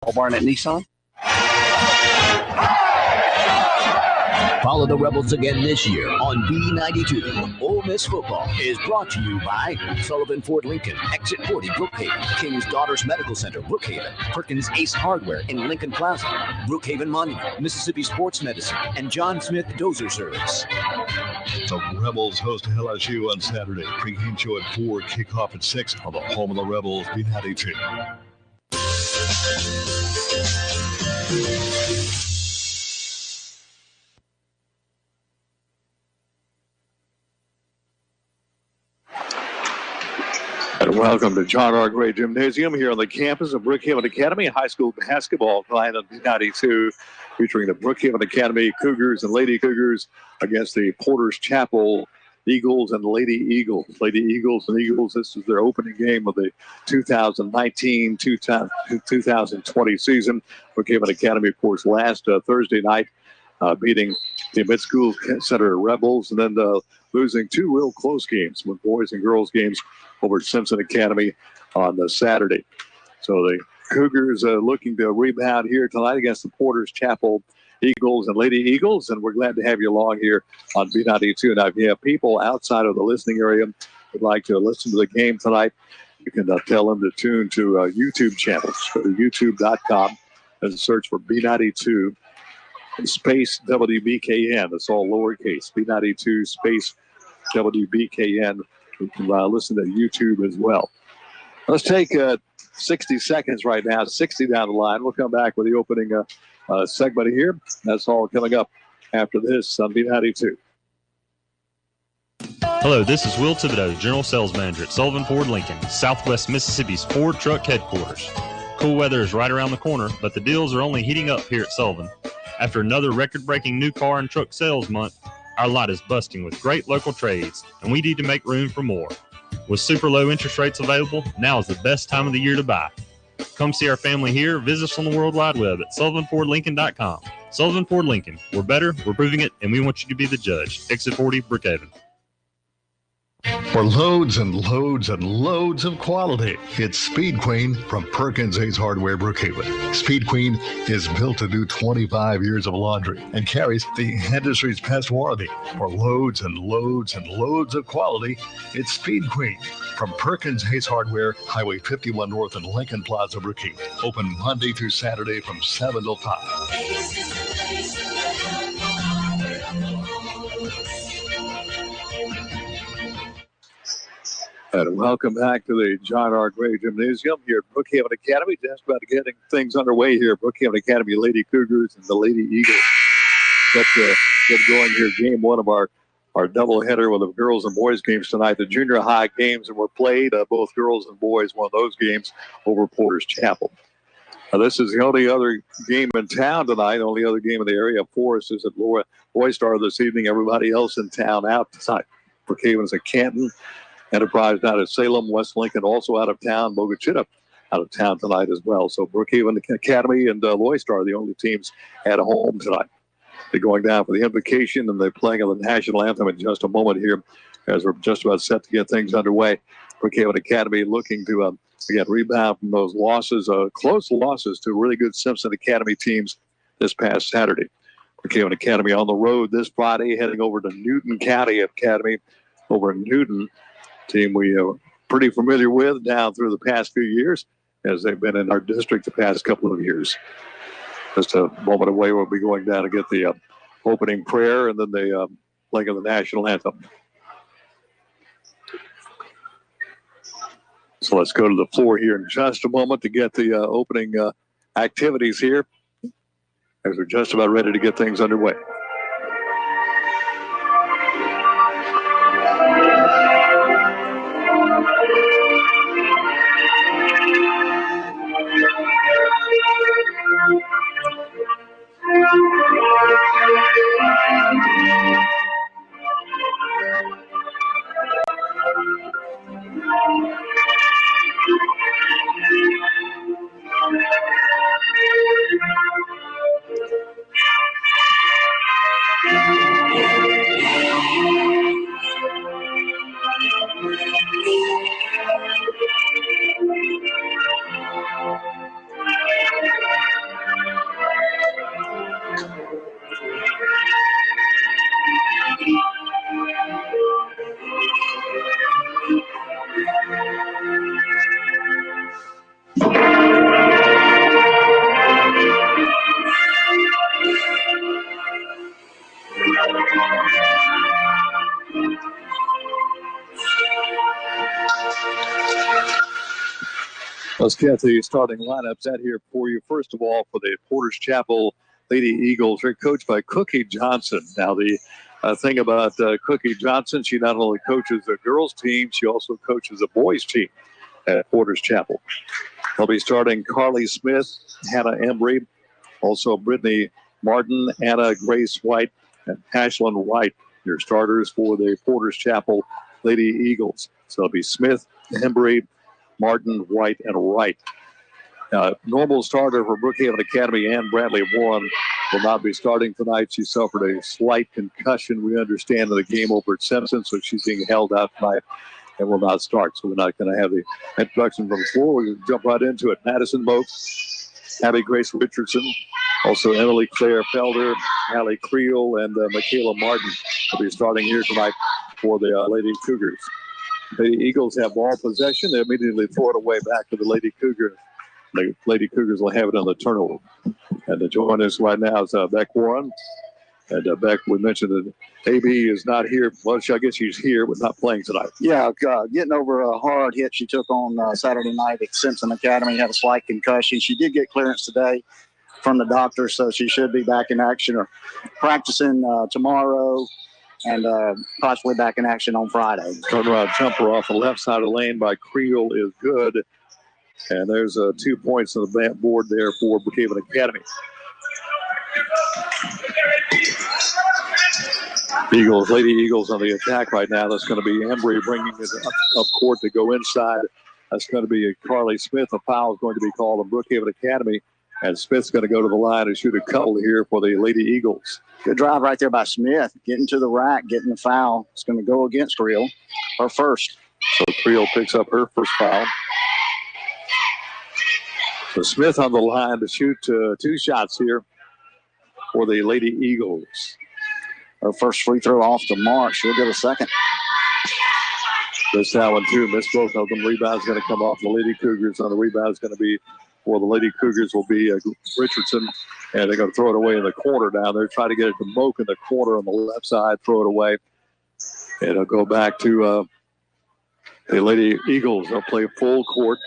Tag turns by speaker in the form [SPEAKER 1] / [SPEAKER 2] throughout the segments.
[SPEAKER 1] Barnett Nissan.
[SPEAKER 2] Follow the Rebels again this year on B92. Ole Miss football is brought to you by Sullivan Ford Lincoln, Exit 40 Brookhaven, King's Daughters Medical Center, Brookhaven, Perkins Ace Hardware in Lincoln Plaza, Brookhaven Monument, Mississippi Sports Medicine, and John Smith Dozer Service.
[SPEAKER 3] The Rebels host LSU on Saturday. Pre-game show at 4, kickoff at 6 on the home of the Rebels, B92. And welcome to John R. Gray Gymnasium here on the campus of Brookhaven Academy High School basketball tonight on B92, featuring the Brookhaven Academy Cougars and Lady Cougars against the Porter's Chapel Eagles and Lady Eagles. Lady Eagles and Eagles, this is their opening game of the 2019-2020 season. Brookhaven Academy, of course, last Thursday night, beating the Mid-School Center Rebels, and then losing two real close games with boys and girls games over at Simpson Academy on Saturday. So the Cougars looking to rebound here tonight against the Porter's Chapel Eagles and Lady Eagles, and we're glad to have you along here on B92. Now, if you have people outside of the listening area who would like to listen to the game tonight, you can tell them to tune to YouTube channels. Go to youtube.com and search for B92 space WBKN. That's all lowercase. B92 space WBKN. You can listen to YouTube as well. Let's take 60 seconds right now, 60 down the line. We'll come back with the opening segment here. That's all coming up after this on B92.
[SPEAKER 4] Hello, this is Will Thibodeau, General Sales Manager at Sullivan Ford Lincoln, Southwest Mississippi's Ford Truck Headquarters. Cool weather is right around the corner, but the deals are only heating up here at Sullivan. After another record-breaking new car and truck sales month, our lot is busting with great local trades, and we need to make room for more. With super low interest rates available, now is the best time of the year to buy. Come see our family here. Visit us on the World Wide Web at SullivanFordLincoln.com. Sullivan Ford Lincoln. We're better, we're proving it, and we want you to be the judge. Exit 40, Brookhaven.
[SPEAKER 3] For loads and loads and loads of quality, it's Speed Queen from Perkins Ace Hardware, Brookhaven. Speed Queen is built to do 25 years of laundry and carries the industry's best warranty. For loads and loads and loads of quality, it's Speed Queen from Perkins Ace Hardware, Highway 51 North in Lincoln Plaza, Brookhaven. Open Monday through Saturday from 7 till 5. And welcome back to the John R. Gray Gymnasium here at Brookhaven Academy. Just about getting things underway here. Brookhaven Academy Lady Cougars and the Lady Eagles get going here. Game one of our doubleheader with the girls and boys games tonight. The junior high games that were played, both girls and boys won those games over Porter's Chapel. This is the only other game in town tonight, only other game in the area for us is at Boy Star this evening. Everybody else in town out tonight. Brookhaven's at Canton. Enterprise down at Salem, West Lincoln also out of town, Bogachita out of town tonight as well. So Brookhaven Academy and Loystar are the only teams at home tonight. They're going down for the invocation, and they're playing the national anthem in just a moment here as we're just about set to get things underway. Brookhaven Academy looking to, again, rebound from those losses, close losses to really good Simpson Academy teams this past Saturday. Brookhaven Academy on the road this Friday, heading over to Newton County Academy over in Newton. Team we are pretty familiar with down through the past few years as they've been in our district the past couple of years. Just a moment away, we'll be going down to get the opening prayer and then the playing of the national anthem. So let's go to the floor here in just a moment to get the opening activities here as we're just about ready to get things underway. Let's get the starting lineups out here for you. First of all, for the Porter's Chapel Lady Eagles, they're coached by Cookie Johnson. Now, the thing about Cookie Johnson, she not only coaches a girls' team, she also coaches a boys' team at Porter's Chapel. They'll be starting Carly Smith, Hannah Embry, also Brittany Martin, Anna Grace White, and Ashlyn White, your starters for the Porter's Chapel Lady Eagles. So it'll be Smith, Embry, Martin, White, and Wright. Normal starter for Brookhaven Academy, Ann Bradley Warren, will not be starting tonight. She suffered a slight concussion, we understand, in the game over at Simpson, so she's being held out tonight and will not start. So we're not going to have the introduction from the floor. We're going to jump right into it. Madison Moak, Abby Grace Richardson, also Emily Claire Felder, Hallie Creel, and Michaela Martin will be starting here tonight for the Lady Cougars. The Eagles have ball possession. They immediately throw it away back to the Lady Cougars. The Lady Cougars will have it on the turnover. And to join us right now is Beck Warren. And Beck, we mentioned that AB is not here. Well, I guess she's here, but not playing tonight.
[SPEAKER 1] Yeah, getting over a hard hit she took on Saturday night at Simpson Academy. Had a slight concussion. She did get clearance today from the doctor, so she should be back in action or practicing tomorrow and possibly back in action on Friday.
[SPEAKER 3] Turnaround jumper off the left side of the lane by Creel is good. And there's 2 points on the board there for Brookhaven Academy. Lady Eagles on the attack right now. That's going to be Embry bringing it up court to go inside. That's going to be Carly Smith. A foul is going to be called on Brookhaven Academy. And Smith's going to go to the line and shoot a couple here for the Lady Eagles.
[SPEAKER 1] Good drive right there by Smith. Getting to the rack, getting the foul. It's going to go against Creel, her first.
[SPEAKER 3] So Creel picks up her first foul. So Smith on the line to shoot 2 shots here for the Lady Eagles.
[SPEAKER 1] Her first free throw off the mark. She'll get a second.
[SPEAKER 3] This that one too. Missed both of them. Rebound's going to come off the Lady Cougars. On the rebound is going to be for the Lady Cougars will be Richardson. And they're going to throw it away in the corner down there. Try to get it to Moak in the corner on the left side. Throw it away. And it'll go back to the Lady Eagles. They'll play full court.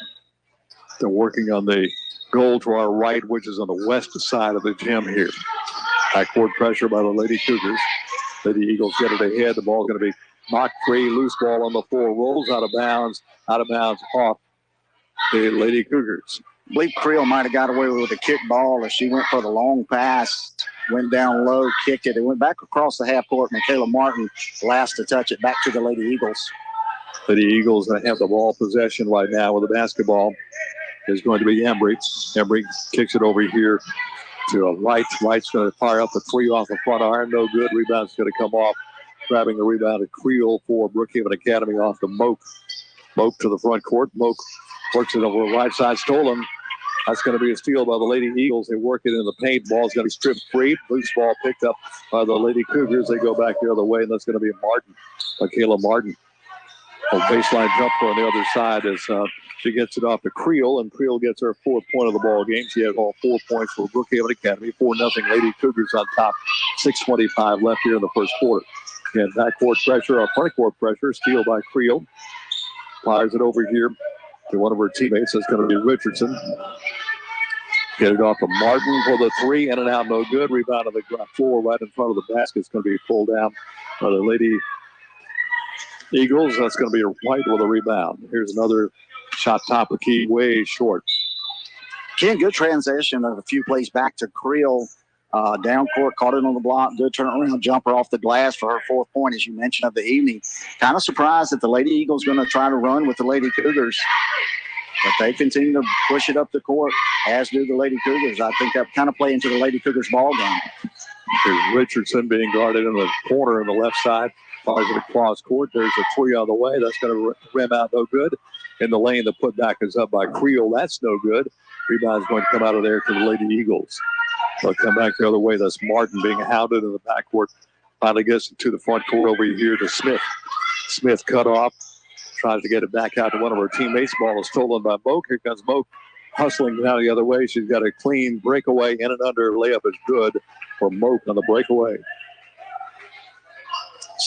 [SPEAKER 3] They're working on the goal to our right, which is on the west side of the gym here. Backcourt pressure by the Lady Cougars. Lady Eagles get it ahead. The ball's going to be knocked free. Loose ball on the floor. Rolls out of bounds. Out of bounds off the Lady Cougars.
[SPEAKER 1] I believe Creel might have got away with a kick ball as she went for the long pass. Went down low, kicked it. It went back across the half court. Michaela Martin last to touch it back to the Lady Eagles.
[SPEAKER 3] Lady Eagles have the ball possession right now with the basketball. Is going to be Embry. Embry kicks it over here to Wright. Wright's going to fire up the 3 off the front iron. No good. Rebound's going to come off. Grabbing the rebound at Creel for Brookhaven Academy off the Moak. Moak to the front court. Moak works it over the right side. Stolen. That's going to be a steal by the Lady Eagles. They work it in the paint. Ball's going to be stripped free. Loose ball picked up by the Lady Cougars. They go back the other way, and that's going to be Martin. Michaela Martin. A baseline jumper on the other side as she gets it off to Creel, and Creel gets her 4th point of the ball game. She has all 4 points for Brookhaven Academy. 4-0 Lady Cougars on top. 6:25 left here in the first quarter. Again, backcourt pressure, or front court pressure. Steal by Creel. Fires it over here to one of her teammates. That's going to be Richardson. Get it off to Martin for the 3. In and out, no good. Rebound on the floor right in front of the basket. It's going to be pulled down by the Lady Eagles. That's going to be White with a rebound. Here's another shot top of key, way short.
[SPEAKER 1] Ken, good transition of a few plays back to Creel. Down court, caught it on the block. Good turnaround jumper off the glass for her 4th point, as you mentioned, of the evening. Kind of surprised that the Lady Eagles going to try to run with the Lady Cougars. But they continue to push it up the court, as do the Lady Cougars. I think that kind of play into the Lady Cougars ball game.
[SPEAKER 3] Here's Richardson being guarded in the corner on the left side. Fires it across court. There's a 3 on the way. That's going to rim out no good. In the lane, the putback is up by Creel. That's no good. Rebound's going to come out of there to the Lady Eagles. They'll come back the other way. That's Martin being hounded in the backcourt. Finally gets it to the front court over here to Smith. Smith cut off. Tries to get it back out to one of her teammates. Ball is stolen by Moak. Here comes Moak hustling down the other way. She's got a clean breakaway in and under. Layup is good for Moak on the breakaway.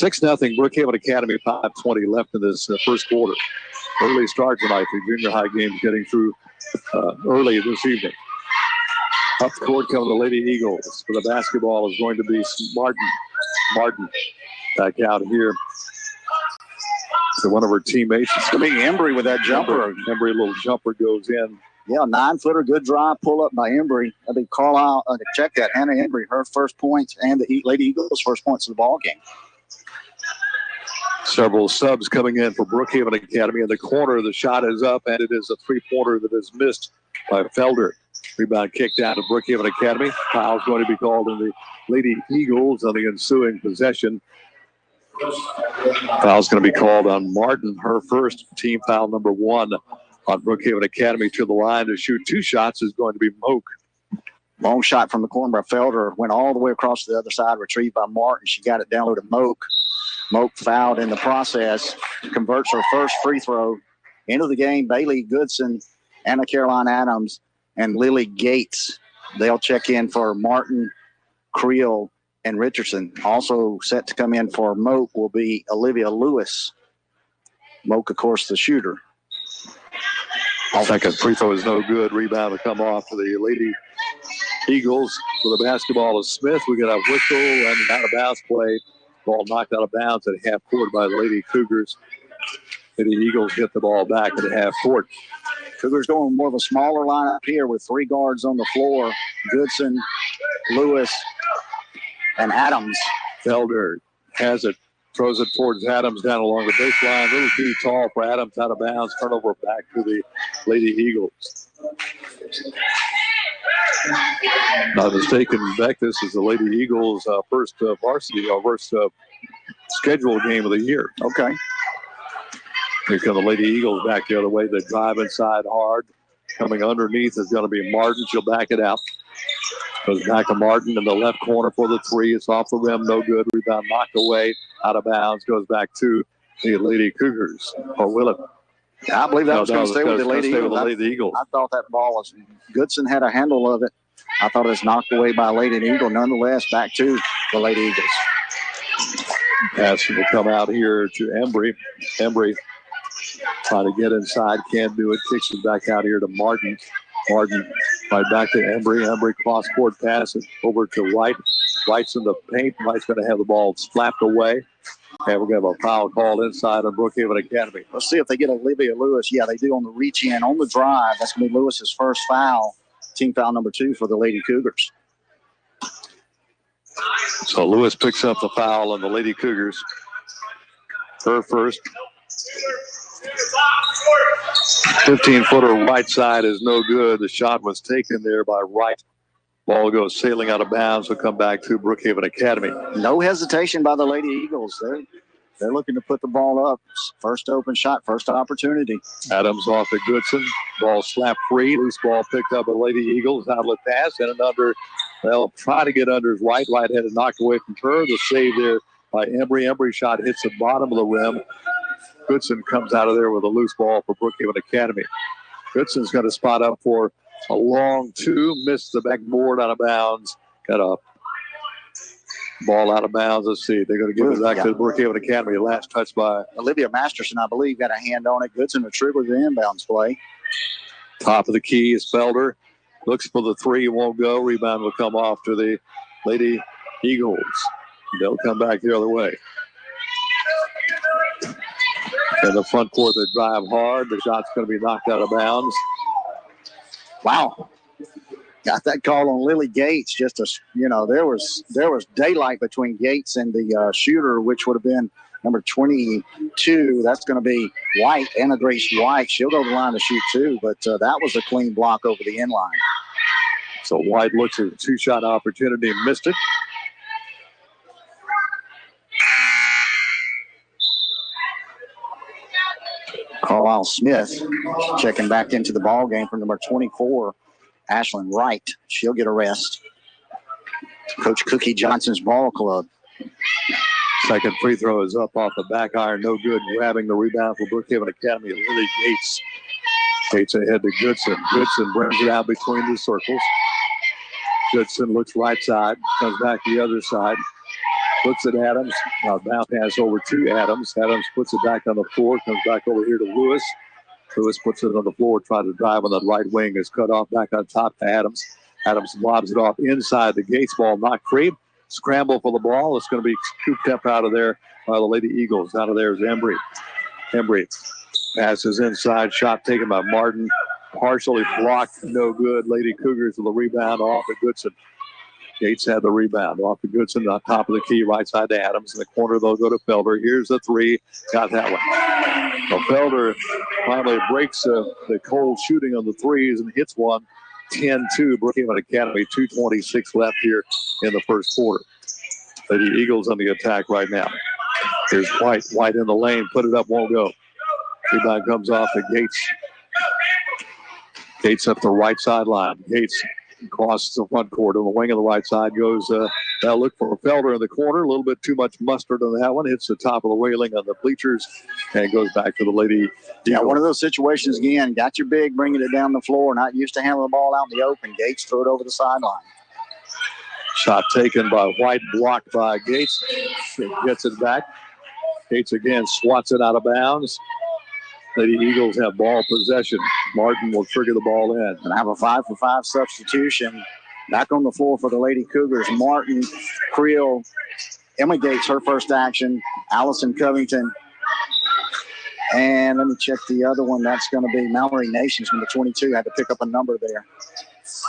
[SPEAKER 3] 6-0 Brookhaven Academy, 5:20 left in this first quarter. Early start tonight. The junior high games getting through early this evening. Up the court come the Lady Eagles. For the basketball is going to be Martin. Martin back out here to one of her teammates.
[SPEAKER 1] It's going to be Embry with that jumper.
[SPEAKER 3] Embry, little jumper goes in.
[SPEAKER 1] Yeah, 9-footer, good drive, pull up by Embry. I think Carlisle, check that, Hannah Embry, her first points, and the Lady Eagles' first points of the ball game.
[SPEAKER 3] Several subs coming in for Brookhaven Academy. In the corner, the shot is up, and it is a three-pointer that is missed by Felder. Rebound kicked out of Brookhaven Academy. Foul's going to be called in the Lady Eagles on the ensuing possession. Foul's going to be called on Martin, her first, team foul number 1 on Brookhaven Academy. To the line to shoot 2 shots is going to be Moak.
[SPEAKER 1] Long shot from the corner by Felder. Went all the way across to the other side, retrieved by Martin. She got it down low to Moak. Moak fouled in the process, converts her first free throw. End of the game, Bailey Goodson, Anna Caroline Adams, and Lily Gates. They'll check in for Martin, Creel, and Richardson. Also set to come in for Moak will be Olivia Lewis. Moak, of course, the shooter.
[SPEAKER 3] Second free throw is no good. Rebound will come off to the Lady Eagles. For the basketball is Smith. We got a whistle and out of bounds play. Ball knocked out of bounds at half court by the Lady Cougars. Lady Eagles get the ball back at half court.
[SPEAKER 1] Cougars going more of a smaller lineup here with 3 guards on the floor. Goodson, Lewis, and Adams.
[SPEAKER 3] Felder has it, throws it towards Adams down along the baseline. A little too tall for Adams, out of bounds. Turnover back to the Lady Eagles. Not mistaken, Beck, this is the Lady Eagles' first varsity, or first scheduled game of the year.
[SPEAKER 1] Okay.
[SPEAKER 3] Here come the Lady Eagles back the other way. They drive inside hard. Coming underneath is going to be Martin. She'll back it out. Goes back to Martin in the left corner for the 3. It's off the rim, no good. Rebound knocked away, out of bounds. Goes back to the Lady Cougars. Or will it?
[SPEAKER 1] I believe that was going to stay with the Lady
[SPEAKER 3] Eagles.
[SPEAKER 1] I thought that ball was, Goodson had a handle of it. I thought it was knocked away by Lady Eagle. Nonetheless, back to the Lady Eagles.
[SPEAKER 3] Pass will come out here to Embry. Embry trying to get inside, can't do it. Kicks it back out here to Martin. Martin right back to Embry. Embry cross-court pass it over to White. White's in the paint. White's going to have the ball slapped away. And we're going to have a foul called inside on Brookhaven Academy.
[SPEAKER 1] Let's see if they get Olivia Lewis. Yeah, they do on the reach in, on the drive. That's going to be Lewis's first foul. Team foul number 2 for the Lady Cougars.
[SPEAKER 3] So Lewis picks up the foul on the Lady Cougars. Her first. 15-footer right side is no good. The shot was taken there by Wright. Ball goes sailing out of bounds. Will come back to Brookhaven Academy.
[SPEAKER 1] No hesitation by the Lady Eagles. They're looking to put the ball up. First open shot, first opportunity.
[SPEAKER 3] Adams off to Goodson. Ball slapped free. Loose ball picked up by Lady Eagles. Outlet pass and an under. They'll try to get under White. White had it knocked away from her. The save there by Embry. Embry shot hits the bottom of the rim. Goodson comes out of there with a loose ball for Brookhaven Academy. Goodson's going to spot up for a long 2. Missed the backboard, out of bounds. Got a ball out of bounds. Let's see. They're going to give it back to Brookhaven Academy. Last touch by
[SPEAKER 1] Olivia Masterson, I believe, got a hand on it. Goodson will trigger the inbounds play.
[SPEAKER 3] Top of the key is Felder. Looks for the 3. Won't go. Rebound will come off to the Lady Eagles. They'll come back the other way. In the front court, they drive hard. The shot's going to be knocked out of bounds.
[SPEAKER 1] Wow. Got that call on Lily Gates. Just there was daylight between Gates and the shooter, which would have been number 22. That's going to be White, Anna Grace White. She'll go to the line to shoot 2, but that was a clean block over the end line.
[SPEAKER 3] So White looks at a 2-shot opportunity and missed it.
[SPEAKER 1] Carlisle Smith checking back into the ball game from number 24, Ashlyn Wright. She'll get a rest. Coach Cookie Johnson's ball club.
[SPEAKER 3] Second free throw is up off the back iron. No good. Grabbing the rebound for Brookhaven Academy. Lily Gates. Gates ahead to Goodson. Goodson brings it out between the circles. Goodson looks right side. Comes back to the other side. Looks at Adams. Now pass over to Adams. Adams puts it back on the floor. Comes back over here to Lewis. Lewis puts it on the floor, trying to drive on the right wing. Is cut off back on top to Adams. Adams lobs it off inside the Gates. Ball not free. Scramble for the ball. It's going to be scooped up out of there by the Lady Eagles. Out of there is Embry. Embry passes inside. Shot taken by Martin. Partially blocked. No good. Lady Cougars with the rebound off of Goodson. Gates had the rebound off of Goodson on top of the key, right side to Adams. In the corner, they'll go to Felder. Here's the three. Got that one. So Felder finally breaks the cold shooting on the threes and hits one. 10-2, Brookhaven Academy. 2:26 left here in the first quarter. Lady Eagles on the attack right now. Here's White. White in the lane. Put it up, won't go. Rebound comes off to Gates. Gates up the right sideline. Gates crosses the front court. On the wing of the right side goes, they'll look for Felder in the corner. A little bit too much mustard on that one. Hits the top of the railing on the bleachers and goes back to the Lady.
[SPEAKER 1] Yeah, one of those situations again. Got your big bringing it down the floor. Not used to handling the ball out in the open. Gates threw it over the sideline.
[SPEAKER 3] Shot taken by White, blocked by Gates. Gets it back. Gates again swats it out of bounds. Lady Eagles have ball possession. Martin will trigger the ball in.
[SPEAKER 1] And have a 5-for-5 substitution. Back on the floor for the Lady Cougars. Martin, Creel, Emma Gates, her first action. Allison Covington. And let me check the other one. That's going to be Mallory Nations, number 22. Had to pick up a number there.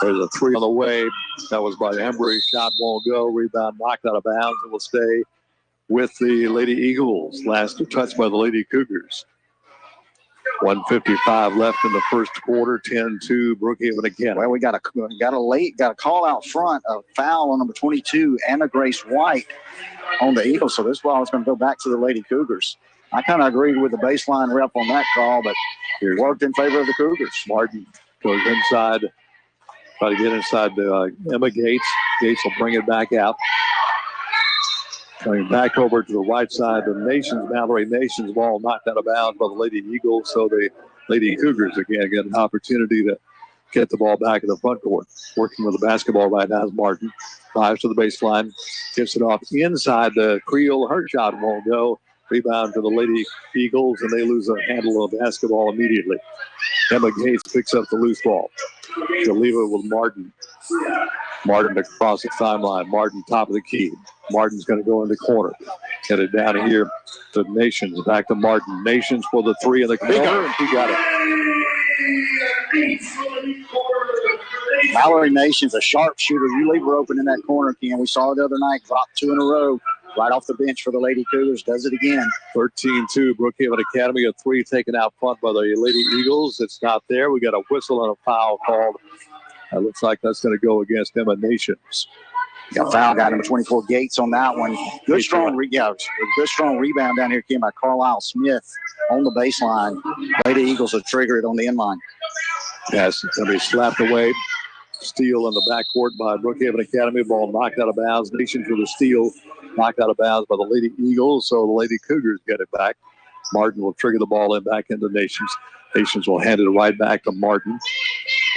[SPEAKER 3] There's a three on the way. That was by Embry. Shot won't go. Rebound knocked out of bounds. It will stay with the Lady Eagles. Last touch by the Lady Cougars. 1:55 left in the first quarter. 10-2 Brookhaven again.
[SPEAKER 1] Well, we got a call out front, a foul on number 22, Anna Grace White, on the Eagles. So this ball is going to go back to the Lady Cougars. I kind of agreed with the baseline rep on that call, but it worked in favor of the Cougars.
[SPEAKER 3] Martin goes inside, try to get inside the Emma Gates. Gates will bring it back out. Coming back over to the right side, the Nations, Mallory Nations ball knocked out of bounds by the Lady Eagles. So the Lady Cougars again get an opportunity to get the ball back in the front court. Working with the basketball right now is Martin. Drives to the baseline, gets it off inside the Creel. Her shot won't go. Rebound to the Lady Eagles, and they lose a handle of the basketball immediately. Emma Gates picks up the loose ball. She'll leave it with Martin. Martin across the timeline. Martin top of the key. Martin's going to go in the corner. Get it down here to Nations. Back to Martin. Nations for the three in the corner. He got it.
[SPEAKER 1] Mallory Nations, a sharpshooter. You leave her open in that corner, Ken. We saw it the other night. Dropped two in a row. Right off the bench for the Lady Cougars. Does it again.
[SPEAKER 3] 13-2. Brookhaven Academy. A three taken out front by the Lady Eagles. It's not there. We got a whistle and a foul called. It looks like that's going to go against Emma Nations.
[SPEAKER 1] Got foul guy number 24 Gates on that one. Good strong rebound down here came by Carlisle Smith on the baseline. Lady Eagles will trigger it on the inline.
[SPEAKER 3] Yes, it's going to be slapped away. Steal in the backcourt by Brookhaven Academy. Ball knocked out of bounds. Nations with a steal. Knocked out of bounds by the Lady Eagles. So the Lady Cougars get it back. Martin will trigger the ball in back into Nations. Nations will hand it right back to Martin.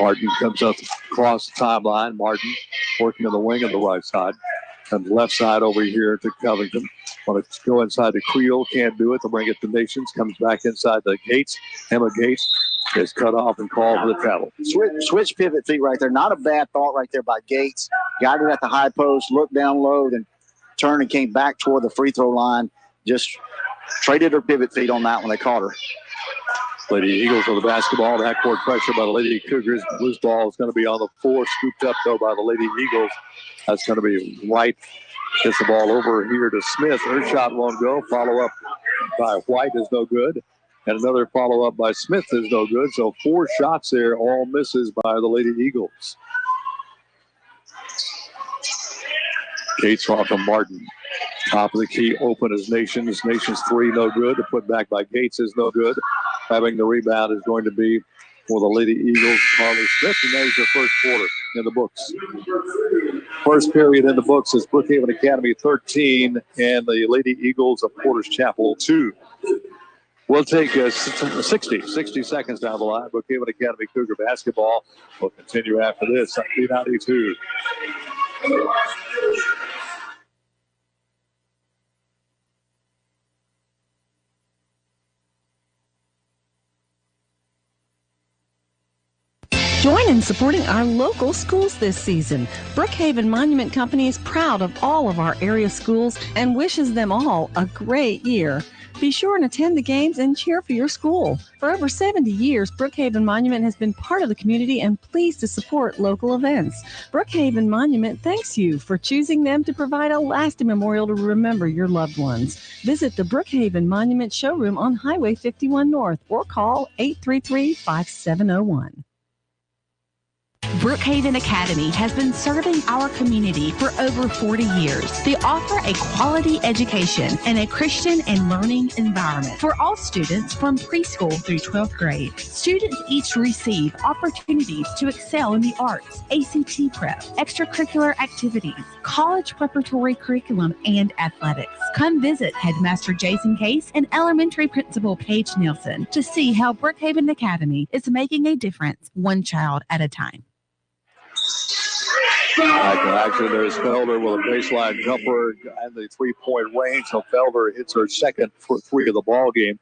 [SPEAKER 3] Martin comes up across the timeline. Martin working on the wing on the right side. Comes left side over here to Covington. Want to go inside to Creel. Can't do it. To bring it to Nations. Comes back inside the Gates. Emma Gates is cut off and called for the travel.
[SPEAKER 1] Switch pivot feet right there. Not a bad thought right there by Gates. Got it at the high post. Looked down low. Then turned and came back toward the free throw line. Just traded her pivot feet on that when they caught her.
[SPEAKER 3] Lady Eagles with the basketball. Backcourt pressure by the Lady Cougars. Loose ball is going to be on the floor. Scooped up, though, by the Lady Eagles. That's going to be White. Gets the ball over here to Smith. Her shot won't go. Follow up by White is no good. And another follow up by Smith is no good. So 4 shots there, all misses by the Lady Eagles. Gates off of Martin. Top of the key, open as Nations. Nations 3, no good. The put back by Gates is no good. Having the rebound is going to be for the Lady Eagles, Carly Smith. And there's your first quarter in the books. First period in the books is Brookhaven Academy 13 and the Lady Eagles of Porter's Chapel 2. We'll take 60 seconds down the line. Brookhaven Academy Cougar basketball will continue after this on B92.
[SPEAKER 5] and supporting our local schools this season. Brookhaven Monument Company is proud of all of our area schools and wishes them all a great year. Be sure and attend the games and cheer for your school. For over 70 years, Brookhaven Monument has been part of the community and pleased to support local events. Brookhaven Monument thanks you for choosing them to provide a lasting memorial to remember your loved ones. Visit the Brookhaven Monument Showroom on Highway 51 North or call 833-5701.
[SPEAKER 6] Brookhaven Academy has been serving our community for over 40 years. They offer a quality education and a Christian and learning environment for all students from preschool through 12th grade. Students each receive opportunities to excel in the arts, ACT prep, extracurricular activities, college preparatory curriculum, and athletics. Come visit Headmaster Jason Case and Elementary Principal Paige Nielsen to see how Brookhaven Academy is making a difference, one child at a time.
[SPEAKER 3] Back in action, there's Felder with a baseline jumper and the three-point range. So Felder hits her second for three of the ball game.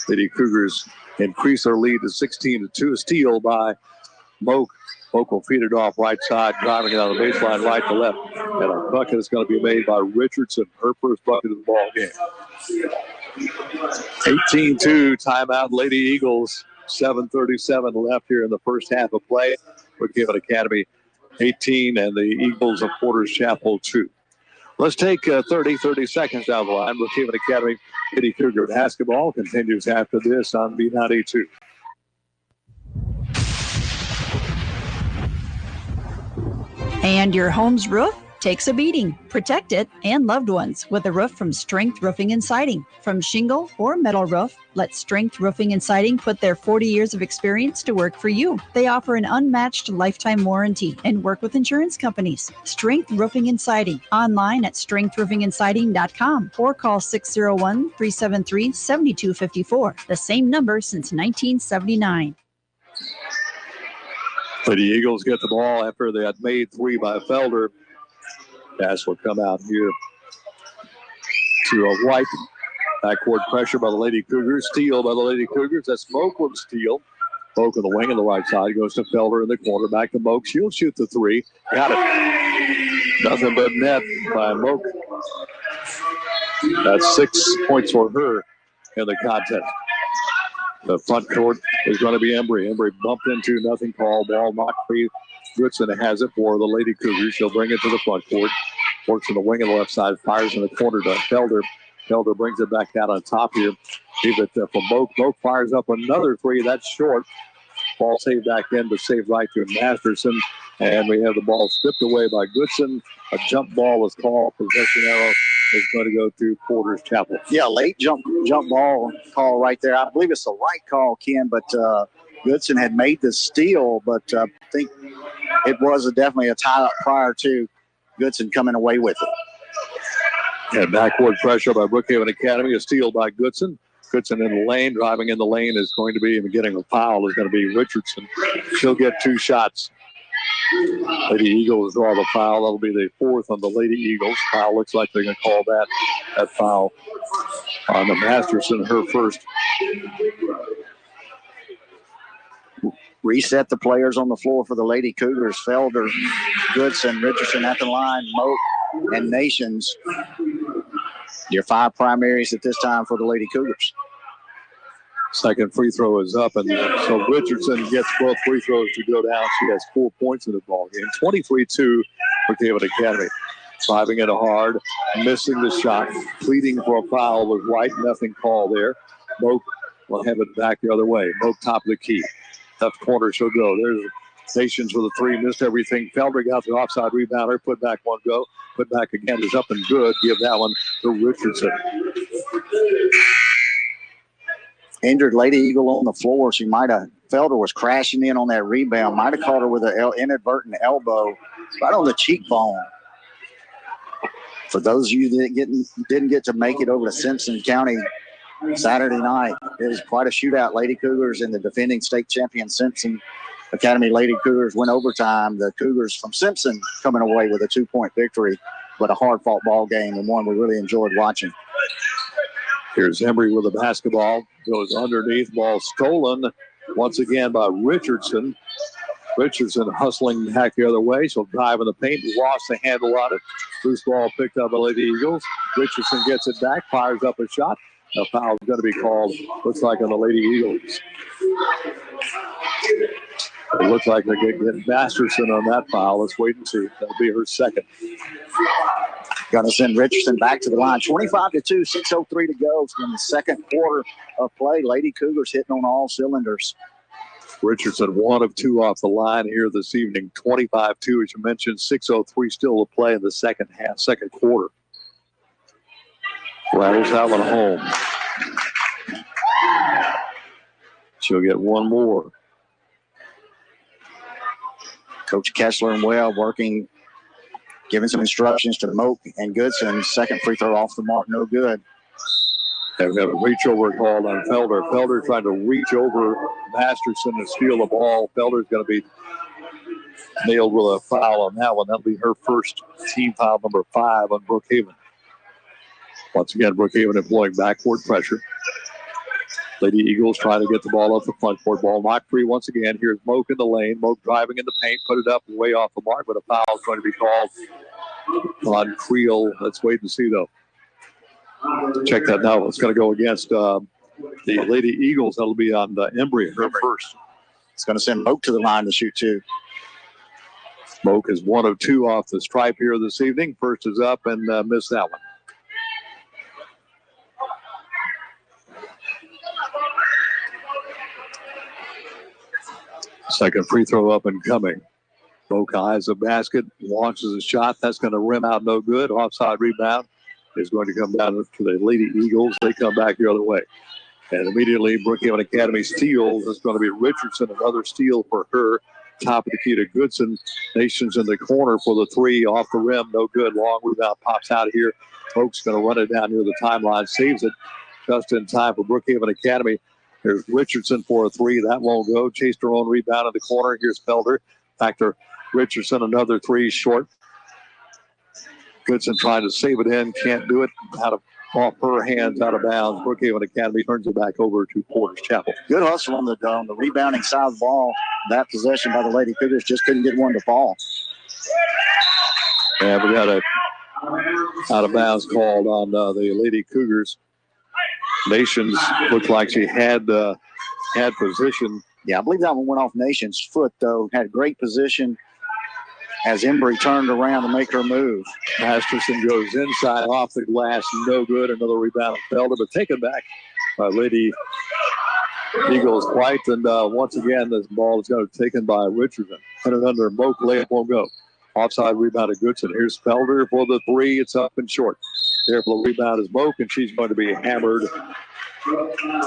[SPEAKER 3] Lady Cougars increase their lead to 16-2. A steal by Moak. Moak will feed it off right side, driving it on the baseline right to left. And a bucket is going to be made by Richardson, her first bucket of the ball game. 18-2, timeout, Lady Eagles. 7:37 left here in the first half of play. Brookhaven Academy 18 and the Eagles of Porter's Chapel 2. Let's take 30 seconds down the line. Brookhaven Academy Lady Cougar basketball continues after this on B92.
[SPEAKER 7] And your home's roof takes a beating. Protect it and loved ones with a roof from Strength Roofing and Siding. From shingle or metal roof, let Strength Roofing and Siding put their 40 years of experience to work for you. They offer an unmatched lifetime warranty and work with insurance companies. Strength Roofing and Siding. Online at strengthroofingendsiding.com or call 601-373-7254. The same number since 1979.
[SPEAKER 3] The Eagles get the ball after they had made three by Felder. Pass will come out here to a White. Backcourt pressure by the Lady Cougars. Steal by the Lady Cougars. That's Moak with steal. Moak on the wing on the right side. Goes to Felder in the corner. Back to Moak. She'll shoot the three. Got it. Nothing but net by Moak. That's 6 points for her in the contest. The front court is going to be Embry. Embry bumped into, nothing called. Ball knocked free. Goodson has it for the Lady Cougars. She'll bring it to the front court. Works on the wing on the left side. Fires in the corner to Felder. Felder brings it back out on top here. Leave it from Moak. Moak fires up another three. That's short. Ball saved back in, but saved right to Masterson. And we have the ball stripped away by Goodson. A jump ball is called. Possession arrow is going to go to Porter's Chapel.
[SPEAKER 1] Yeah, late jump ball call right there. I believe it's the right call, Ken, but Goodson had made the steal, but I think it was definitely a tie-up prior to Goodson coming away with it.
[SPEAKER 3] And backward pressure by Brookhaven Academy. A steal by Goodson. Goodson in the lane. Driving in the lane is going to be, and getting a foul is going to be Richardson. She'll get two shots. Lady Eagles draw the foul. That'll be the fourth on the Lady Eagles. Foul looks like they're going to call that foul on the Masterson, her first.
[SPEAKER 1] Reset the players on the floor for the Lady Cougars. Felder, Goodson, Richardson at the line, Moak, and Nations. Your five primaries at this time for the Lady Cougars.
[SPEAKER 3] Second free throw is up, and so Richardson gets both free throws to go down. She has 4 points in the ball game. 23-2 for Brookhaven Academy. Driving it hard, missing the shot, pleading for a foul with White. Nothing called there. Moak will have it back the other way. Moak top of the key. Left corner she'll go. There's Nations with a three, missed everything. Felder got the offside rebounder, put back one go, put back again is up and good. Give that one to Richardson.
[SPEAKER 1] Injured Lady Eagle on the floor. Felder was crashing in on that rebound. Might have caught her with an inadvertent elbow right on the cheekbone. For those of you that didn't get to make it over to Simpson County Saturday night, it was quite a shootout. Lady Cougars and the defending state champion Simpson Academy Lady Cougars went overtime. The Cougars from Simpson coming away with a 2-point victory, but a hard-fought ball game and one we really enjoyed watching.
[SPEAKER 3] Here's Embry with the basketball. Goes underneath. Ball stolen once again by Richardson. Richardson hustling back the other way. She'll drive in the paint, lost the handle on it. Loose ball picked up by Lady Eagles. Richardson gets it back, fires up a shot. A foul is going to be called, looks like, on the Lady Eagles. It looks like they're going to get Masterson on that foul. Let's wait and see. That'll be her second.
[SPEAKER 1] Going to send Richardson back to the line. 25-2, 6:03 to go in the second quarter of play. Lady Cougars hitting on all cylinders.
[SPEAKER 3] Richardson 1 of 2 off the line here this evening. 25-2, as you mentioned. 6:03 still to play in the second quarter. Rattles that one home. She'll get one more.
[SPEAKER 1] Coach Kessler and Webb working, giving some instructions to Moak and Goodson. Second free throw off the mark, no good.
[SPEAKER 3] They have a reach over called on Felder. Felder trying to reach over Masterson to steal the ball. Felder's going to be nailed with a foul on that one. That'll be her first team foul, number 5 on Brookhaven. Once again, Brookhaven employing backboard pressure. Lady Eagles trying to get the ball off the front court. Ball knocked free once again. Here's Moak in the lane. Moak driving in the paint, put it up way off the mark, but a foul is going to be called on Creel. Let's wait and see, though. Check that now. It's going to go against the Lady Eagles. That'll be on Embry, her first.
[SPEAKER 1] It's going to send Moak to the line to shoot 2.
[SPEAKER 3] Moak is 1 of 2 off the stripe here this evening. First is up and missed that one. Second free throw up and coming. Moak eyes the basket, launches a shot. That's going to rim out no good. Offside rebound is going to come down to the Lady Eagles. They come back the other way. And immediately, Brookhaven Academy steals. It's going to be Richardson, another steal for her. Top of the key to Goodson. Nations in the corner for the 3. Off the rim, no good. Long rebound pops out of here. Moak's going to run it down near the timeline. Saves it just in time for Brookhaven Academy. There's Richardson for a 3. That won't go. Chased her own rebound in the corner. Here's Felder. Back to Richardson. Another 3 short. Goodson trying to save it in. Can't do it. Off her hands, out of bounds. Brookhaven Academy turns it back over to Porter's Chapel.
[SPEAKER 1] Good hustle on the rebounding side of the ball. That possession by the Lady Cougars just couldn't get one to fall.
[SPEAKER 3] And we got a out of bounds called on the Lady Cougars. Nations looked like she had position.
[SPEAKER 1] Yeah, I believe that one went off Nation's foot, though. Had great position as Embry turned around to make her move.
[SPEAKER 3] Masterson goes inside off the glass. No good. Another rebound of Felder, but taken back by Lady Eagles White. And once again, this ball is going to be taken by Richardson. Put it under Moak. Layup won't go. Offside rebound of Goodson. Here's Felder for the 3. It's up and short. There for the rebound is Moak, and she's going to be hammered.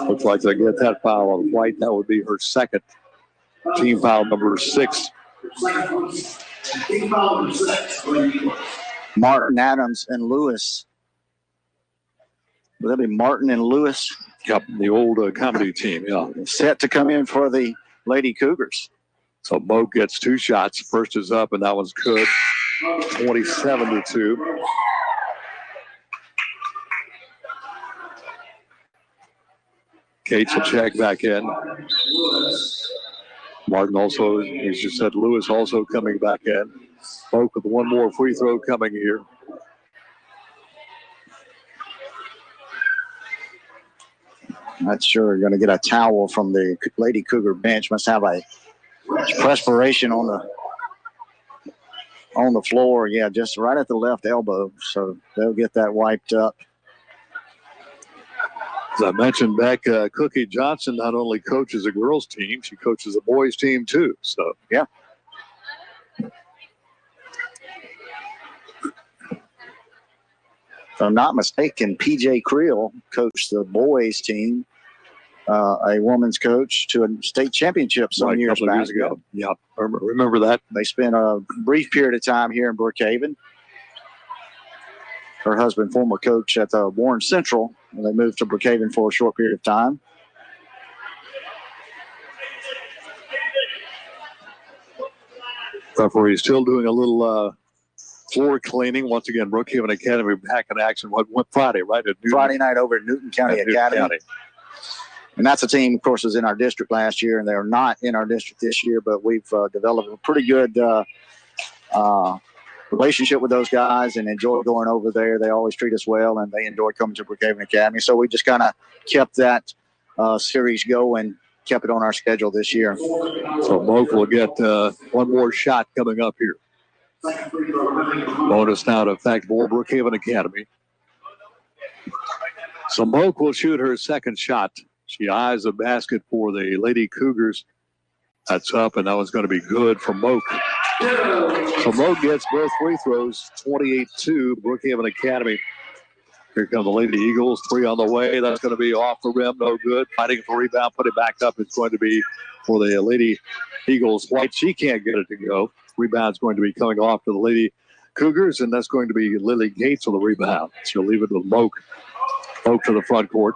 [SPEAKER 3] Looks like they get that foul on White. That would be her second. Team foul number 6.
[SPEAKER 1] Martin, Adams, and Lewis. Will that be Martin and Lewis?
[SPEAKER 3] Yep, the old comedy team, yeah.
[SPEAKER 1] Set to come in for the Lady Cougars.
[SPEAKER 3] So Moak gets 2 shots. First is up, and that one's good. 27-2. Cates will check back in. Martin also, as you said, Lewis also coming back in. Moak with one more free throw coming here.
[SPEAKER 1] Not sure. Going to get a towel from the Lady Cougar bench. Must have a perspiration on the floor. Yeah, just right at the left elbow. So they'll get that wiped up.
[SPEAKER 3] As I mentioned back, Cookie Johnson not only coaches a girls team, she coaches a boys team too. So,
[SPEAKER 1] yeah. If I'm not mistaken, PJ Creel coached the boys team, a woman's coach, to a state championship some years back.
[SPEAKER 3] Years ago. Yeah, remember that.
[SPEAKER 1] They spent a brief period of time here in Brookhaven. Her husband, former coach at the Warren Central, and they moved to Brookhaven for a short period of time.
[SPEAKER 3] Referee still doing a little floor cleaning. Once again, Brookhaven Academy back in action. What Friday, right?
[SPEAKER 1] Friday night over at Newton County Academy. And that's a team, of course, was in our district last year, and they're not in our district this year, but we've developed a pretty good relationship with those guys and enjoy going over there. They always treat us well, and they enjoy coming to Brookhaven Academy. So we just kind of kept that series going, kept it on our schedule this year.
[SPEAKER 3] So Moak will get one more shot coming up here. Bonus now to affect Brookhaven Academy. So Moak will shoot her second shot. She eyes the basket for the Lady Cougars. That's up, and that one's going to be good for Moak. So Moak gets both free throws, 28-2, Brookhaven Academy. Here come the Lady Eagles, 3 on the way. That's going to be off the rim, no good. Fighting for rebound, put it back up. It's going to be for the Lady Eagles. White, she can't get it to go. Rebound's going to be coming off to the Lady Cougars, and that's going to be Lily Gates on the rebound. She'll leave it with Moak. Moak to the front court.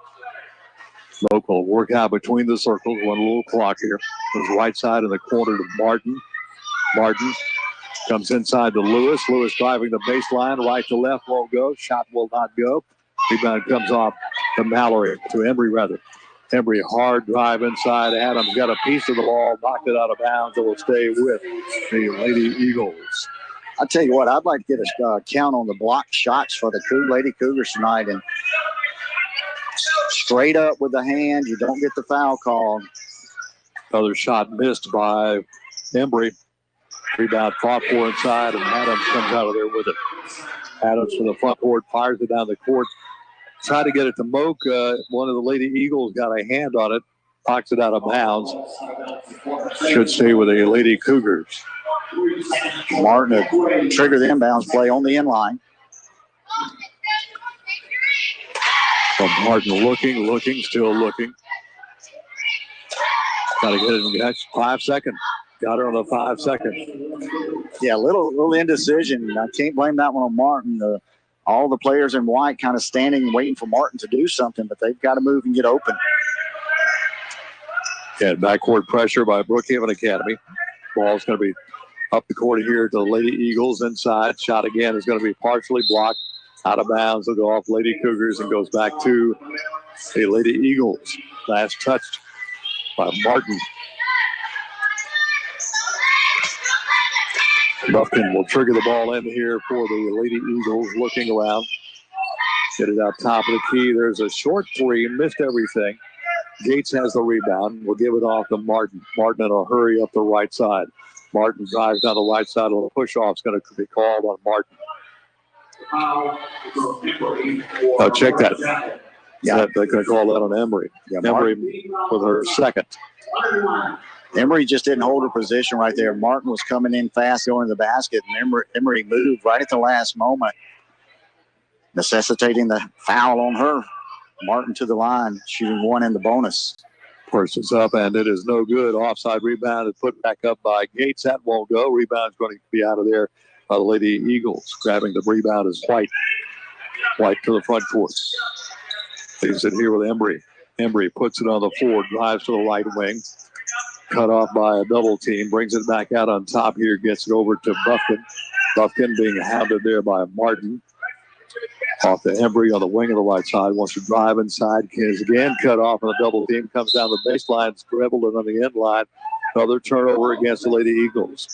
[SPEAKER 3] Moak will work out between the circles. One little clock here. Goes right side in the corner to Martin. Martin comes inside to Lewis. Lewis driving the baseline. Right to left won't go. Shot will not go. Rebound comes off to Mallory. To Embry, rather. Embry, hard drive inside. Adams got a piece of the ball. Knocked it out of bounds. It will stay with the Lady Eagles.
[SPEAKER 1] I'll tell you what, I'd like to get a count on the blocked shots for the Lady Cougars tonight. And straight up with the hand, you don't get the foul call.
[SPEAKER 3] Another shot missed by Embry. Rebound fought for inside, and Adams comes out of there with it. Adams from the front court fires it down the court. Try to get it to Moak. One of the Lady Eagles got a hand on it. Knocks it out of bounds. Should stay with the Lady Cougars.
[SPEAKER 1] Martin to trigger the inbounds play on the inline.
[SPEAKER 3] From Martin looking, still looking. Got to get it in the 5 seconds. Got her on the 5 seconds.
[SPEAKER 1] Yeah, little indecision. I can't blame that one on Martin. All the players in white kind of standing waiting for Martin to do something, but they've got to move and get open.
[SPEAKER 3] And backcourt pressure by Brookhaven Academy. Ball's going to be up the court here to the Lady Eagles inside. Shot again is going to be partially blocked. Out of bounds. It'll go off Lady Cougars and goes back to the Lady Eagles. Last touched by Martin. Buffkin will trigger the ball in here for the Lady Eagles. Looking around. Get it out top of the key. There's a short three. Missed everything. Gates has the rebound. We'll give it off to Martin. Martin in a hurry up the right side. Martin drives down the right side. A little push-off is going to be called on Martin. Oh, check that. Yeah, they're going to call that on Embry. Yeah, Embry with her second.
[SPEAKER 1] Embry just didn't hold her position right there. Martin was coming in fast going to the basket, and Embry moved right at the last moment, necessitating the foul on her. Martin to the line, shooting one in the bonus.
[SPEAKER 3] First is up, and it is no good. Offside rebound is put back up by Gates. That won't go. Rebound's going to be out of there by the Lady Eagles. Grabbing the rebound is White. White to the front court. Leaves it here with Embry. Embry puts it on the floor, drives to the right wing. Cut off by a double team. Brings it back out on top here. Gets it over to Buffkin. Buffkin being hounded there by Martin. Off to Embry on the wing of the right side. Wants to drive inside. Is again cut off on a double team. Comes down the baseline. Scribbled it on the end line. Another turnover against the Lady Eagles.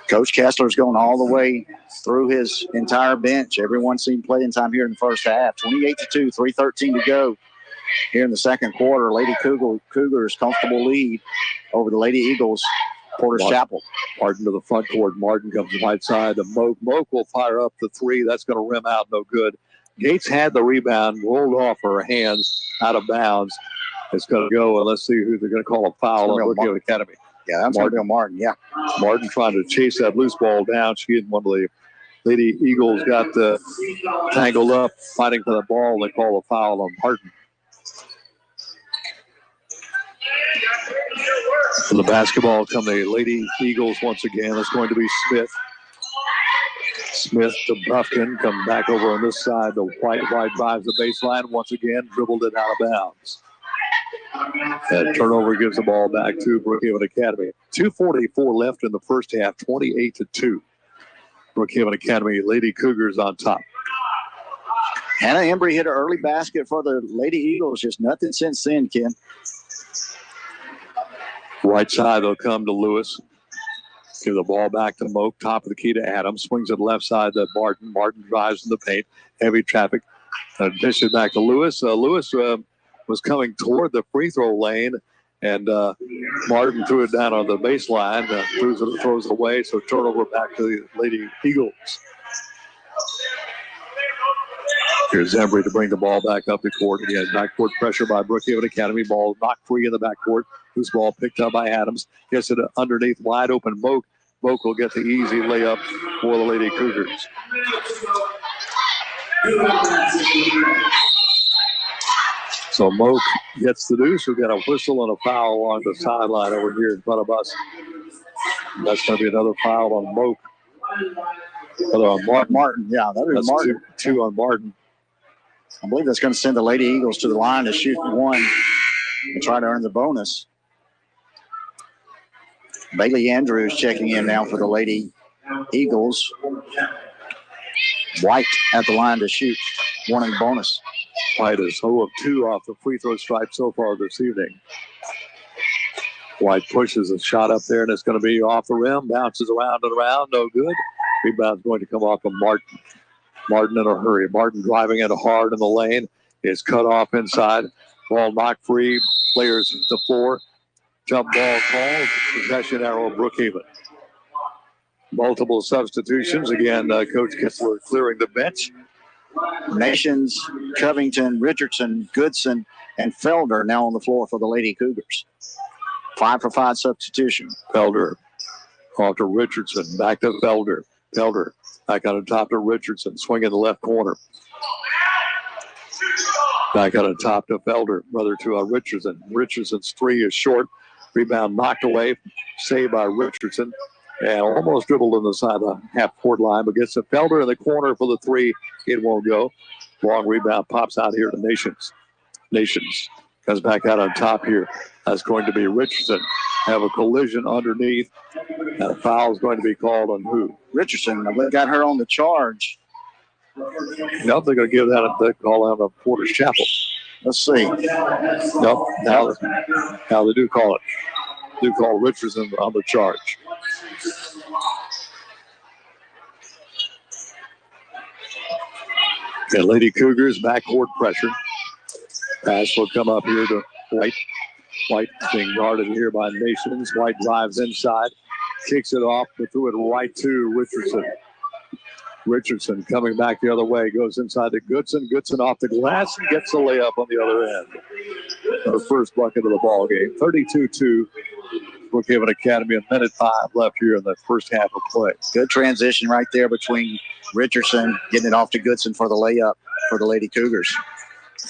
[SPEAKER 1] Coach Kessler's going all the way through his entire bench. Everyone seen playing time here in the first half. 28-2, 3:13 to go here in the second quarter. Lady Cougars comfortable lead over the Lady Eagles. Porter's Chapel.
[SPEAKER 3] Martin to the front court. Martin comes right side to Moak. Moak will fire up the three. That's going to rim out. No good. Gates had the rebound, rolled off her hands, out of bounds. It's going to go, and let's see who they're going to call a foul on Brookhaven Academy.
[SPEAKER 1] Yeah, that's going to be Martin. Yeah.
[SPEAKER 3] Martin trying to chase that loose ball down. She and one of the Lady Eagles got tangled up, fighting for the ball. They call a foul on Martin. For the basketball come the Lady Eagles once again. It's going to be Smith. Smith to Buffkin. Come back over on this side. The White drives the baseline once again. Dribbled it out of bounds. And turnover gives the ball back to Brookhaven Academy. 2:44 left in the first half. 28-2. Brookhaven Academy Lady Cougars on top.
[SPEAKER 1] Hannah Embry hit an early basket for the Lady Eagles. Just nothing since then, Ken.
[SPEAKER 3] Right side, they'll come to Lewis. Give the ball back to Moak. Top of the key to Adams. Swings it left side to Martin. Martin drives in the paint. Heavy traffic. Dish it back to Lewis. Lewis was coming toward the free throw lane, and Martin threw it down on the baseline. Throws it away, so turnover back to the Lady Eagles. Here's Embry to bring the ball back up the court. Again, backcourt pressure by Brookhaven Academy. Ball knocked free in the backcourt. Loose ball picked up by Adams. Gets it underneath, wide open Moak. Moak will get the easy layup for the Lady Cougars. So Moak gets the deuce. We've got a whistle and a foul along the sideline over here in front of us. That's going to be another foul on Moak. On
[SPEAKER 1] Martin, yeah, that is Martin.
[SPEAKER 3] Two on Martin.
[SPEAKER 1] I believe that's going to send the Lady Eagles to the line to shoot one and try to earn the bonus. Bailey Andrews checking in now for the Lady Eagles. White at the line to shoot one in the bonus.
[SPEAKER 3] White is 0 of 2 off the free throw stripe so far this evening. White pushes a shot up there, and it's going to be off the rim. Bounces around and around. No good. Rebound's going to come off of Martin. Martin in a hurry. Martin driving it hard in the lane. Is cut off inside. Ball knocked free. Players at the floor. Jump ball called. Possession arrow Brookhaven. Multiple substitutions. Again, Coach Kessler clearing the bench.
[SPEAKER 1] Nations, Covington, Richardson, Goodson, and Felder now on the floor for the Lady Cougars. 5-for-5 substitution.
[SPEAKER 3] Felder off to Richardson. Back to Felder. Felder back on the top to Richardson. Swing in the left corner. Back on the top to Felder. Brother to Richardson. Richardson's three is short. Rebound knocked away. Saved by Richardson. And almost dribbled on the side of the half-court line, but gets to Felder in the corner for the three. It won't go. Long rebound pops out here to Nations. Nations comes back out on top here. That's going to be Richardson. Have a collision underneath. And a foul is going to be called on who?
[SPEAKER 1] Richardson. They got her on the charge.
[SPEAKER 3] Nope, they're going to give that a call out on Porter's Chapel.
[SPEAKER 1] Let's see.
[SPEAKER 3] Nope, now they do call it. Do call Richardson on the charge. Okay, Lady Cougars, backcourt pressure. Pass will come up here to White. White being guarded here by Nations. White drives inside, kicks it off, but threw it right to Richardson. Richardson coming back the other way, goes inside to Goodson. Goodson off the glass and gets the layup on the other end. Her first bucket of the ball game. 32-2. Brookhaven Academy, a minute 5 left here in the first half of play.
[SPEAKER 1] Good transition right there between Richardson getting it off to Goodson for the layup for the Lady Cougars.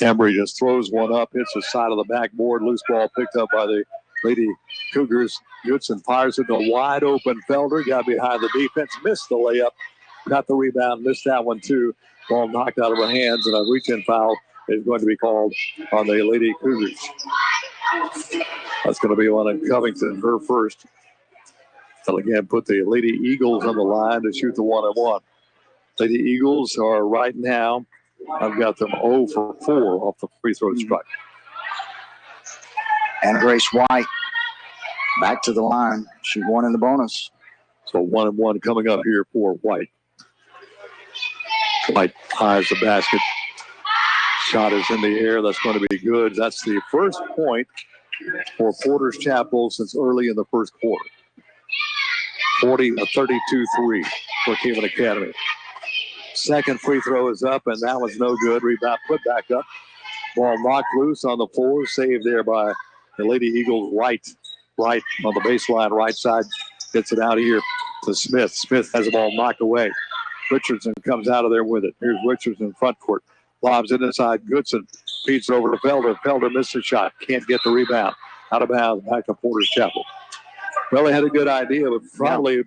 [SPEAKER 3] Embry just throws one up, hits the side of the backboard. Loose ball picked up by the Lady Cougars. Goodson fires it to wide open Felder. Got behind the defense, missed the layup. Got the rebound, missed that one too. Ball knocked out of her hands, and a reach-in foul is going to be called on the Lady Cougars. That's going to be one of Covington, her first. They'll again put the Lady Eagles on the line to shoot the 1-on-1. Lady Eagles are right now, I've got them 0 for 4 off the free throw strike.
[SPEAKER 1] And Grace White back to the line. She won in the bonus.
[SPEAKER 3] So 1-on-1 coming up here for White. White ties the basket. Shot is in the air. That's going to be good. That's the first point for Porter's Chapel since early in the first quarter. 32-3 for Brookhaven Academy. Second free throw is up, and that was no good. Rebound put back up. Ball knocked loose on the floor. Saved there by the Lady Eagles. Right on the baseline, right side. Gets it out of here to Smith. Smith has the ball knocked away. Richardson comes out of there with it. Here's Richardson front court. Lobs it inside. Goodson feeds it over to Felder. Felder missed a shot. Can't get the rebound. Out of bounds. Back to Porter's Chapel. Well, they had a good idea, but probably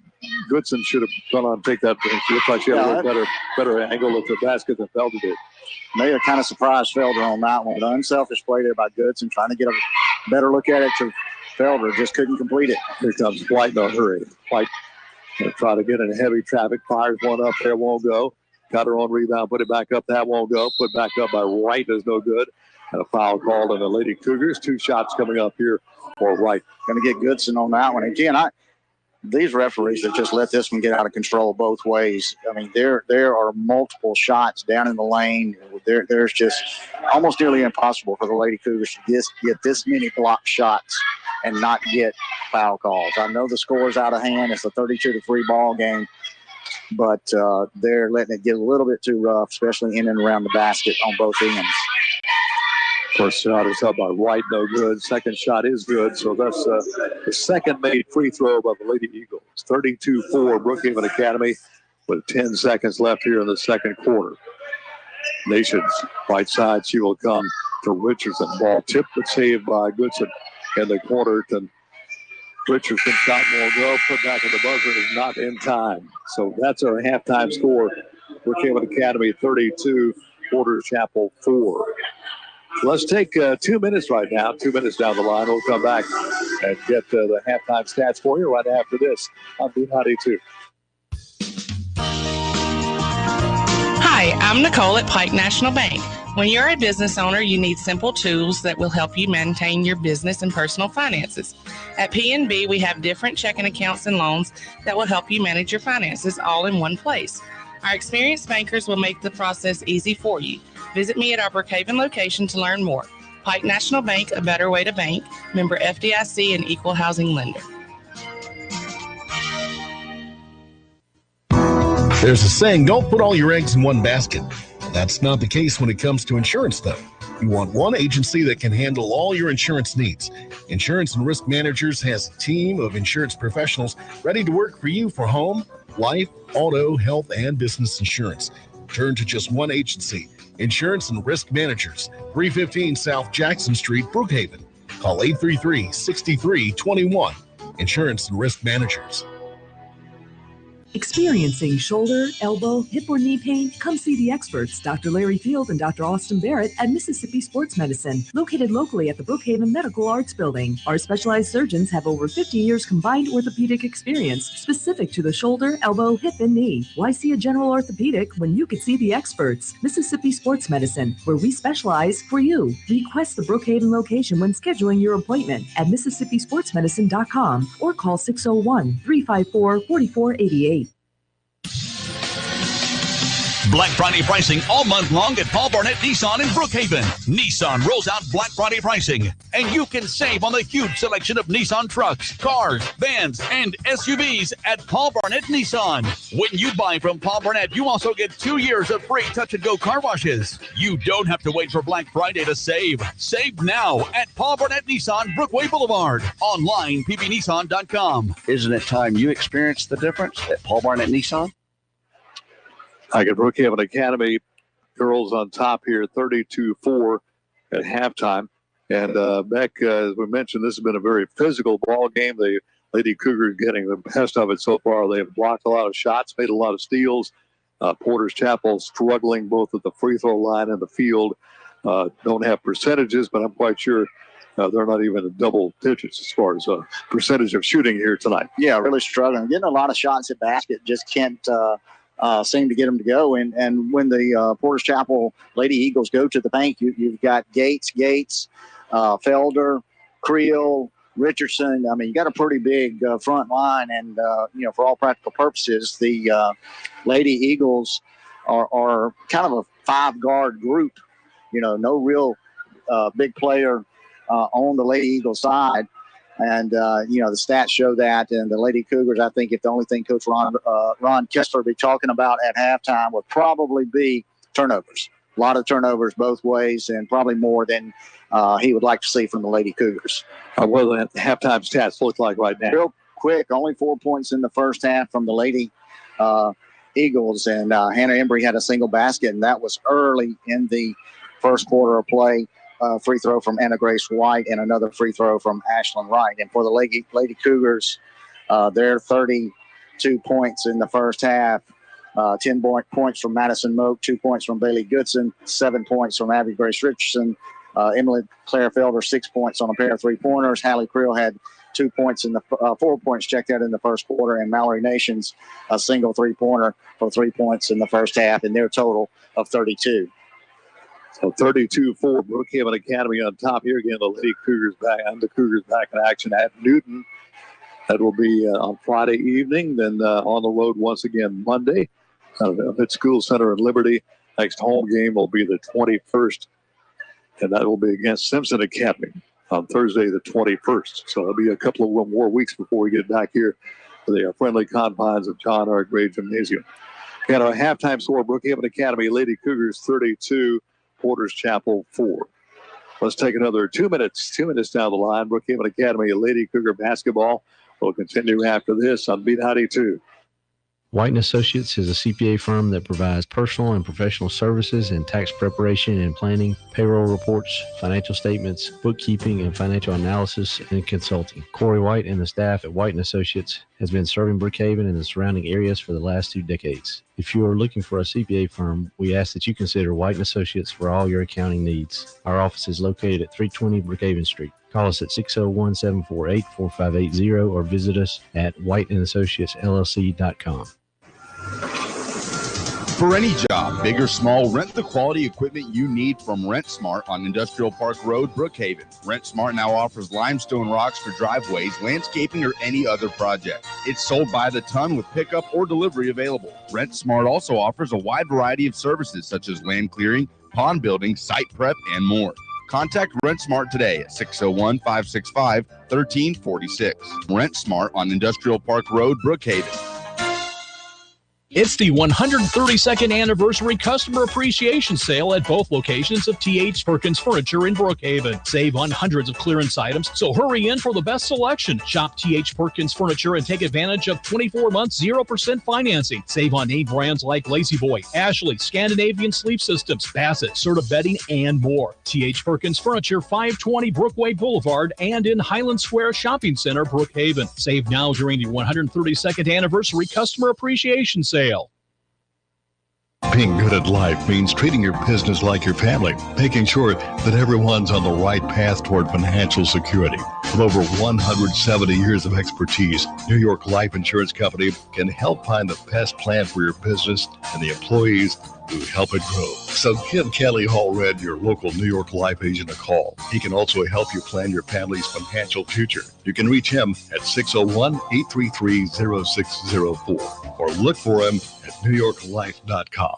[SPEAKER 3] Goodson should have gone on and take that. It looked like she had a little better angle at the basket than Felder did.
[SPEAKER 1] They are kind of surprised Felder on that one. The unselfish play there by Goodson, trying to get a better look at it to Felder. Just couldn't complete it.
[SPEAKER 3] Here comes White in a hurry. White going to try to get in heavy traffic. Fires one up there, won't go. got her own rebound, put it back up. That won't go. Put back up by Wright is no good. And a foul called on the Lady Cougars. 2 shots coming up here for Wright.
[SPEAKER 1] Going to get Goodson on that one. Again, these referees have just let this one get out of control both ways. I mean, there are multiple shots down in the lane. There's just almost nearly impossible for the Lady Cougars to just get this many block shots and not get foul calls. I know the score is out of hand. It's a 32-3 ball game, but they're letting it get a little bit too rough, especially in and around the basket on both ends.
[SPEAKER 3] First shot is up by Wright, no good. Second shot is good. So that's the second made free throw by the Lady Eagles. 32-4 Brookhaven Academy with 10 seconds left here in the second quarter. Nations right side. She will come to Richardson. Ball tipped but saved by Goodson in the corner. And Richardson shot won't go. Put back in the buzzer is not in time. So that's our halftime score. Brookhaven Academy 32, Porter Chapel 4. Let's take 2 minutes right now, 2 minutes down the line. We'll come back and get the halftime stats for you right after this on B92.
[SPEAKER 8] Hi, I'm Nicole at Pike National Bank. When you're a business owner, you need simple tools that will help you maintain your business and personal finances. At PNB, we have different checking accounts and loans that will help you manage your finances all in one place. Our experienced bankers will make the process easy for you. Visit me at our Brookhaven location to learn more. Pike National Bank, a better way to bank. Member FDIC and equal housing lender.
[SPEAKER 9] There's a saying, don't put all your eggs in one basket. That's not the case when it comes to insurance, though. You want one agency that can handle all your insurance needs. Insurance and Risk Managers has a team of insurance professionals ready to work for you for home, life, auto, health, and business insurance. Turn to just one agency, Insurance and Risk Managers, 315 South Jackson Street, Brookhaven. Call 833-6321. Insurance and Risk Managers.
[SPEAKER 10] Experiencing shoulder, elbow, hip, or knee pain? Come see the experts, Dr. Larry Field and Dr. Austin Barrett at Mississippi Sports Medicine, located locally at the Brookhaven Medical Arts Building. Our specialized surgeons have over 50 years combined orthopedic experience specific to the shoulder, elbow, hip, and knee. Why see a general orthopedic when you could see the experts? Mississippi Sports Medicine, where we specialize for you. Request the Brookhaven location when scheduling your appointment at MississippiSportsMedicine.com or call 601-354-4488.
[SPEAKER 11] Black Friday pricing all month long at Paul Barnett Nissan in Brookhaven. Nissan rolls out Black Friday pricing, and you can save on the huge selection of Nissan trucks, cars, vans, and SUVs at Paul Barnett Nissan. When you buy from Paul Barnett, you also get 2 years of free touch-and-go car washes. You don't have to wait for Black Friday to save. Save now at Paul Barnett Nissan, Brookway Boulevard. Online, ppnissan.com.
[SPEAKER 12] Isn't it time you experienced the difference at Paul Barnett Nissan?
[SPEAKER 3] I get Brookhaven Academy girls on top here, 32-4 at halftime. And Beck, as we mentioned, this has been a very physical ball game. The Lady Cougars getting the best of it so far. They have blocked a lot of shots, made a lot of steals. Porter's Chapel struggling both at the free throw line and the field. Don't have percentages, but I'm quite sure they're not even in double digits as far as percentage of shooting here tonight.
[SPEAKER 1] Yeah, really struggling. Getting a lot of shots at basket, just can't seem to get them to go. And when the Porter's Chapel Lady Eagles go to the bank, you've got Gates, Felder, Creel, Richardson. I mean, you got a pretty big front line. And, for all practical purposes, the Lady Eagles are kind of a 5-guard group. No real big player on the Lady Eagles side. And, the stats show that. And the Lady Cougars, I think if the only thing Coach Ron Kessler will be talking about at halftime would probably be turnovers. A lot of turnovers both ways, and probably more than he would like to see from the Lady Cougars.
[SPEAKER 3] What do the halftime stats look like right now?
[SPEAKER 1] Real quick, only 4 points in the first half from the Lady Eagles. And Hannah Embry had a single basket, and that was early in the first quarter of play. Free throw from Anna Grace White and another free throw from Ashlyn Wright. And for the Lady Cougars, they're 32 points in the first half. 10 points from Madison Moak, 2 points from Bailey Goodson, 7 points from Abby Grace Richardson. Emily Claire Felder, 6 points on a pair of three-pointers. Hallie Creel had 4 points checked out in the first quarter, and Mallory Nations a single 3-pointer for 3 points in the first half, in their total of 32.
[SPEAKER 3] So 32-4, Brookhaven Academy on top here again. The Lady Cougars back, and the Cougars back in action at Newton. That will be on Friday evening. Then on the road once again Monday at School Center in Liberty. Next home game will be the 21st, and that will be against Simpson Academy on Thursday the 21st. So it'll be a couple of more weeks before we get back here to the friendly confines of John R. Gray Gymnasium. And our halftime score: Brookhaven Academy Lady Cougars 32, Porter's Chapel 4. Let's take another 2 minutes. 2 minutes down the line. Brookhaven Academy Lady Cougar basketball will continue after this on B92.
[SPEAKER 13] White & Associates is a CPA firm that provides personal and professional services in tax preparation and planning, payroll reports, financial statements, bookkeeping, and financial analysis and consulting. Corey White and the staff at White & Associates has been serving Brookhaven and the surrounding areas for the last 2 decades. If you are looking for a CPA firm, we ask that you consider White & Associates for all your accounting needs. Our office is located at 320 Brookhaven Street. Call us at 601-748-4580 or visit us at whiteandassociatesllc.com.
[SPEAKER 14] For any job, big or small, rent the quality equipment you need from RentSmart on Industrial Park Road, Brookhaven. RentSmart now offers limestone rocks for driveways, landscaping, or any other project. It's sold by the ton with pickup or delivery available. RentSmart also offers a wide variety of services such as land clearing, pond building, site prep, and more. Contact RentSmart today at 601-565-1346. RentSmart on Industrial Park Road, Brookhaven.
[SPEAKER 15] It's the 132nd anniversary customer appreciation sale at both locations of T.H. Perkins Furniture in Brookhaven. Save on hundreds of clearance items, so hurry in for the best selection. Shop T.H. Perkins Furniture and take advantage of 24 months 0% financing. Save on name brands like Lazy Boy, Ashley, Scandinavian Sleep Systems, Bassett, Serta Bedding, and more. T.H. Perkins Furniture, 520 Brookway Boulevard and in Highland Square Shopping Center, Brookhaven. Save now during the 132nd anniversary customer appreciation sale.
[SPEAKER 9] Being good at life means treating your business like your family, making sure that everyone's on the right path toward financial security. With over 170 years of expertise, New York Life Insurance Company can help find the best plan for your business and the employees who help it grow. So give Kelly Hallred, your local New York Life agent, a call. He can also help you plan your family's financial future. You can reach him at 601-833-0604 or look for him at newyorklife.com.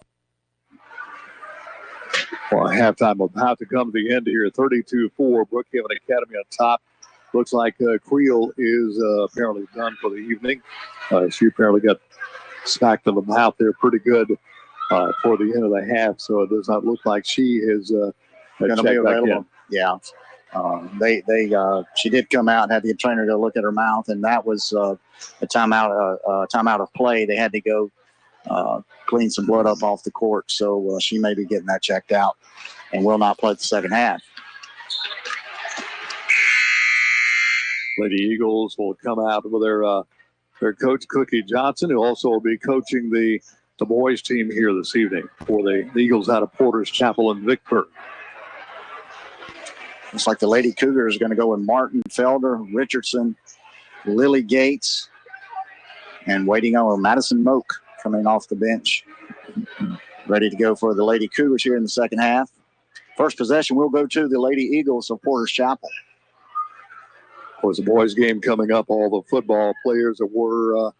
[SPEAKER 3] Well, halftime about to come to the end here. 32-4, Brookhaven Academy on top. Looks like Creel is apparently done for the evening. She apparently got smacked in the mouth there pretty good for the end of the half, so it does not look like she is
[SPEAKER 1] going to be available. Yeah. She did come out and had the trainer to look at her mouth, and that was a timeout of play. They had to go clean some blood up off the court, so she may be getting that checked out and will not play the second half.
[SPEAKER 3] Lady Eagles will come out with their coach, Cookie Johnson, who also will be coaching the boys team here this evening for the Eagles out of Porter's Chapel in Vicksburg.
[SPEAKER 1] Looks like the Lady Cougars are going to go with Martin, Felder, Richardson, Lily Gates, and waiting on Madison Moak coming off the bench. Ready to go for the Lady Cougars here in the second half. First possession will go to the Lady Eagles of Porter's Chapel.
[SPEAKER 3] Of course, the boys game coming up. All the football players that were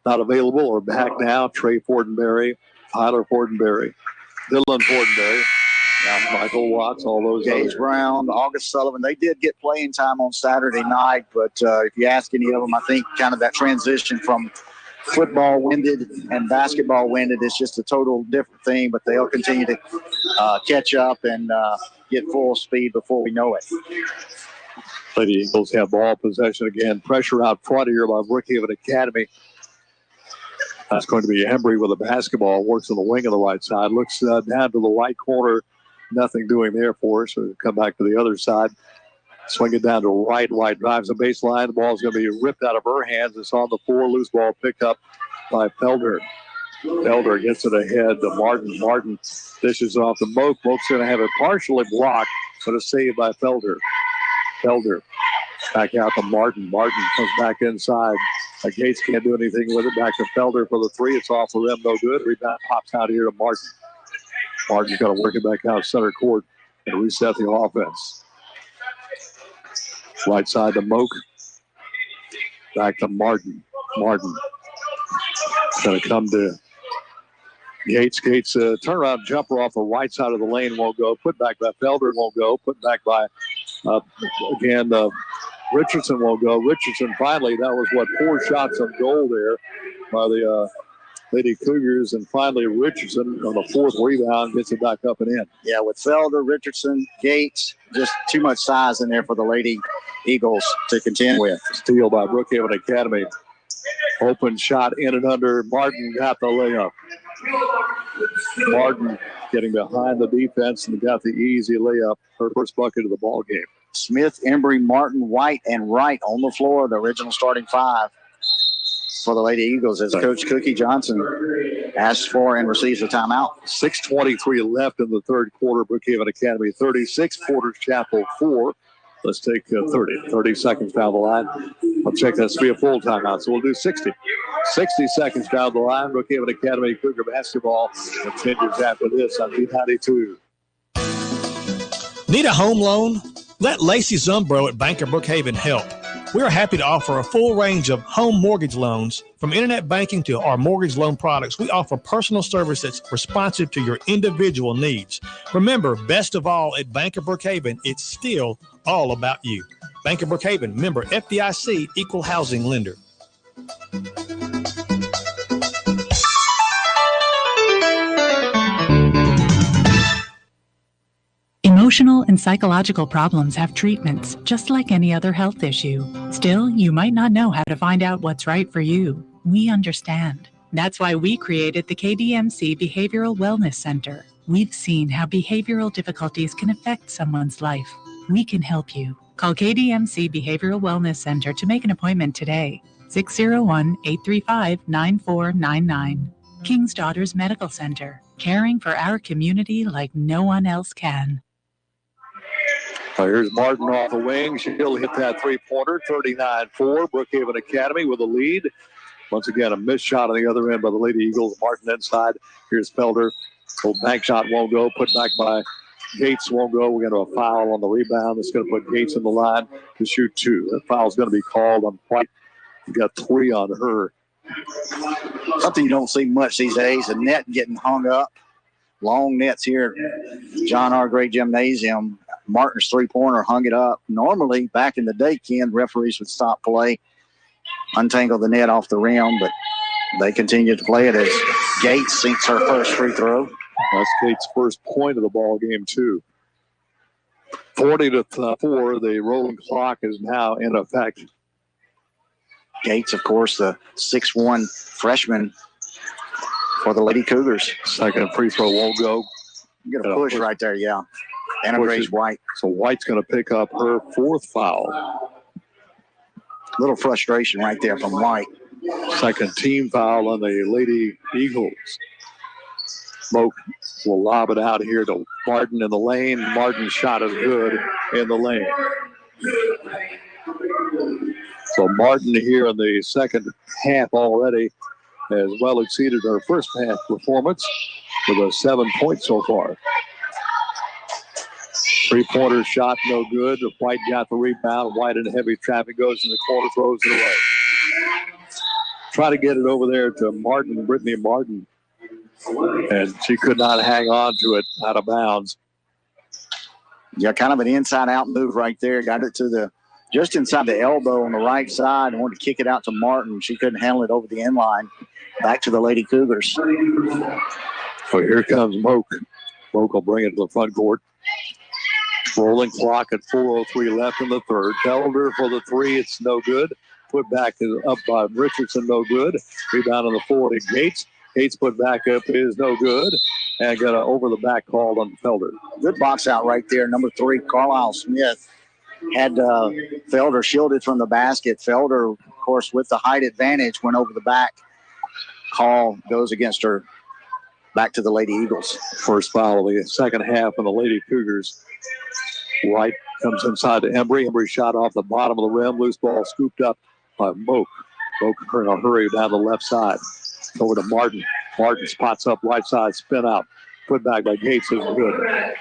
[SPEAKER 3] not available are back now. Trey Fortenberry, Tyler Fortenberry, Dylan Fortenberry, Michael Watts, all those
[SPEAKER 1] Gage
[SPEAKER 3] others.
[SPEAKER 1] Brown, August Sullivan. They did get playing time on Saturday night, but if you ask any of them, I think kind of that transition from football winded and basketball winded is just a total different thing, but they'll continue to catch up and get full speed before we know it.
[SPEAKER 3] Lady Eagles have ball possession again. Pressure out front here by Brookhaven Academy. That's going to be Embry with a basketball. Works on the wing on the right side. Looks down to the right corner. Nothing doing there for us. So come back to the other side. Swing it down to right. White drives the baseline. The ball's going to be ripped out of her hands. It's on the floor. Loose ball picked up by Felder. Felder gets it ahead to Martin. Martin dishes off to Moak. Moak's going to have it partially blocked, but it's saved by Felder. Felder Back out to Martin. Martin comes back inside. Gates can't do anything with it. Back to Felder for the three. It's off the rim, no good. Rebound pops out here to Martin. Martin's got to work it back out center court and reset the offense. Right side to Moak. Back to Martin. Martin. Going to come to Gates. Gates turnaround jumper off the right side of the lane won't go. Put back by Felder won't go. Put back by, Richardson won't go. Richardson finally, that was 4 shots on goal there by the Lady Cougars. And finally, Richardson on the 4th rebound gets it back up and in.
[SPEAKER 1] Yeah, with Felder, Richardson, Gates, just too much size in there for the Lady Eagles to contend with.
[SPEAKER 3] Steal by Brookhaven Academy. Open shot in and under. Martin got the layup. Martin getting behind the defense and got the easy layup. Her first bucket of the ball game.
[SPEAKER 1] Smith, Embry, Martin, White, and Wright on the floor, the original starting 5 for the Lady Eagles as Coach Cookie Johnson asks for and receives a timeout.
[SPEAKER 3] 6:23 left in the third quarter. Brookhaven Academy 36, Porter's Chapel 4. Let's take 30 seconds down the line. I'll check that to be a full timeout, so we'll do 60. 60 seconds down the line. Brookhaven Academy Cougar basketball continues after this on B92.
[SPEAKER 16] Need a home loan? Let Lacey Zumbro at Bank of Brookhaven help. We are happy to offer a full range of home mortgage loans. From internet banking to our mortgage loan products, we offer personal service that's responsive to your individual needs. Remember, best of all, at Bank of Brookhaven, it's still all about you. Bank of Brookhaven, member FDIC, equal housing lender.
[SPEAKER 6] Emotional and psychological problems have treatments, just like any other health issue. Still, you might not know how to find out what's right for you. We understand. That's why we created the KDMC Behavioral Wellness Center. We've seen how behavioral difficulties can affect someone's life. We can help you. Call KDMC Behavioral Wellness Center to make an appointment today. 601-835-9499. King's Daughters Medical Center. Caring for our community like no one else can.
[SPEAKER 3] Here's Martin off the wing. She'll hit that three-pointer, 39-4. Brookhaven Academy with a lead. Once again, a missed shot on the other end by the Lady Eagles. Martin inside. Here's Felder. So bank shot won't go. Put back by Gates won't go. We're going to a foul on the rebound. It's going to put Gates in the line to shoot 2. That foul's going to be called on White. We got 3 on her.
[SPEAKER 1] Something you don't see much these days, a net getting hung up. Long nets here. John R. Gray Gymnasium. Martin's three-pointer hung it up. Normally, back in the day, Ken, referees would stop play, untangle the net off the rim, but they continue to play it as Gates sinks her first free throw.
[SPEAKER 3] That's Gates' first point of the ball game, too. 40-4, the rolling clock is now in effect.
[SPEAKER 1] Gates, of course, the 6'1 freshman for the Lady Cougars.
[SPEAKER 3] Second free throw won't go.
[SPEAKER 1] You got a push right there, yeah. And a Grace White.
[SPEAKER 3] So White's going to pick up her 4th foul.
[SPEAKER 1] Little frustration right there from White.
[SPEAKER 3] Second team foul on the Lady Eagles. Smoke will lob it out here to Martin in the lane. Martin's shot is good in the lane. So Martin here in the second half already has well exceeded her first half performance with a 7 points so far. Three-pointer shot, no good. White got the rebound. White in heavy traffic goes in the corner, throws it away. Try to get it over there to Martin, Brittany Martin. And she could not hang on to it out of bounds.
[SPEAKER 1] Yeah, kind of an inside-out move right there. Got it to just inside the elbow on the right side and wanted to kick it out to Martin. She couldn't handle it over the end line. Back to the Lady Cougars.
[SPEAKER 3] So here comes Moak. Moak will bring it to the front court. Rolling clock at 4:03 left in the third. Felder for the 3. It's no good. Put back up by Richardson, no good. Rebound on the 4 to Gates. Gates put back up is no good. And got an over the back call on Felder.
[SPEAKER 1] Good box out right there. Number 3, Carlisle Smith had Felder shielded from the basket. Felder, of course, with the height advantage, went over the back. Call goes against her. Back to the Lady Eagles.
[SPEAKER 3] First foul of the second half of the Lady Cougars. White comes inside to Embry. Embry shot off the bottom of the rim. Loose ball scooped up by Moak. Moak in a hurry down the left side. Over to Martin. Martin spots up right side, spin out. Put back by Gates is good.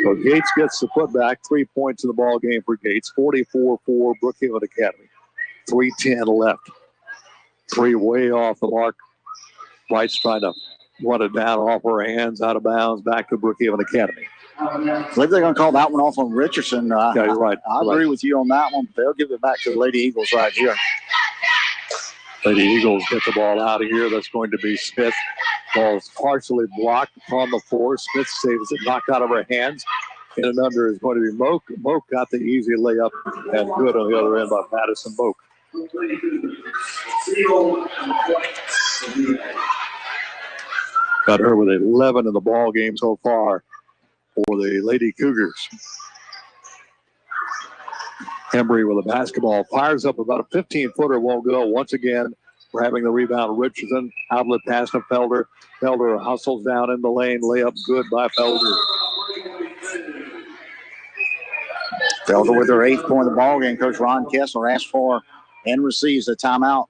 [SPEAKER 3] So Gates gets the putback. 3 points in the ball game for Gates. 44-4 Brookhaven Academy. 3:10 left. Three way off the mark. White's trying to run it down off her hands, out of bounds, back to Brookhaven Academy.
[SPEAKER 1] I believe they're going to call that one off on Richardson.
[SPEAKER 3] Yeah, you're right.
[SPEAKER 1] I agree with you on that one. They'll give it back to the Lady Eagles right here.
[SPEAKER 3] Lady Eagles get the ball out of here. That's going to be Smith. Ball is partially blocked on the floor. Smith saves it, knocked out of her hands. In and under is going to be Moak. Moak got the easy layup and good on the other end by Madison Moak. Got her with 11 in the ball game so far for the Lady Cougars. Embry with a basketball, fires up about a 15-footer, won't go. Once again, grabbing the rebound, Richardson, outlet pass to Felder. Felder hustles down in the lane, layup good by Felder.
[SPEAKER 1] Felder with her 8th point of the ball game. Coach Ron Kessler asks for and receives a timeout.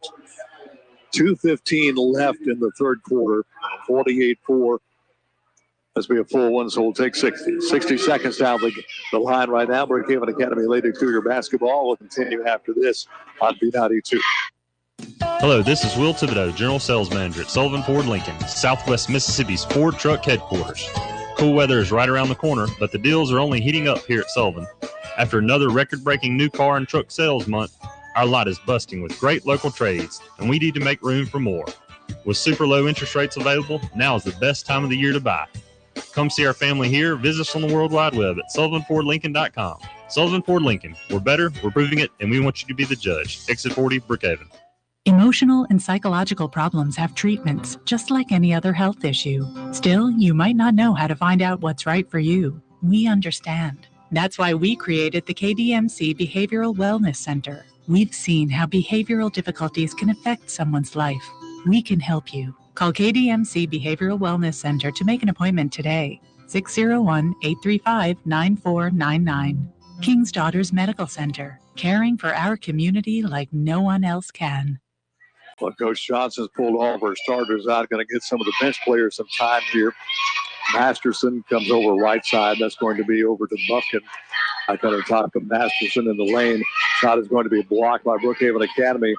[SPEAKER 3] 2:15 left in the third quarter, 48-4. This will be a full one, so we'll take 60 seconds down the line right now. Brookhaven Academy Lady Cougar basketball will continue after this on B92.
[SPEAKER 4] Hello, this is Will Thibodeau, General Sales Manager at Sullivan Ford Lincoln, Southwest Mississippi's Ford Truck Headquarters. Cool weather is right around the corner, but the deals are only heating up here at Sullivan. After another record-breaking new car and truck sales month, our lot is busting with great local trades, and we need to make room for more. With super low interest rates available, now is the best time of the year to buy. Come see our family here. Visit us on the World Wide Web at SullivanFordLincoln.com. Sullivan Ford Lincoln. We're better, we're proving it, and we want you to be the judge. Exit 40, Brookhaven.
[SPEAKER 6] Emotional and psychological problems have treatments, just like any other health issue. Still, you might not know how to find out what's right for you. We understand. That's why we created the KDMC Behavioral Wellness Center. We've seen how behavioral difficulties can affect someone's life. We can help you. Call KDMC Behavioral Wellness Center to make an appointment today. 601-835-9499. King's Daughters Medical Center. Caring for our community like no one else can.
[SPEAKER 3] Well, Coach Johnson's pulled all of her starters out. Going to get some of the bench players some time here. Masterson comes over right side. That's going to be over to Buffkin. I got to talk to Masterson in the lane. Shot is going to be blocked by Brookhaven Academy.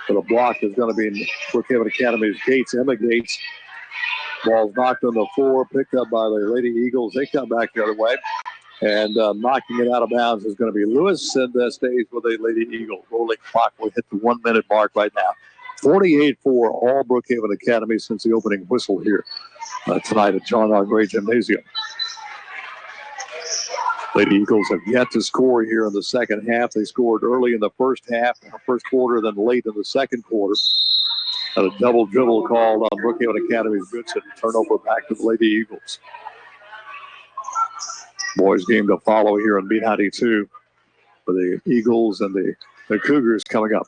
[SPEAKER 3] But the block is going to be Brookhaven Academy's Gates, Emma Gates. Ball's knocked on the floor, picked up by the Lady Eagles. They come back the other way. And knocking it out of bounds is going to be Lewis, and stays with the Lady Eagles. Rolling clock will hit the 1 minute mark right now. 48-4 all Brookhaven Academy since the opening whistle here tonight at John R. Gray Gymnasium. Lady Eagles have yet to score here in the second half. They scored early in the first quarter, then late in the second quarter. Had a double dribble called on Brookhaven Academy's Goodson. Turnover back to the Lady Eagles. Boys game to follow here on B92 for the Eagles and the Cougars coming up.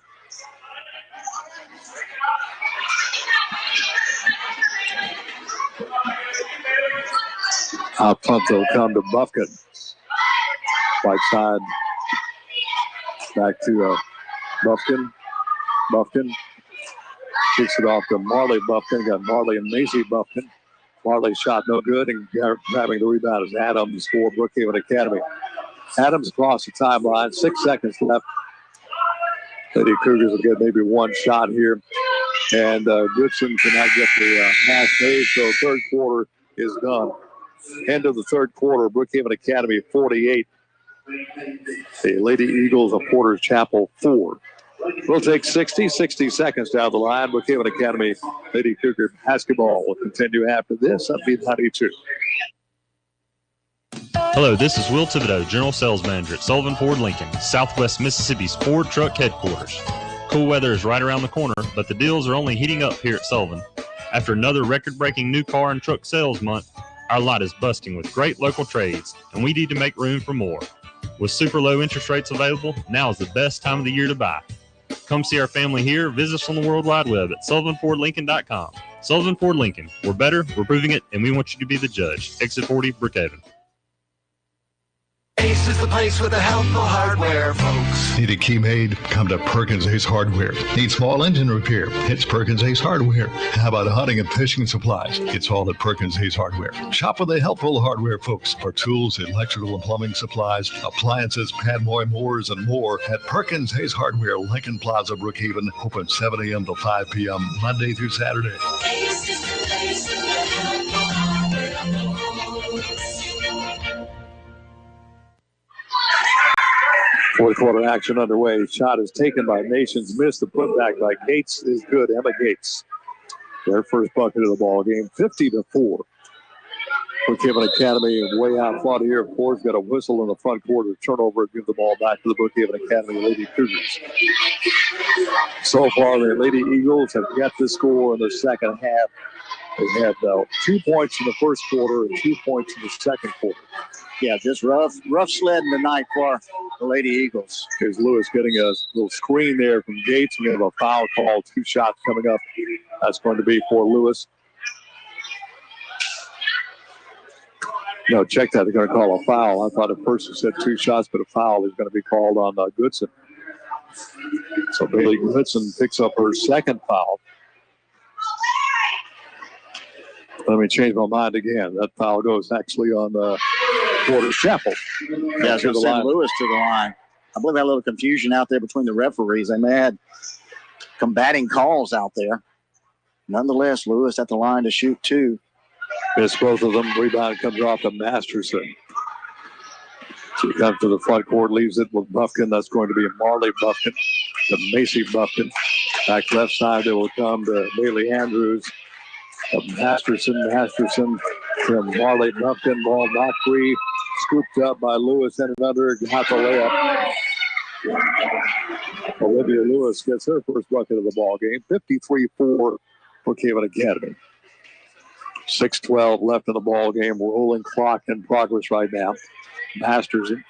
[SPEAKER 3] Out front they'll come to Buffkin. Right side back to Buffkin. Buffkin kicks it off to Marley Buffkin. Got Marley and Macy Buffkin. Marley's shot no good, and grabbing the rebound is Adams for Brookhaven Academy. Adams across the timeline. 6 seconds left. Lady Cougars will get maybe one shot here. And Goodson cannot get the pass made, so third quarter is done. End of the third quarter, Brookhaven Academy 48. The Lady Eagles of Porter's Chapel 4. We'll take 60 seconds down the line. Brookhaven Academy Lady Cougar basketball will continue after this on B92.
[SPEAKER 4] Hello, this is Will Thibodeau, General Sales Manager at Sullivan Ford Lincoln, Southwest Mississippi's Ford Truck Headquarters. Cool weather is right around the corner, but the deals are only heating up here at Sullivan. After another record-breaking new car and truck sales month, our lot is busting with great local trades, and we need to make room for more. With super low interest rates available, now is the best time of the year to buy. Come see our family here. Visit us on the World Wide Web at SullivanFordLincoln.com. Sullivan Ford Lincoln. We're better, we're proving it, and we want you to be the judge. Exit 40, Brookhaven.
[SPEAKER 17] Ace is the place with the helpful hardware, folks.
[SPEAKER 18] Need a key made? Come to Perkins Ace Hardware. Need small engine repair? It's Perkins Ace Hardware. How about hunting and fishing supplies? It's all at Perkins Ace Hardware. Shop with the helpful hardware folks for tools, electrical and plumbing supplies, appliances, padboy mowers, and more at Perkins Ace Hardware, Lincoln Plaza, Brookhaven. Open 7 a.m. to 5 p.m. Monday through Saturday.
[SPEAKER 17] Ace is the place with the helpful hardware, folks.
[SPEAKER 3] Fourth quarter action underway. Shot is taken by Nations. Missed. The putback by Gates is good. Emma Gates. Their first bucket of the ball game. 50-4. Brookhaven Academy way out front here. Of course, got a whistle in the front quarter. Turnover. Give the ball back to the Brookhaven Academy Lady Cougars. So far, the Lady Eagles have got to score in the second half. They had 2 points in the first quarter and 2 points in the second quarter.
[SPEAKER 1] Yeah, just rough sledding tonight for the Lady Eagles.
[SPEAKER 3] Here's Lewis getting a little screen there from Gates. We have a foul call. 2 shots coming up. That's going to be for Lewis. No, check that. They're going to call a foul. I thought at first it said 2 shots, but a foul is going to be called on Goodson. So Bailey Goodson picks up her second foul. Let me change my mind again. That foul goes actually on Porter Chapel.
[SPEAKER 1] Yeah, it's going to send Lewis to the line. I believe had a little confusion out there between the referees. They may have combating calls out there. Nonetheless, Lewis at the line to shoot 2.
[SPEAKER 3] Missed both of them. Rebound comes off to Masterson. She comes to the front court, leaves it with Buffkin. That's going to be Marley Buffkin to Macy Buffkin. Back left side, it will come to Bailey Andrews. Masterson to Marley Buffkin. Ball knocked free. Scooped up by Lewis and under. Got the layup. Olivia Lewis gets her first bucket of the ball game. 53-4 Brookhaven Academy. 6:12 left in the ball game. Rolling clock in progress right now. Masterson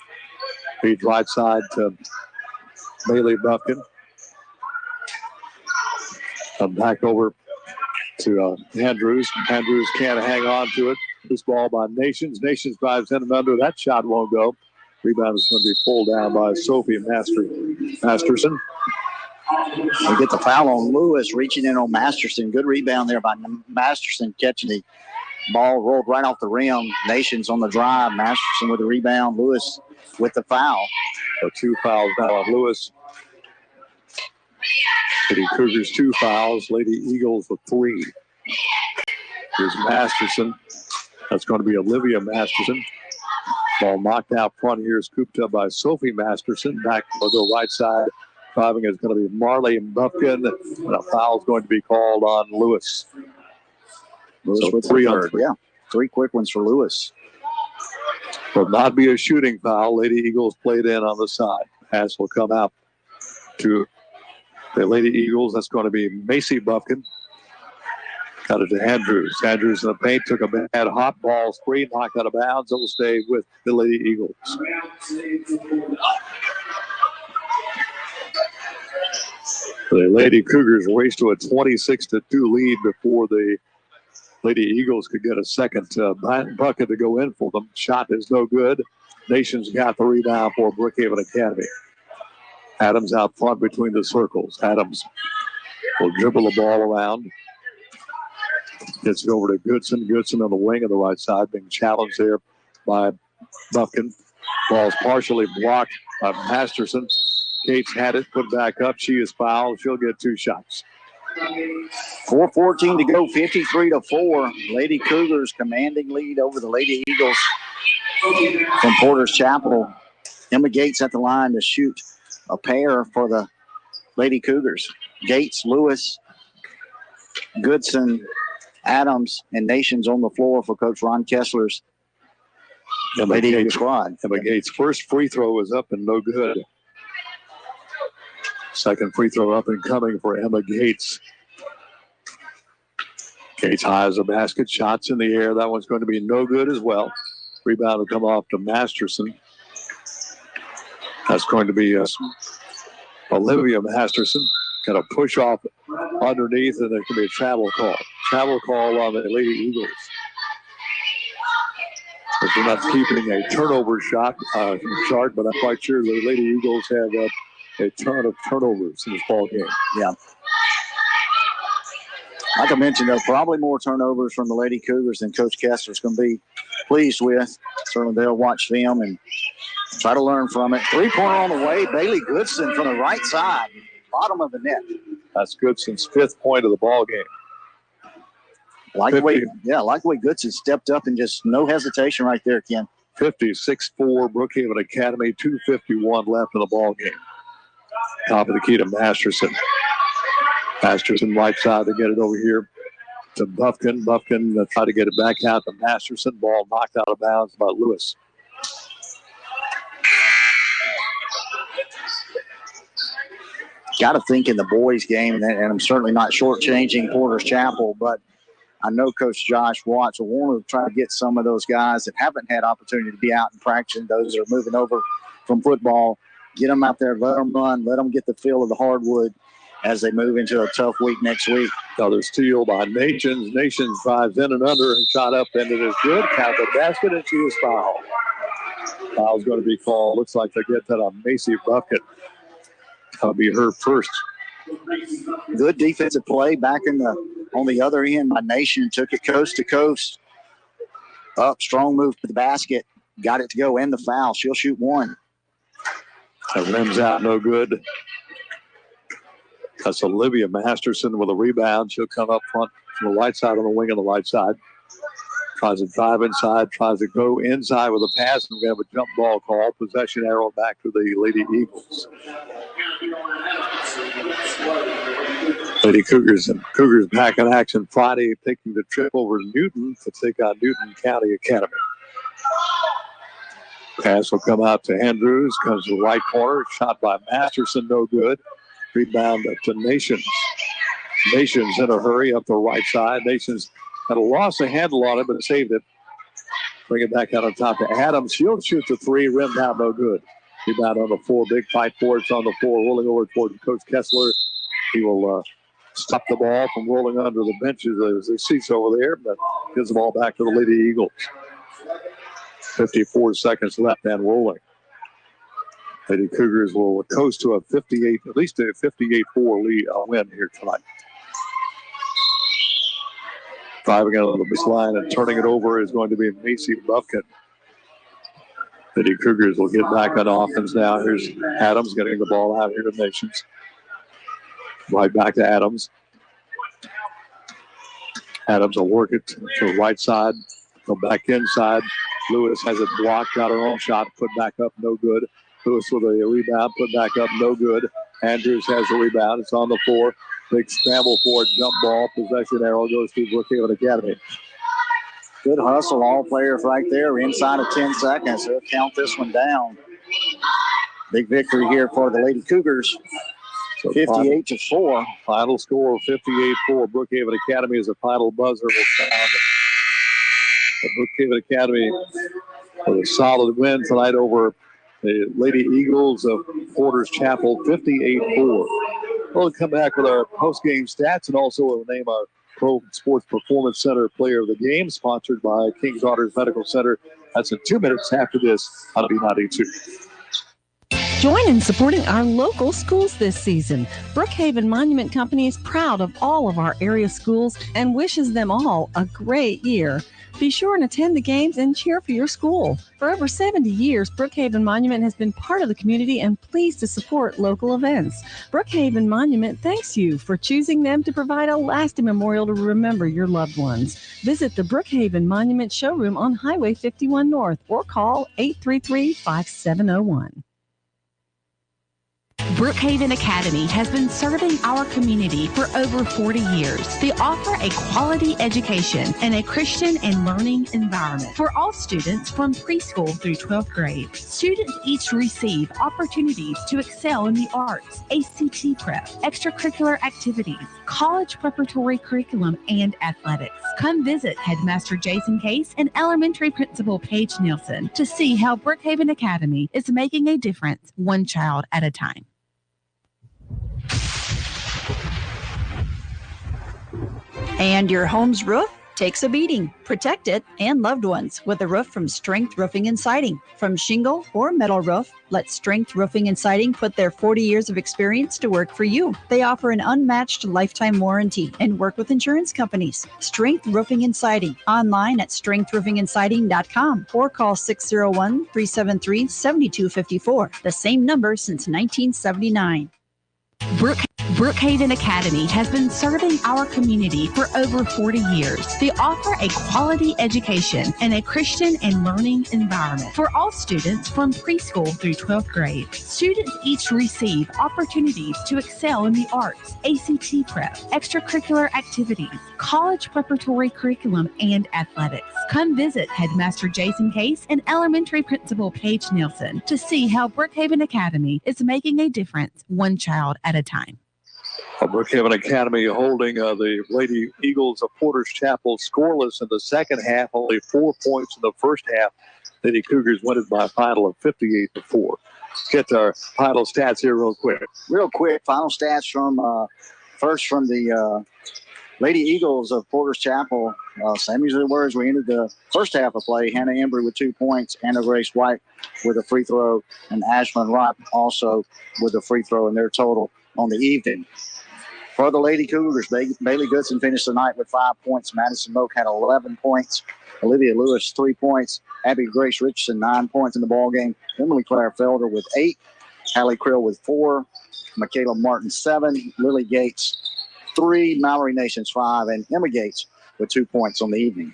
[SPEAKER 3] feeds right side to Bailey Buffkin. Come back over to Andrews. Andrews can't hang on to it. This ball by Nations. Nations drives in and under. That shot won't go. Rebound is going to be pulled down by Sophie Masterson.
[SPEAKER 1] They get the foul on Lewis, reaching in on Masterson. Good rebound there by Masterson, catching the ball, rolled right off the rim. Nations on the drive. Masterson with the rebound. Lewis with the foul.
[SPEAKER 3] So 2 fouls now on Lewis. Lady Cougars 2 fouls. Lady Eagles with 3. Here's Masterson. That's going to be Olivia Masterson. Ball knocked out front here, scooped up by Sophie Masterson. Back to the right side. Driving is going to be Marley Buffkin. And a foul is going to be called on Lewis.
[SPEAKER 1] Lewis with 3 on 3. Yeah, 3 quick ones for Lewis.
[SPEAKER 3] Will not be a shooting foul. Lady Eagles played in on the side. Pass will come out to the Lady Eagles. That's going to be Macy Buffkin. Got it to Andrews. Andrews in the paint. Took a bad hot ball screen. Knocked out of bounds. It will stay with the Lady Eagles. The Lady Cougars raced to a 26-2 lead before the Lady Eagles could get a second bucket to go in for them. Shot is no good. Nations got the rebound for Brookhaven Academy. Adams out front between the circles. Adams will dribble the ball around. Gets it over to Goodson. Goodson on the wing on the right side, being challenged there by Buffkin. Ball's partially blocked by Masterson. Gates had it, put back up. She is fouled. She'll get 2 shots.
[SPEAKER 1] 4:14 to go, 53-4. Lady Cougars commanding lead over the Lady Eagles from Porter's Chapel. Emma Gates at the line to shoot a pair for the Lady Cougars. Gates, Lewis, Goodson, Adams, and Nations on the floor for Coach Ron Kessler's Lady Eagles squad.
[SPEAKER 3] Emma Gates' first free throw is up and no good. Second free throw up and coming for Emma Gates. Gates high as a basket. Shots in the air. That one's going to be no good as well. Rebound will come off to Masterson. That's going to be Olivia Masterson kind of push off underneath, and there could be a travel call. Travel call on the Lady Eagles. But they're not keeping a turnover chart, but I'm quite sure the Lady Eagles have a ton of turnovers in this ball game.
[SPEAKER 1] Yeah. Like I mentioned, there are probably more turnovers from the Lady Cougars than Coach Kessler's going to be pleased with. Certainly they'll watch film and try to learn from it. Three-pointer on the way. Bailey Goodson from the right side, bottom of the net.
[SPEAKER 3] That's Goodson's 5th point of the ball game.
[SPEAKER 1] Like the way Goodson stepped up and just no hesitation right there, Ken.
[SPEAKER 3] 56-4 Brookhaven Academy, 2:51 left in the ball game. Top of the key to Masterson. Masterson right side to get it over here to Buffkin. Buffkin tried to get it back out to Masterson. Ball knocked out of bounds by Lewis.
[SPEAKER 1] Got to think in the boys' game, and I'm certainly not shortchanging Porter's Chapel, but I know Coach Josh Watts will want to try to get some of those guys that haven't had opportunity to be out in practice, those that are moving over from football, get them out there, let them run, let them get the feel of the hardwood as they move into a tough week next week.
[SPEAKER 3] Another steal by Nations. Nations drives in and under, shot up, and it is good. Count the basket, and she is fouled. Foul's going to be called. Looks like they get that on Macy Buffkin. That'll be her first.
[SPEAKER 1] Good defensive play back on the other end by Nation. Took it coast to coast. Up, strong move to the basket. Got it to go, and the foul. She'll shoot one.
[SPEAKER 3] That rims out, no good. That's Olivia Masterson with a rebound. She'll come up front from the right side on the wing on the right side. Tries to drive inside, tries to go inside with a pass, and we have a jump ball call. Possession arrow back to the Lady Eagles. Lady Cougars back in action Friday, taking the trip over to Newton to take on Newton County Academy. Pass will come out to Andrews, comes to the right corner, shot by Masterson, no good. Rebound to Nations. Nations in a hurry up the right side. Nations had lost a handle on it, but saved it. Bring it back out on top to Adams. She'll shoot the three, rimmed out, no good. Rebound on the floor, big fight for it. It's on the floor, rolling over toward Coach Kessler. He will stop the ball from rolling under the benches as the seats over there, but gives the ball back to the Lady Eagles. 54 seconds left and rolling. Lady Cougars will coast to a 58, at least a 58-4 lead win here tonight. Driving out of the baseline and turning it over is going to be Macy Buffkin. Lady Cougars will get back on offense now. Here's Adams getting the ball out here to Nations. Right back to Adams. Adams will work it to the right side. Go back inside. Lewis has it blocked. Got her own shot. Put back up. No good. Lewis with a rebound. Put back up. No good. Andrews has the rebound. It's on the floor. Big scramble for it. Jump ball. Possession arrow goes to Brookhaven Academy.
[SPEAKER 1] Good hustle. All players right there inside of 10 seconds. They'll count this one down. Big victory here for the Lady Cougars. So 58-4.
[SPEAKER 3] Final score 58-4. Brookhaven Academy as a final buzzer will sound. The Brookhaven Academy with a solid win tonight over the Lady Eagles of Porter's Chapel, 58-4. We'll come back with our post-game stats and also we'll name our Pro Sports Performance Center Player of the Game, sponsored by King's Daughters Medical Center. That's in 2 minutes after this on B92.
[SPEAKER 5] Join in supporting our local schools this season. Brookhaven Monument Company is proud of all of our area schools and wishes them all a great year. Be sure and attend the games and cheer for your school. For over 70 years, Brookhaven Monument has been part of the community and pleased to support local events. Brookhaven Monument thanks you for choosing them to provide a lasting memorial to remember your loved ones. Visit the Brookhaven Monument showroom on Highway 51 North or call 833-5701.
[SPEAKER 6] Brookhaven Academy has been serving our community for over 40 years. They offer a quality education and a Christian and learning environment for all students from preschool through 12th grade. Students each receive opportunities to excel in the arts, ACT prep, extracurricular activities, college preparatory curriculum, and athletics. Come visit Headmaster Jason Case and Elementary Principal Paige Nielsen to see how Brookhaven Academy is making a difference one child at a time.
[SPEAKER 7] And your home's roof takes a beating. Protect it and loved ones with a roof from Strength Roofing and Siding. From shingle or metal roof, let Strength Roofing and Siding put their 40 years of experience to work for you. They offer an unmatched lifetime warranty and work with insurance companies. Strength Roofing and Siding. Online at strengthroofingandsiding.com or call 601-373-7254. The same number since 1979.
[SPEAKER 6] Brookhaven Academy has been serving our community for over 40 years. They offer a quality education and a Christian and learning environment for all students from preschool through 12th grade. Students each receive opportunities to excel in the arts, ACT prep, extracurricular activities, college preparatory curriculum, and athletics. Come visit Headmaster Jason Case and Elementary Principal Paige Nielsen to see how Brookhaven Academy is making a difference one child at a time.
[SPEAKER 3] Brookhaven Academy holding the Lady Eagles of Porter's Chapel scoreless in the second half, only 4 points in the first half. Lady Cougars won it by a final of 58-4. Get our final stats here real quick.
[SPEAKER 1] Real quick, final stats from first from the Lady Eagles of Porter's Chapel. Same as it were as we ended the first half of play. Hannah Embry with 2 points, Anna Grace White with a free throw, and Ashlyn Rock also with a free throw in their total on the evening. For the Lady Cougars, Bailey Goodson finished the night with 5 points. Madison Moak had 11 points. Olivia Lewis, 3 points. Abby Grace Richardson, 9 points in the ballgame. Emily Claire Felder with 8. Hallie Krill with 4. Michaela Martin, 7. Lily Gates, 3. Mallory Nations, 5. And Emma Gates with 2 points on the evening.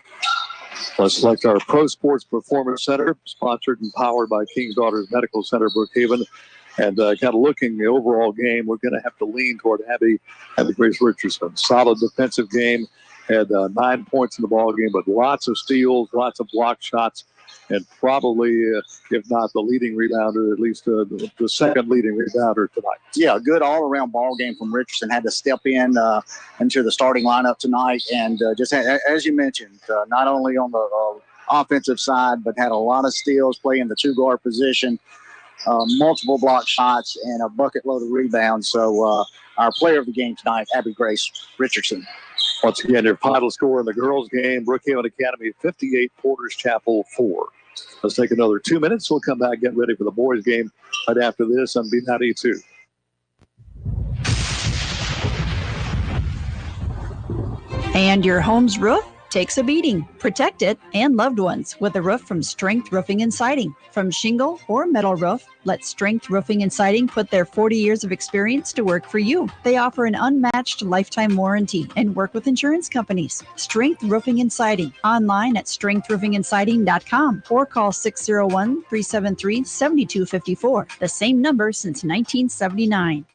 [SPEAKER 3] Let's select our Pro Sports Performance Center, sponsored and powered by King's Daughters Medical Center, Brookhaven. And kind of looking the overall game, we're going to have to lean toward Abby Grace Richardson. Solid defensive game, had 9 points in the ball game, but lots of steals, lots of block shots, and probably, if not the leading rebounder, at least the second leading rebounder tonight.
[SPEAKER 1] Yeah, a good all-around ball game from Richardson. Had to step in into the starting lineup tonight, and just had, as you mentioned, not only on the offensive side, but had a lot of steals, playing the two-guard position. Multiple block shots and a bucket load of rebounds. So our player of the game tonight, Abby Grace Richardson.
[SPEAKER 3] Once again, your final score in the girls' game, Brookhaven Academy 58, Porter's Chapel 4. Let's take another 2 minutes. We'll come back, get ready for the boys' game right after this on B92.
[SPEAKER 7] And your home's roof takes a beating. Protect it and loved ones with a roof from Strength Roofing and Siding. From shingle or metal roof, let Strength Roofing and Siding put their 40 years of experience to work for you. They offer an unmatched lifetime warranty and work with insurance companies. Strength Roofing and Siding. Online at strengthroofingandsiding.com or call 601-373-7254. The same number since 1979.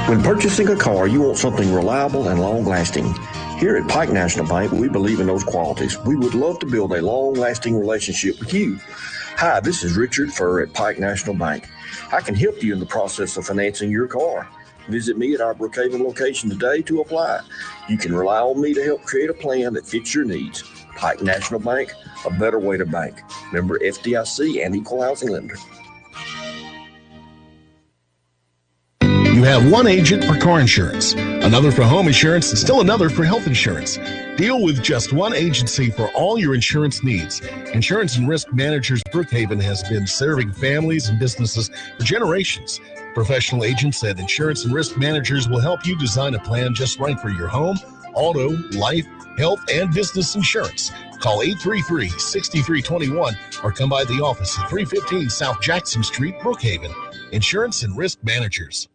[SPEAKER 19] When purchasing a car, you want something reliable and long-lasting. Here at Pike National Bank, we believe in those qualities. We would love to build a long-lasting relationship with you. Hi, this is Richard Furr at Pike National Bank. I can help you in the process of financing your car. Visit me at our Brookhaven location today to apply. You can rely on me to help create a plan that fits your needs. Pike National Bank, a better way to bank. Member FDIC and Equal Housing Lender.
[SPEAKER 9] You have one agent for car insurance, another for home insurance, and still another for health insurance. Deal with just one agency for all your insurance needs. Insurance and Risk Managers Brookhaven has been serving families and businesses for generations. Professional agents at Insurance and Risk Managers will help you design a plan just right for your home, auto, life, health, and business insurance. Call 833-6321 or come by the office at 315 South Jackson Street, Brookhaven. Insurance and Risk Managers.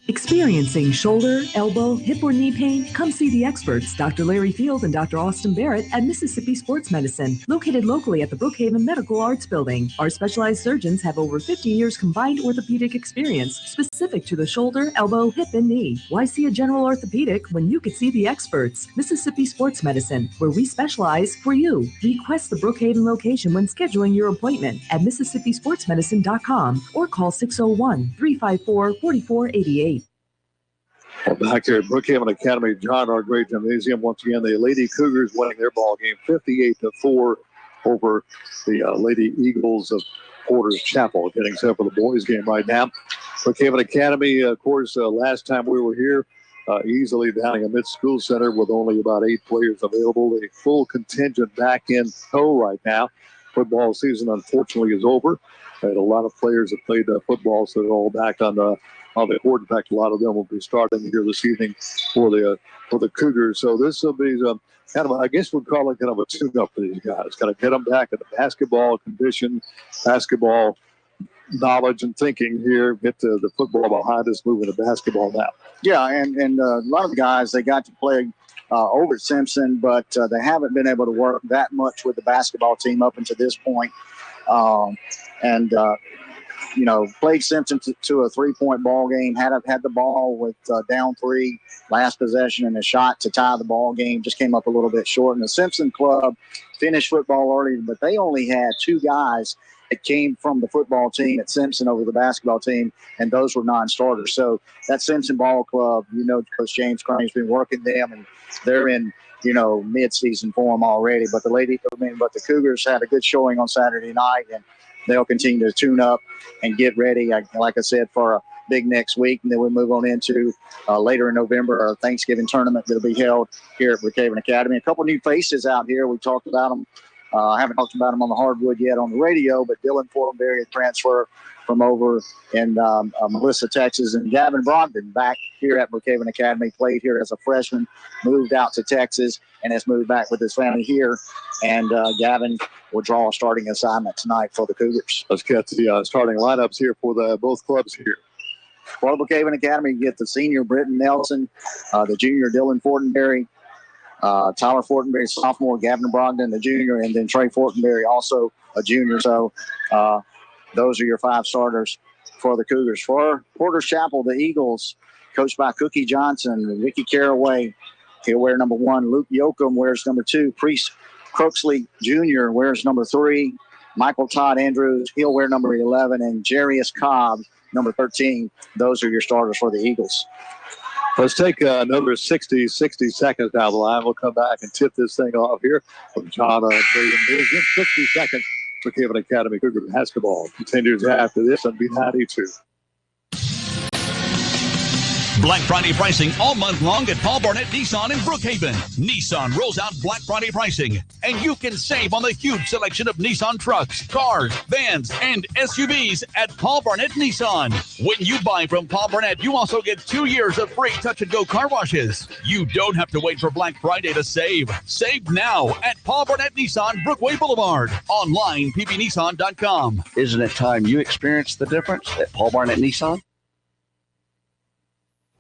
[SPEAKER 10] Experiencing shoulder, elbow, hip, or knee pain? Come see the experts, Dr. Larry Field and Dr. Austin Barrett at Mississippi Sports Medicine, located locally at the Brookhaven Medical Arts Building. Our specialized surgeons have over 50 years combined orthopedic experience specific to the shoulder, elbow, hip, and knee. Why see a general orthopedic when you could see the experts? Mississippi Sports Medicine, where we specialize for you. Request the Brookhaven location when scheduling your appointment at MississippiSportsMedicine.com or call 601-354-4488.
[SPEAKER 3] Well, back here at Brookhaven Academy, John R. Gray Gymnasium. Once again, the Lady Cougars winning their ball game 58-4 over the Lady Eagles of Porter's Chapel. Getting set for the boys' game right now. Brookhaven Academy, of course, last time we were here, easily downing a mid-school center with only about 8 players available. A full contingent back in tow right now. Football season, unfortunately, is over. Had a lot of players that played football, so they're all back on the court. In fact, a lot of them will be starting here this evening for the Cougars. So this will be kind of, I guess we'd call it kind of a tune-up for these guys. Kind of get them back at the basketball condition, basketball knowledge and thinking here. Get the football behind us, moving to basketball now.
[SPEAKER 1] Yeah, and a lot of the guys, they got to play over at Simpson, but they haven't been able to work that much with the basketball team up until this point. Played Simpson to a 3-point ball game, had the ball with down 3 last possession and a shot to tie the ball game, just came up a little bit short. And the Simpson club finished football early, but they only had 2 guys that came from the football team at Simpson over the basketball team, and those were non-starters. So that Simpson ball club, Coach James Crane's been working them, and they're in mid-season form already. But the Cougars had a good showing on Saturday night, and they'll continue to tune up and get ready, like I said, for a big next week. And then we move on into later in November, our Thanksgiving tournament that'll be held here at Brookhaven Academy. A couple new faces out here. We talked about them. I haven't talked about them on the hardwood yet on the radio, but Dylan Fortenberry, a transfer from over in Melissa, Texas, and Gavin Brogdon back here at Brookhaven Academy, played here as a freshman, moved out to Texas, and has moved back with his family here. And Gavin will draw a starting assignment tonight for the Cougars.
[SPEAKER 3] Let's get the starting lineups here for both clubs here.
[SPEAKER 1] For Brookhaven Academy, you get the senior Britton Nelson, the junior Dylan Fortenberry, Tyler Fortenberry, sophomore, Gavin Brogdon, the junior, and then Trey Fortenberry, also a junior. So those are your 5 starters for the Cougars. For Porter's Chapel, the Eagles, coached by Cookie Johnson, Ricky Caraway, he'll wear number 1. Luke Yoakum wears number 2. Priest Crooksley Jr. wears number 3. Michael Todd Andrews, he'll wear number 11. And Jarius Cobb, number 13. Those are your starters for the Eagles.
[SPEAKER 3] Let's take another 60 seconds down the line. We'll come back and tip this thing off here from John Braden News. 60 seconds for Brookhaven Academy Cougar basketball continues after this on B92.
[SPEAKER 11] Black Friday pricing all month long at Paul Barnett Nissan in Brookhaven. Nissan rolls out Black Friday pricing, and you can save on the huge selection of Nissan trucks, cars, vans, and SUVs at Paul Barnett Nissan. When you buy from Paul Barnett, you also get 2 years of free touch-and-go car washes. You don't have to wait for Black Friday to save. Save now at Paul Barnett Nissan, Brookway Boulevard. Online, pbnissan.com.
[SPEAKER 12] Isn't it time you experienced the difference at Paul Barnett Nissan?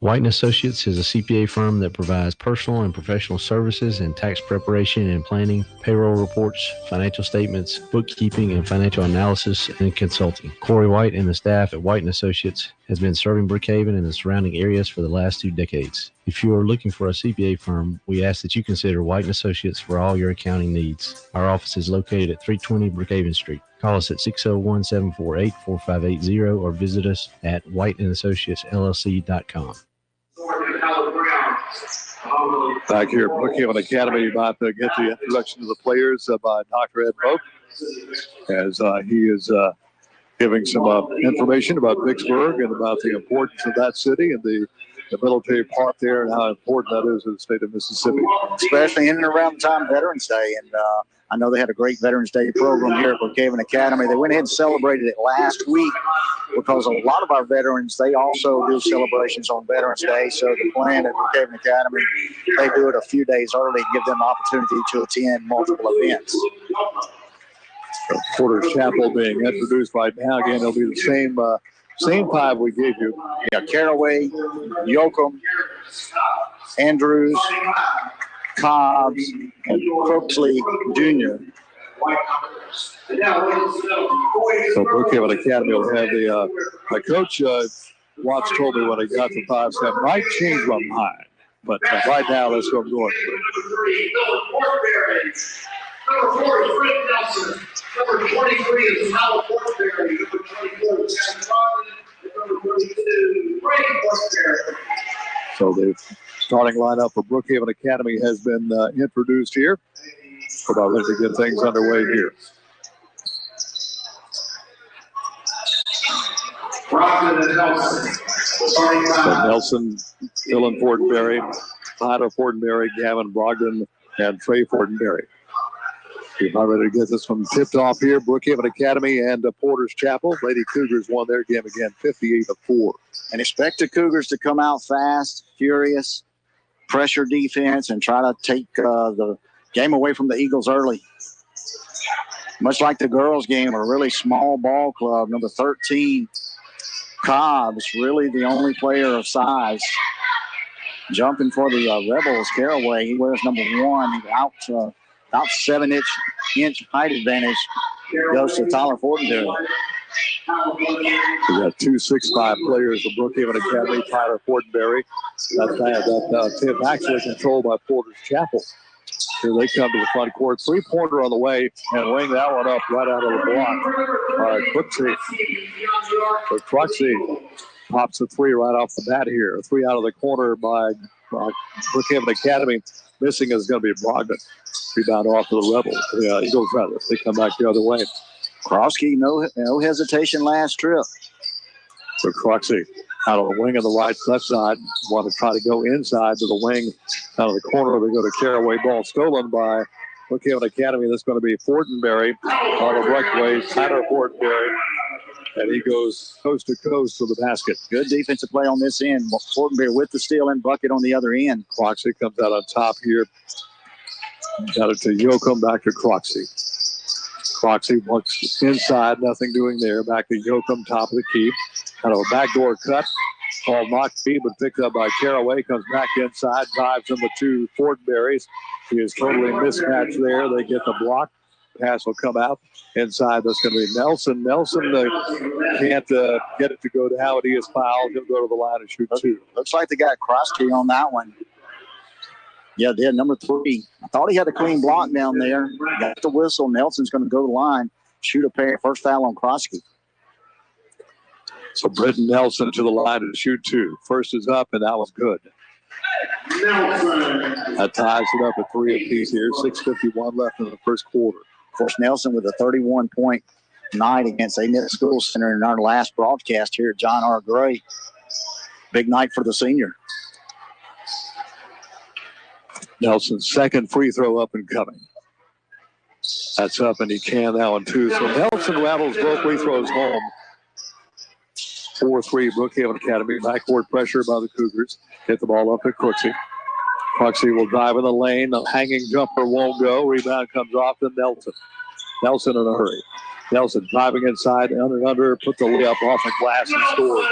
[SPEAKER 13] White & Associates is a CPA firm that provides personal and professional services in tax preparation and planning, payroll reports, financial statements, bookkeeping, and financial analysis and consulting. Corey White and the staff at White & Associates has been serving Brookhaven and the surrounding areas for the last 2 decades. If you are looking for a CPA firm, we ask that you consider White & Associates for all your accounting needs. Our office is located at 320 Brookhaven Street. Call us at 601-748-4580 or visit us at whiteandassociatesllc.com.
[SPEAKER 3] Back here at Brookhaven Academy, about to get the introduction to the players by Dr. Ed Pope, as he is giving some information about Vicksburg and about the importance of that city and the military park there and how important that is in the state of Mississippi.
[SPEAKER 1] Especially in and around the time of Veterans Day. And I know they had a great Veterans Day program here at Brookhaven Academy. They went ahead and celebrated it last week because a lot of our veterans, they also do celebrations on Veterans Day. So the plan at Brookhaven Academy, they do it a few days early to give them the opportunity to attend multiple events.
[SPEAKER 3] Porter's Chapel being introduced right now. Again, it'll be the same 5 we gave you.
[SPEAKER 1] Yeah, Caraway, Yoakum, Andrews, Cobbs, and Crooksley Jr.
[SPEAKER 3] So Brookhaven Academy will have the coach Watts told me when he got the 5 step might change my mind, but right now that's what I'm going with.
[SPEAKER 17] Number 4 is Rick Nelson. Number 23 is Tyler Fortenberry. Number 24 is Gavin Brogdon. And number 32, Frank Fortenberry.
[SPEAKER 3] So the starting lineup for Brookhaven Academy has been introduced here. We're about ready to get things underway here.
[SPEAKER 17] Brockton and Nelson. Starting
[SPEAKER 3] So
[SPEAKER 17] five.
[SPEAKER 3] Nelson, Dylan Fortenberry, Tyler Fortenberry, Gavin Brogdon, and Trey Fortenberry. We're about ready to get this one tipped off here. Brookhaven Academy and Porter's Chapel. Lady Cougars won their game again, 58-4.
[SPEAKER 1] And expect the Cougars to come out fast, furious, pressure defense, and try to take the game away from the Eagles early. Much like the girls' game, a really small ball club. Number 13, Cobb's really the only player of size. Jumping for the Rebels, Caraway. He wears number 1. He's out 7-inch height advantage goes to Tyler Fortenberry.
[SPEAKER 3] We got 2 6'5" players for Brookhaven Academy. Tyler Fortenberry. That tip actually controlled by Porter's Chapel. Here they come to the front court. 3-pointer on the way and wing that one up right out of the block. Cruxy pops a 3 right off the bat here. A 3 out of the corner by Brookhaven Academy. Missing is going to be Brogdon. Rebound off to the Rebels. Yeah, Eagles rather. They come back the other way.
[SPEAKER 1] Krosky, no hesitation last trip.
[SPEAKER 3] So Cruxy out of the wing on the left side. Want to try to go inside to the wing. Out of the corner, they go to Caraway. Ball stolen by Brookhaven Academy. That's going to be Fortenberry on the breakaway. Tyler Fortenberry. And he goes coast to coast to the basket.
[SPEAKER 1] Good defensive play on this end. Fortenberry with the steal and bucket on the other end.
[SPEAKER 3] Croxy comes out on top here. Got it to Yoakum, back to Croxy. Croxy looks inside, nothing doing there. Back to Yoakum, top of the key. Kind of a backdoor cut. Ball knocked free, but picked up by Caraway. Comes back inside, drives in the 2 Fortenberries. He is totally mismatched there. They get the block. Pass will come out inside. That's going to be Nelson. Nelson can't get it to go down. He is fouled. He'll go to the line and shoot 2.
[SPEAKER 1] Looks like they got Krosky on that one. Yeah, they had number 3. I thought he had a clean block down there. Got the whistle. Nelson's going to go to the line, shoot a pair. First foul on Krosky.
[SPEAKER 3] So Britton Nelson to the line to shoot 2. First is up, and that was good. That ties it up at 3 apiece here. 6:51 left in the first quarter.
[SPEAKER 1] Of course, Nelson with a 31-point night against A-Net School Center in our last broadcast here at John R. Gray. Big night for the senior.
[SPEAKER 3] Nelson's second free throw up and coming. That's up, and he can that one too. So Nelson rattles both free throws home. 4-3 Brookhaven Academy. Backcourt pressure by the Cougars. Hit the ball up at Crooksey. Crooksey will drive in the lane. The hanging jumper won't go. Rebound comes off to Nelson. Nelson in a hurry. Nelson driving inside, under, put the layup off the glass and scores.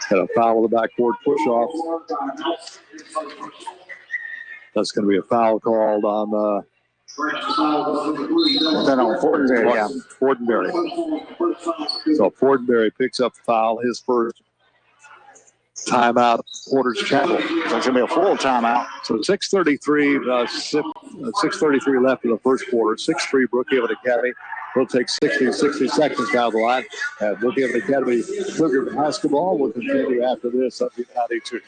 [SPEAKER 3] Got a foul in the backcourt, push off. That's going to be a foul called on
[SPEAKER 1] Fortenberry. Yeah.
[SPEAKER 3] Fortenberry. So Fortenberry picks up the foul, his first. Timeout, Porter's Chapel.
[SPEAKER 1] So it's going to be a full timeout.
[SPEAKER 3] So 6:33 left in the first quarter. 6-3 Brookhaven Academy. We'll take 60 seconds down the line. And Brookhaven Academy Cougar basketball will continue after this up to 92.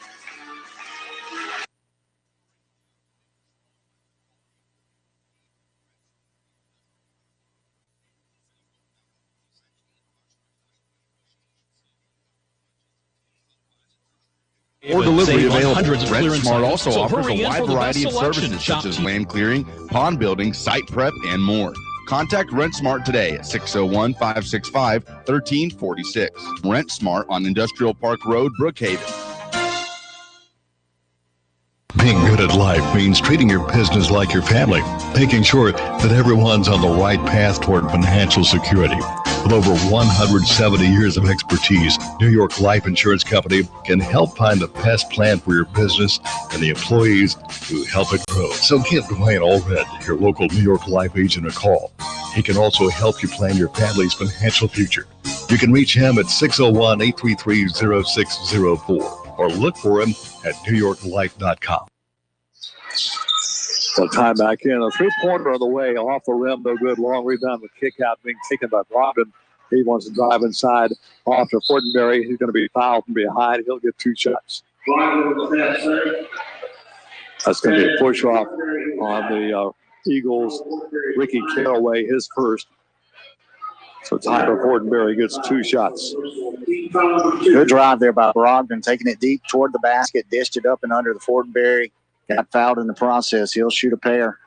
[SPEAKER 14] Or delivery available.
[SPEAKER 15] Hundreds of
[SPEAKER 14] Rent
[SPEAKER 15] clearance
[SPEAKER 14] Smart
[SPEAKER 15] items,
[SPEAKER 14] also
[SPEAKER 15] so
[SPEAKER 14] offers
[SPEAKER 15] hurry
[SPEAKER 14] a
[SPEAKER 15] in
[SPEAKER 14] wide
[SPEAKER 15] for the
[SPEAKER 14] variety of
[SPEAKER 15] best selection.
[SPEAKER 14] services
[SPEAKER 15] Shop
[SPEAKER 14] such as land clearing, pond building, site prep, and more. Contact Rent Smart today at 601-565-1346. Rent Smart on Industrial Park Road, Brookhaven.
[SPEAKER 18] Being good at life means treating your business like your family, making sure that everyone's on the right path toward financial security. With over 170 years of expertise, New York Life Insurance Company can help find the best plan for your business and the employees who help it grow. So give Dwayne Allred, your local New York Life agent, a call. He can also help you plan your family's financial future. You can reach him at 601-833-0604 or look for him at NewYorkLife.com.
[SPEAKER 3] So time back in. A 3-pointer on the way, off the rim, no good. Long rebound with kick out being taken by Brogdon. He wants to drive inside off to Fortenberry. He's going to be fouled from behind. He'll get 2 shots. That's going to be a push off on the Eagles. Ricky Caraway, his first. So Tyler Fortenberry gets 2 shots.
[SPEAKER 1] Good drive there by Brogdon, taking it deep toward the basket, dished it up and under the Fortenberry. Got fouled in the process. He'll shoot a pair.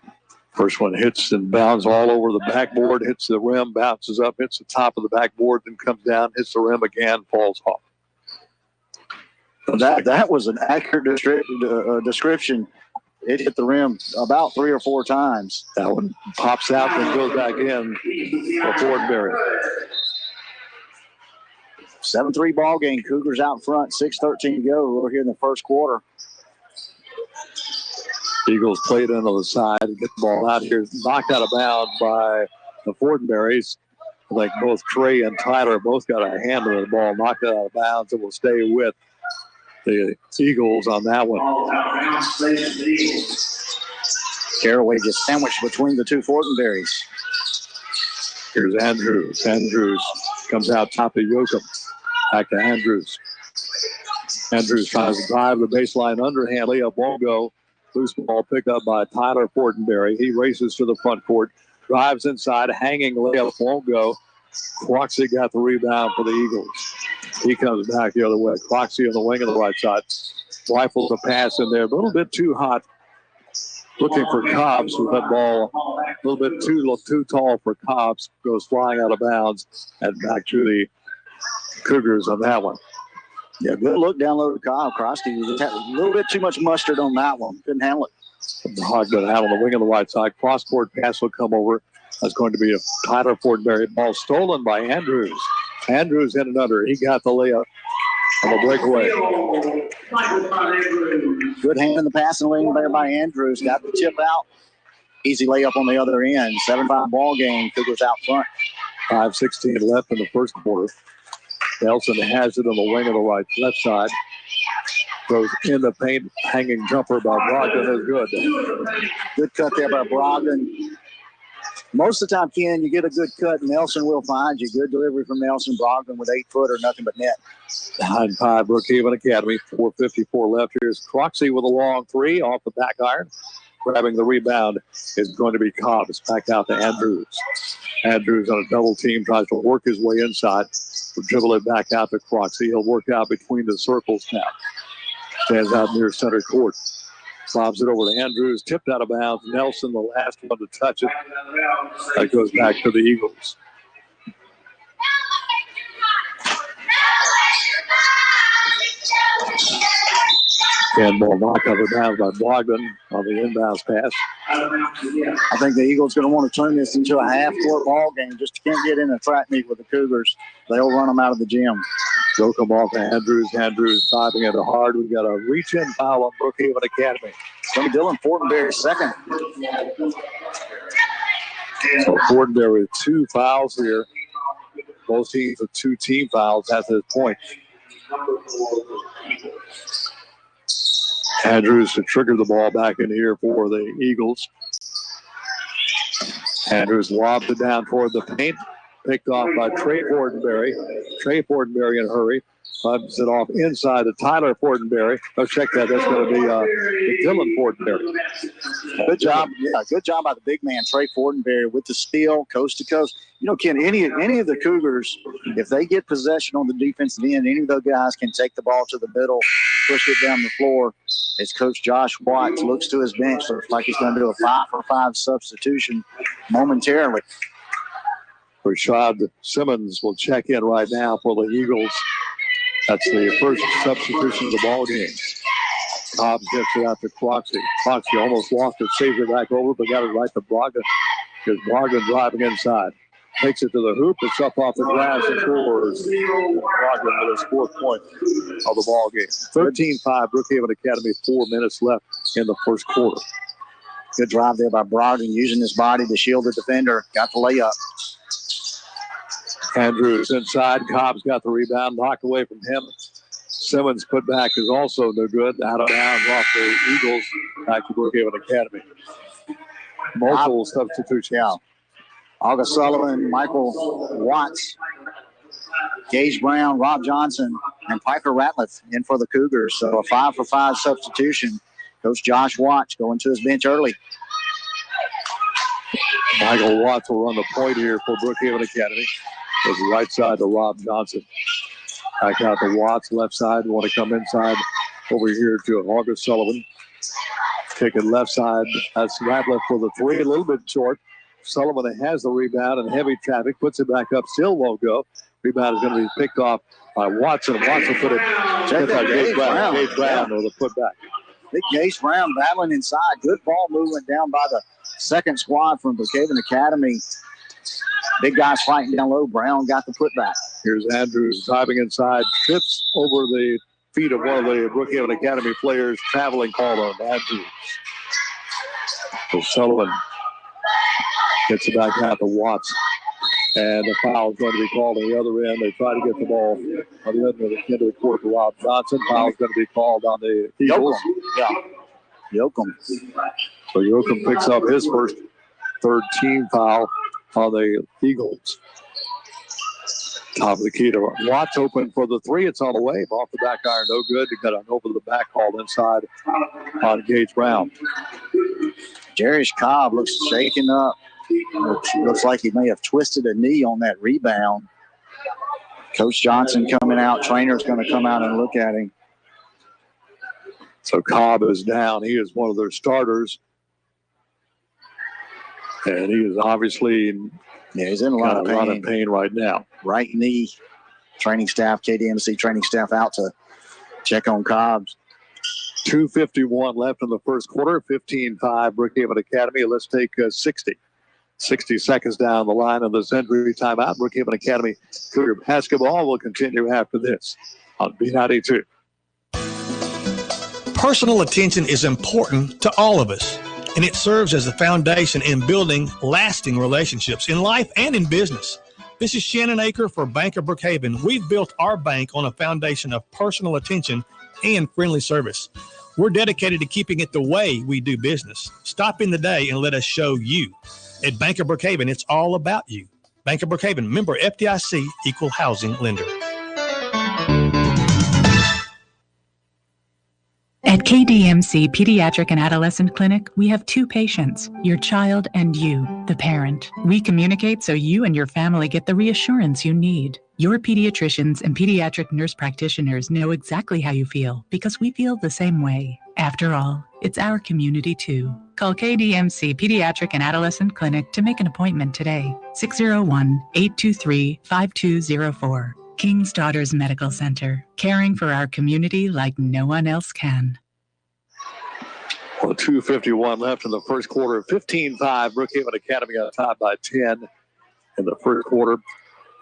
[SPEAKER 3] First one hits and bounds all over the backboard, hits the rim, bounces up, hits the top of the backboard, then comes down, hits the rim again, falls off.
[SPEAKER 1] That was an accurate description. It hit the rim about 3 or 4 times.
[SPEAKER 3] That one pops out and goes back in for Fortenberry.
[SPEAKER 1] 7-3 ball game. Cougars out front. 6:13 to go. We're here in the first quarter.
[SPEAKER 3] Eagles played into the side and get the ball out here. Knocked out of bounds by the Fortenberries. I think both Trey and Tyler both got a hand on the ball, knocked it out of bounds, and will stay with the Eagles on that one.
[SPEAKER 1] Caraway just sandwiched between the two Fortenberries.
[SPEAKER 3] Here's Andrews. Andrews comes out top of Yoakum. Back to Andrews. Andrews tries to drive the baseline underhand. Layup won't go. Loose ball picked up by Tyler Fortenberry. He races to the front court. Drives inside. Hanging layup won't go. Croxy got the rebound for the Eagles. He comes back the other way. Croxy on the wing on the right side. Rifles a pass in there. A little bit too hot. Looking for Cobbs with that ball. A little bit too tall for Cobbs. Goes flying out of bounds. And back to the Cougars on that one.
[SPEAKER 1] Yeah, good look down low to Kyle Krosky. Just had a little bit too much mustard on that one. Couldn't handle it.
[SPEAKER 3] Brogdon out on the wing on the right side. Cross-court pass will come over. That's going to be a Tyler Fortenberry ball stolen by Andrews. Andrews in and under. He got the layup on the breakaway.
[SPEAKER 1] Good hand in the passing lane there by Andrews. Got the tip out. Easy layup on the other end. 7-5 ball game. Cougars out front.
[SPEAKER 3] 5:16 left in the first quarter. Nelson has it on the wing of the left side. Goes in the paint. Hanging jumper by Brogdon is good.
[SPEAKER 1] Good cut there by Brogdon. Most of the time, Ken, you get a good cut. Nelson will find you. Good delivery from Nelson. Brogdon with 8-footer, nothing but net.
[SPEAKER 3] 9-5 Brookhaven Academy. 4:54 left. Here's Croxy with a long 3 off the back iron. Grabbing the rebound is going to be Cobbs. Back out to Andrews. Andrews on a double team tries to work his way inside. Will dribble it back out to Croxy. He'll work out between the circles now. Stands out near center court. Bobs it over to Andrews. Tipped out of bounds. Nelson, the last one to touch it. That goes back to the Eagles. And ball knocked out of bounds by Brogdon on the inbounds pass.
[SPEAKER 1] I think the Eagles going to want to turn this into a half-court ball game. Just can't get in a track meet with the Cougars. They'll run them out of the gym.
[SPEAKER 3] Go come off to Andrews. Andrews diving it hard. We've got a reach-in foul on Brookhaven Academy.
[SPEAKER 1] From Dylan Fortenberry, second.
[SPEAKER 3] So Fortenberry with 2 fouls here. Both teams with 2 team fouls at this point. Andrews to trigger the ball back in here for the Eagles. Andrews lobs it down toward the paint. Picked off by Trey Fortenberry. Trey Fortenberry in a hurry. Bumps it off inside to Tyler Fortenberry. Oh, check that. That's going to be Dylan Fortenberry.
[SPEAKER 1] Good job. Yeah, good job by the big man, Trey Fortenberry, with the steal, coast to coast. You know, Ken, any of the Cougars, if they get possession on the defensive end, any of those guys can take the ball to the middle, push it down the floor. As Coach Josh Watts looks to his bench, looks like he's going to do a 5-for-5 substitution momentarily.
[SPEAKER 3] Rashad Simmons will check in right now for the Eagles. That's the first substitution of the ball game. Cobbs gets it out to Croxy. Croxy almost lost it, saves it back over, but got it right to Brogdon. Here's Brogdon driving inside. Takes it to the hoop. It's up off the glass and scores. Brogdon with his 4th point of the ball game. 13-5 Brookhaven Academy. 4 minutes left in the first quarter.
[SPEAKER 1] Good drive there by Brogdon, using his body to shield the defender. Got the layup.
[SPEAKER 3] Andrews inside. Cobbs got the rebound. Knocked away from him. Simmons put back is also no good. Out of bounds off the Eagles. Back to Brookhaven Academy. Multiple substitutions.
[SPEAKER 1] Yeah. August Sullivan, Michael Watts, Gage Brown, Rob Johnson, and Piper Ratliff in for the Cougars. So a 5-for-5 substitution. Coach Josh Watts going to his bench early.
[SPEAKER 3] Michael Watts will run the point here for Brookhaven Academy. Goes right side to Rob Johnson. Back out to Watts, left side. Want to come inside over here to August Sullivan. Kick it left side. That's Ratliff for the three. A little bit short. Sullivan has the rebound and heavy traffic. Puts it back up. Still won't go. Rebound is going to be picked off by Watson. Watson put it.
[SPEAKER 1] Check that
[SPEAKER 3] Gage Brown.
[SPEAKER 1] Brown.
[SPEAKER 3] Gage Brown with a putback.
[SPEAKER 1] Big Gage Brown battling inside. Good ball movement down by the second squad from Brookhaven Academy. Big guys fighting down low. Brown got the putback.
[SPEAKER 3] Here's Andrews driving inside. Trips over the feet of one of the Brookhaven Academy players. Traveling call on Andrews. So Sullivan gets it back out to Watts. And the foul is going to be called on the other end. They try to get the ball on the other end of the court to Rob Johnson. Foul is going to be called on the Eagles.
[SPEAKER 1] Yoakum.
[SPEAKER 3] So Yoakum picks up his first third team foul on the Eagles. Top of the key to Watts open for the three. It's on the way. Off the back iron, no good. He got an over the back call inside on Gage Brown.
[SPEAKER 1] Jarish Cobb looks shaken up. Looks like he may have twisted a knee on that rebound. Coach Johnson coming out. Trainer's going to come out and look at him.
[SPEAKER 3] So Cobb is down. He is one of their starters. And he is obviously
[SPEAKER 1] he's in a lot of
[SPEAKER 3] pain right now.
[SPEAKER 1] Right knee. Training staff, KDMC training staff out to check on Cobbs.
[SPEAKER 3] 2:51 left in the first quarter. 15-5 Brookhaven Academy. Let's take 60 seconds down the line of this entry timeout. Brookhaven Academy Cougar basketball will continue after this on B92.
[SPEAKER 16] Personal attention is important to all of us, and it serves as the foundation in building lasting relationships in life and in business. This is Shannon Aker for Bank of Brookhaven. We've built our bank on a foundation of personal attention and friendly service. We're dedicated to keeping it the way we do business. Stop in today and let us show you. At Bank of Brookhaven, it's all about you. Bank of Brookhaven, member FDIC, equal housing lender.
[SPEAKER 6] At KDMC Pediatric and Adolescent Clinic, we have two patients, your child and you, the parent. We communicate so you and your family get the reassurance you need. Your pediatricians and pediatric nurse practitioners know exactly how you feel because we feel the same way. After all, it's our community too. Call KDMC Pediatric and Adolescent Clinic to make an appointment today. 601-823-5204. King's Daughters Medical Center, caring for our community like no one else can.
[SPEAKER 3] Well, 2:51 left in the first quarter. 15-5, Brookhaven Academy on top by 10 in the first quarter.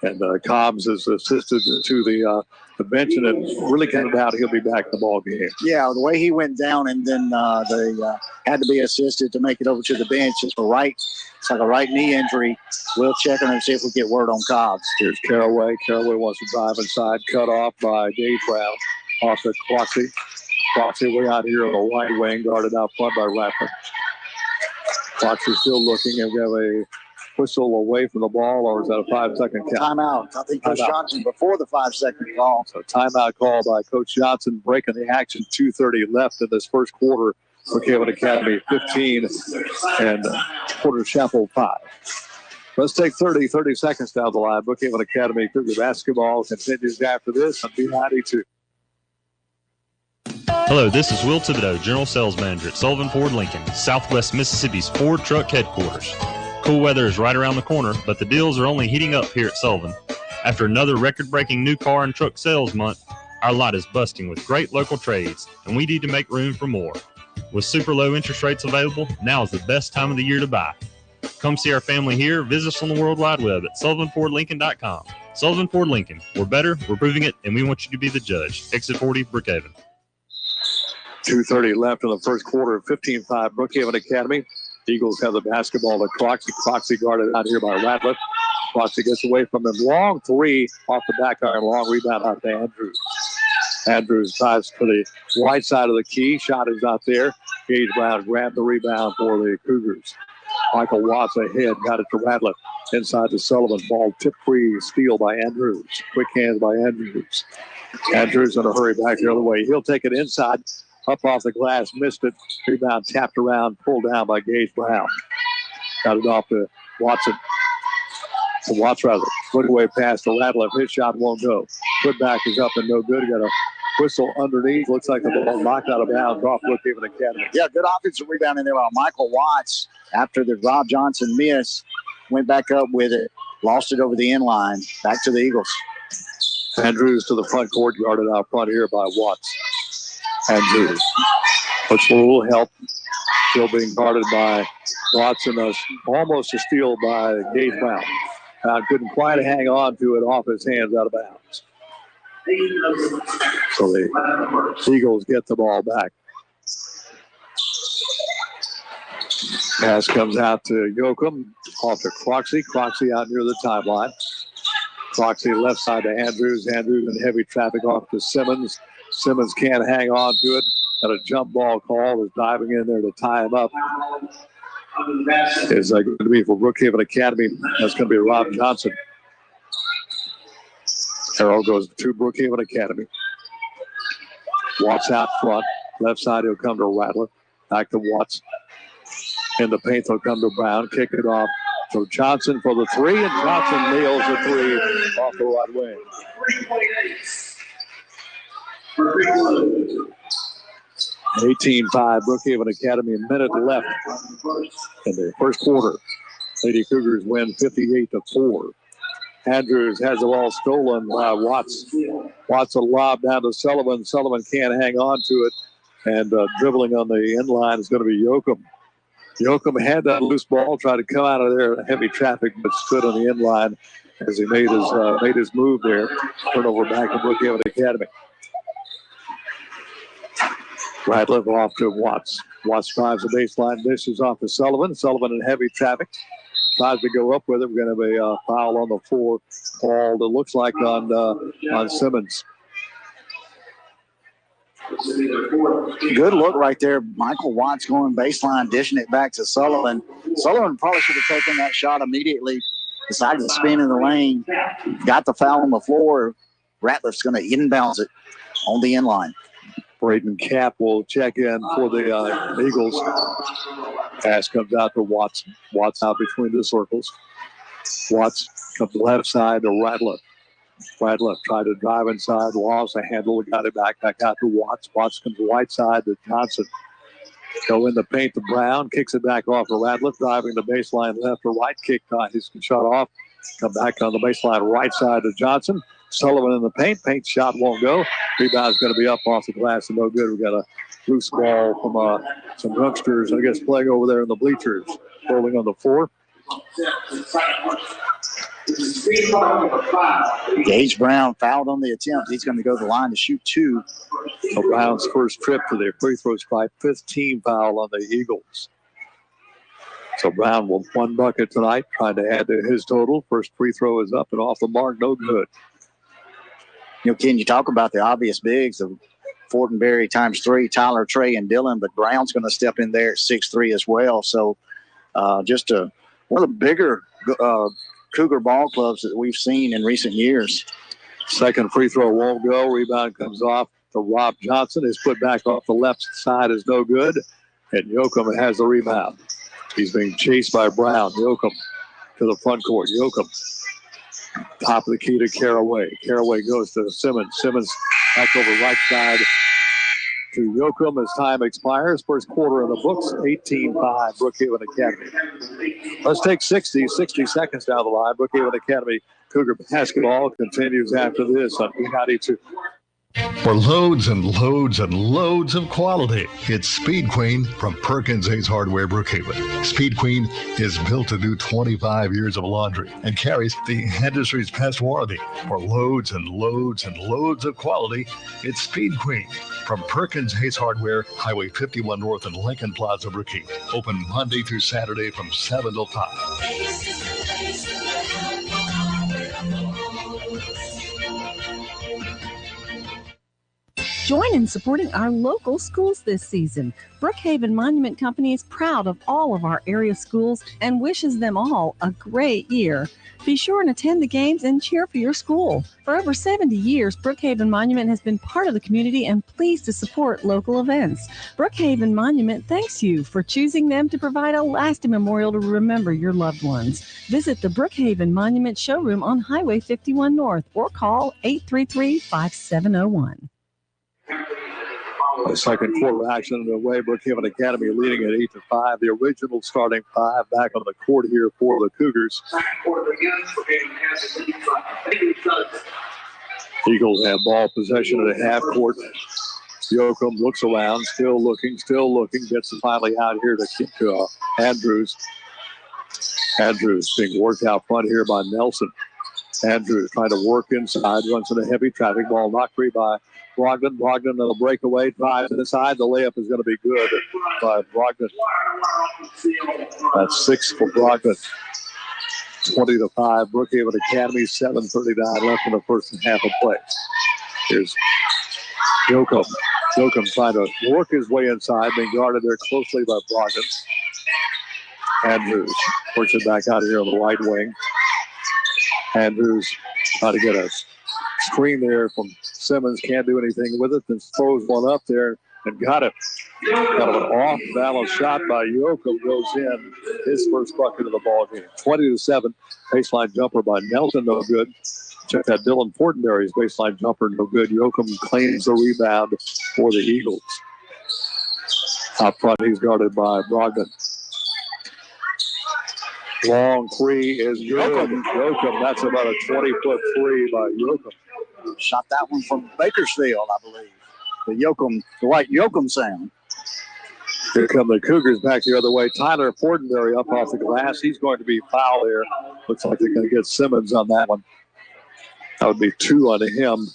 [SPEAKER 3] And Cobbs is assisted to the bench, and it really came out he'll be back in the ball game.
[SPEAKER 1] Yeah, the way he went down, and then they had to be assisted to make it over to the bench. It's like a right knee injury. We'll check on him and see if we get word on Cobbs.
[SPEAKER 3] Here's Caraway. Caraway wants to drive inside. Cut off by Gage Brown. Off to Cloxy. Cloxy way out here on the right wing, guarded out front by Rattler. Cloxy still looking, and we have a whistle away from the ball, or is that a 5-second count?
[SPEAKER 1] Timeout. I think Coach Johnson before the 5-second call.
[SPEAKER 3] So timeout call by Coach Johnson, breaking the action. 2:30 left in this first quarter. Brookhaven Academy 15 and Porter Chapel 5. Let's take 30 seconds down the line. Brookhaven Academy Cougar basketball continues after this on B92.
[SPEAKER 4] Hello, this is Will Thibodeau, General Sales Manager at Sullivan Ford Lincoln, Southwest Mississippi's Ford Truck Headquarters. Cool weather is right around the corner, but the deals are only heating up here at Sullivan. After another record-breaking new car and truck sales month, our lot is busting with great local trades, and we need to make room for more. With super low interest rates available, now is the best time of the year to buy. Come see our family here. Visit us on the World Wide Web at SullivanFordLincoln.com. Sullivan Ford Lincoln. We're better, we're proving it, and we want you to be the judge. Exit 40, Brookhaven.
[SPEAKER 3] 2:30 left in the first quarter. 15-5 Brookhaven Academy. Eagles have the basketball to Cloxy. Cloxy guarded out here by Ratliff. Cloxy gets away from him. Long three off the back iron. Long rebound out to Andrews. Andrews drives to the right side of the key. Shot is not there. Gage Brown grabbed the rebound for the Cougars. Michael Watts ahead. Got it to Ratliff. Inside to Sullivan. Ball tip free. Steal by Andrews. Quick hands by Andrews. Andrews in a hurry back the other way. He'll take it inside. Up off the glass, missed it. Rebound tapped around, pulled down by Gage Brown. Got it off to Watson. To Watts, rather. Footaway pass to Ratliff. His shot won't go. Putback is up and no good. Got a whistle underneath. Looks like the ball knocked out of bounds off Brookhaven Academy.
[SPEAKER 1] Yeah, good offensive rebound in there by Michael Watts after the Rob Johnson miss. Went back up with it. Lost it over the end line. Back to the Eagles.
[SPEAKER 3] Andrews to the front court, guarded out front here by Watts. Andrews looks for a little help. Still being guarded by Watson. Almost a steal by Gage Brown. Couldn't quite hang on to it off his hands out of bounds. So the Eagles get the ball back. Pass comes out to Yoakum, off to Croxy. Croxy out near the timeline. Croxy left side to Andrews. Andrews in heavy traffic off to Simmons. Simmons can't hang on to it. Got a jump ball call. Is diving in there to tie him up. Is going to be for Brookhaven Academy. That's going to be Rob Johnson. Arrow goes to Brookhaven Academy. Watts out front. Left side, he'll come to Rattler. Back to Watts. In the paint, he'll come to Brown. Kick it off. So Johnson for the three, and Johnson nails the three off the right wing. 18-5, Brookhaven Academy. A minute left in the first quarter. Lady Cougars win 58-4. Andrews has the ball stolen by Watts. Watts a lob down to Sullivan. Sullivan can't hang on to it. And dribbling on the end line is going to be Yoakum. Yoakum had that loose ball, tried to come out of there in heavy traffic, but stood on the end line as he made his move there. Turnover back to Brookhaven Academy. Ratliff off to Watts. Watts drives the baseline, dishes off to Sullivan. Sullivan in heavy traffic. Tries to go up with it. We're going to be a foul on the floor. Called, it looks like, on Simmons.
[SPEAKER 1] Good look right there. Michael Watts going baseline, dishing it back to Sullivan. Sullivan probably should have taken that shot immediately. Decided to spin in the lane. Got the foul on the floor. Ratliff's going to inbounds it on the end line.
[SPEAKER 3] Braden Cap will check in for the Eagles. Pass comes out to Watts. Watts out between the circles. Watts comes left side to Ratliff. Ratliff tried to drive inside, lost a handle, got it back out to Watts. Watts comes right side to Johnson. Go in the paint to Brown, kicks it back off to Ratliff, driving the baseline left to right, kick his shot off. Come back on the baseline right side to Johnson. Sullivan in the paint. Paint shot won't go. Rebound's going to be up off the glass and no good. We got a loose ball from some youngsters, I guess, playing over there in the bleachers. Rolling on the floor.
[SPEAKER 1] Gage Brown fouled on the attempt. He's going to go to the line to shoot two.
[SPEAKER 3] So Brown's first trip to the free throw stripe. 15 foul on the Eagles. So Brown with one bucket tonight, trying to add to his total. First free throw is up and off the mark, no good.
[SPEAKER 1] Ken, you talk about the obvious bigs of Fortenberry times three, Tyler, Trey, and Dillon, but Brown's going to step in there at 6'3" as well. So just one of the bigger Cougar ball clubs that we've seen in recent years.
[SPEAKER 3] Second free throw won't go. Rebound comes off to Rob Johnson. His put back off the left side is no good. And Yoakum has the rebound. He's being chased by Brown. Yoakum to the front court. Yoakum top of the key to Caraway. Caraway goes to Simmons. Simmons back over right side to Yoakum as time expires. First quarter in the books, 18-5, Brookhaven Academy. Let's take 60 seconds down the line. Brookhaven Academy Cougar basketball continues after this on B92.
[SPEAKER 18] For loads and loads and loads of quality, it's Speed Queen from Perkins Ace Hardware Brookhaven. Speed Queen is built to do 25 years of laundry and carries the industry's best warranty. For loads and loads and loads of quality, it's Speed Queen from Perkins Ace Hardware, Highway 51 North and Lincoln Plaza, Brookhaven. Open Monday through Saturday from 7 till 5.
[SPEAKER 5] Join in supporting our local schools this season. Brookhaven Monument Company is proud of all of our area schools and wishes them all a great year. Be sure and attend the games and cheer for your school. For over 70 years, Brookhaven Monument has been part of the community and pleased to support local events. Brookhaven Monument thanks you for choosing them to provide a lasting memorial to remember your loved ones. Visit the Brookhaven Monument Showroom on Highway 51 North or call 833-5701.
[SPEAKER 3] The second quarter action underway. Brookhaven Academy leading at 8-5. The original starting five back on the court here for the Cougars. Eagles have ball possession at a half court. Yoakum looks around, still looking, gets it finally out here to Andrews. Andrews being worked out front here by Nelson. Andrews trying to work inside, runs in a heavy traffic ball, knocked free by Brogdon. Brogdon will break away, drives inside. The layup is going to be good by Brogdon. That's 6 for Brogdon. 20-5. Brookhaven Academy, 7:39 left in the first half of play. Here's Yoakum. Yoakum trying to work his way inside, being guarded there closely by Brogdon. Andrews works it back out here on the right wing. Andrews trying to get a screen there from Simmons. Can't do anything with it. Then throws one up there and got it. Got an off-balance shot by Yoakum. Goes in. His first bucket of the ball game. 20-7. Baseline jumper by Nelson. No good. Check that Dylan Fortenberry's baseline jumper. No good. Yoakum claims the rebound for the Eagles. Out front, he's guarded by Brogdon. Long three is good. Yoakum, that's about a 20-foot three by Yoakum.
[SPEAKER 1] Shot that one from Bakersfield, I believe. The Dwight Yoakum sound.
[SPEAKER 3] Here come the Cougars back the other way. Tyler Fortenberry up off the glass. He's going to be fouled there. Looks like they're going to get Simmons on that one. That would be 2 on him.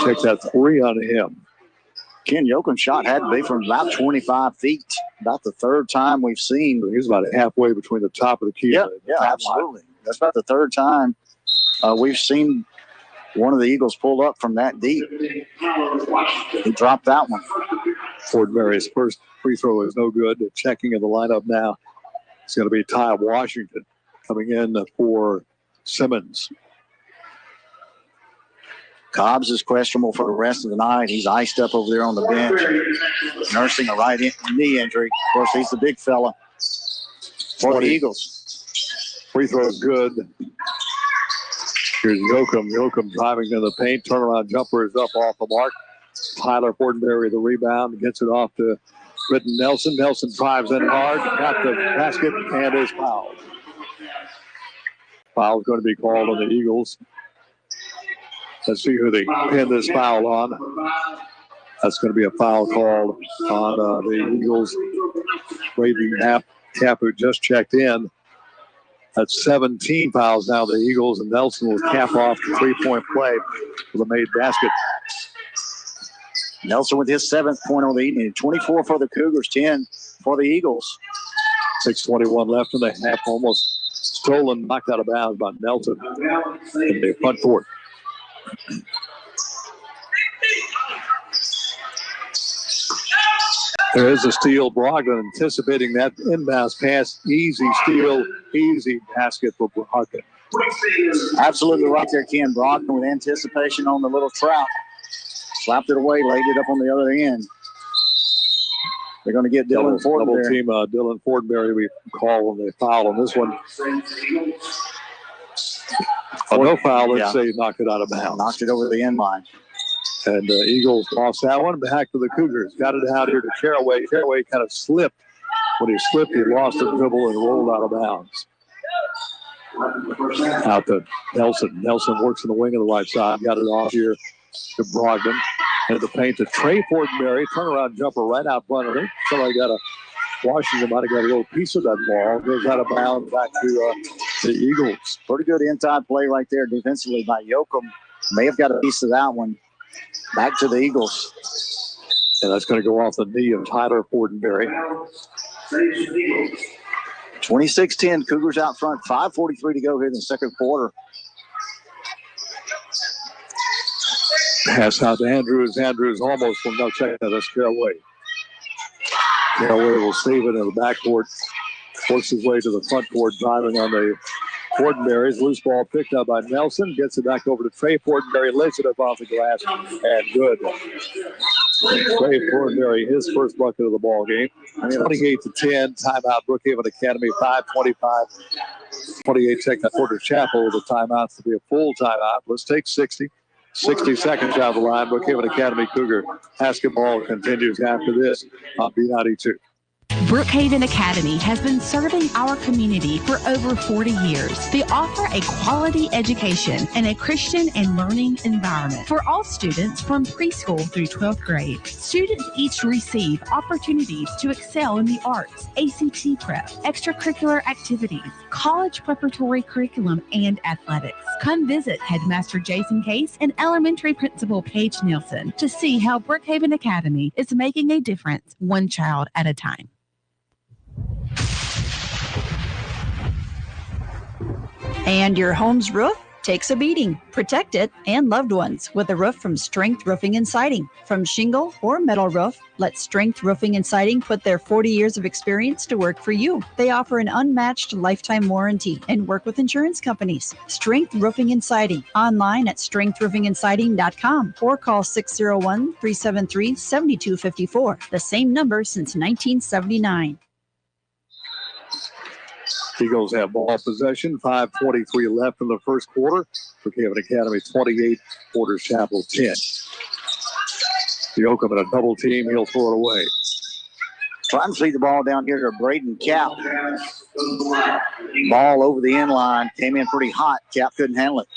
[SPEAKER 3] Check that 3 on him.
[SPEAKER 1] Ken Yoakum's shot had to be from about 25 feet. About the third time we've seen.
[SPEAKER 3] He's about halfway between the top of the key.
[SPEAKER 1] Yeah, absolutely. That's about the third time we've seen one of the Eagles pull up from that deep. He dropped that one.
[SPEAKER 3] Fortenberry's first free throw is no good. They're checking in the lineup now. It's going to be Ty Washington coming in for Simmons.
[SPEAKER 1] Cobbs is questionable for the rest of the night. He's iced up over there on the bench, nursing a right knee injury. Of course, he's the big fella for the Eagles.
[SPEAKER 3] Free throw is good. Here's Yoakum. Yoakum driving into the paint. Turnaround jumper is up off the mark. Tyler Fortenberry, the rebound, gets it off to Britton Nelson. Nelson drives in hard, got the basket, and is fouled. Foul's going to be called on the Eagles. Let's see who they pin this foul on. That's going to be a foul called on the Eagles. Braden Cap, who just checked in. That's 17 fouls now, the Eagles, and Nelson will cap off the three-point play for the made basket.
[SPEAKER 1] Nelson with his 7th point on the evening. 24 for the Cougars, 10 for the Eagles.
[SPEAKER 3] 6:21 left in the half. Almost stolen, knocked out of bounds by Nelson in the front court. There is a steal. Brogdon anticipating that inbounds pass. Easy steal, easy basket for Brogdon.
[SPEAKER 1] Absolutely right there, Ken. Brogdon with anticipation on the little trap. Slapped it away, laid it up on the other end. They're going to get Dylan Fortenberry.
[SPEAKER 3] Double team Dylan Fortenberry, we call when they foul on this one. No foul, let's say he knocked it out of bounds.
[SPEAKER 1] Knocked it over the end line.
[SPEAKER 3] And Eagles lost that one. Back to the Cougars. Got it out here to Caraway. Caraway kind of slipped. When he slipped, he lost the dribble and rolled out of bounds. Out to Nelson. Nelson works in the wing of the right side. Got it off here to Brogdon. And the paint to Trey Fortenberry. Turnaround jumper right out front of him. Somebody got a Washington might have got a little piece of that ball. Goes out of bounds back to the Eagles.
[SPEAKER 1] Pretty good inside play right there defensively by Yoakum. May have got a piece of that one. Back to the Eagles.
[SPEAKER 3] And that's going to go off the knee of Tyler Fortenberry.
[SPEAKER 1] 26-10, Cougars out front. 5:43 to go here in the second quarter.
[SPEAKER 3] Pass out to Andrews. Andrews almost will no check that. That's Caraway. Caraway will save it in the backcourt. Works his way to the front court, driving on the Fortenberry's. Loose ball picked up by Nelson. Gets it back over to Trey Fortenberry. Lays it up off the glass. And good. Trey Fortenberry, his first bucket of the ball game. 28-10. Timeout, Brookhaven Academy. 5:25. 28 seconds. Porter Chapel, the timeouts to be a full timeout. Let's take 60 seconds down the line. Brookhaven Academy Cougar basketball continues after this on B92.
[SPEAKER 6] Brookhaven Academy has been serving our community for over 40 years. They offer a quality education and a Christian and learning environment for all students from preschool through 12th grade. Students each receive opportunities to excel in the arts, ACT prep, extracurricular activities, college preparatory curriculum, and athletics. Come visit Headmaster Jason Case and Elementary Principal Paige Nielsen to see how Brookhaven Academy is making a difference one child at a time.
[SPEAKER 7] And your home's roof takes a beating. Protect it and loved ones with a roof from Strength Roofing and Siding. From shingle or metal roof, let Strength Roofing and Siding put their 40 years of experience to work for you. They offer an unmatched lifetime warranty and work with insurance companies. Strength Roofing and Siding. Online at strengthroofingendsiding.com or call 601-373-7254. The same number since 1979.
[SPEAKER 3] Eagles have ball possession. 5:23 left in the first quarter. Brookhaven Academy 28, Porter Chapel 10. Yoakum in a double team. He'll throw it away.
[SPEAKER 1] Trying to see the ball down here to Braden Cap. Ball over the end line. Came in pretty hot. Cap couldn't handle it.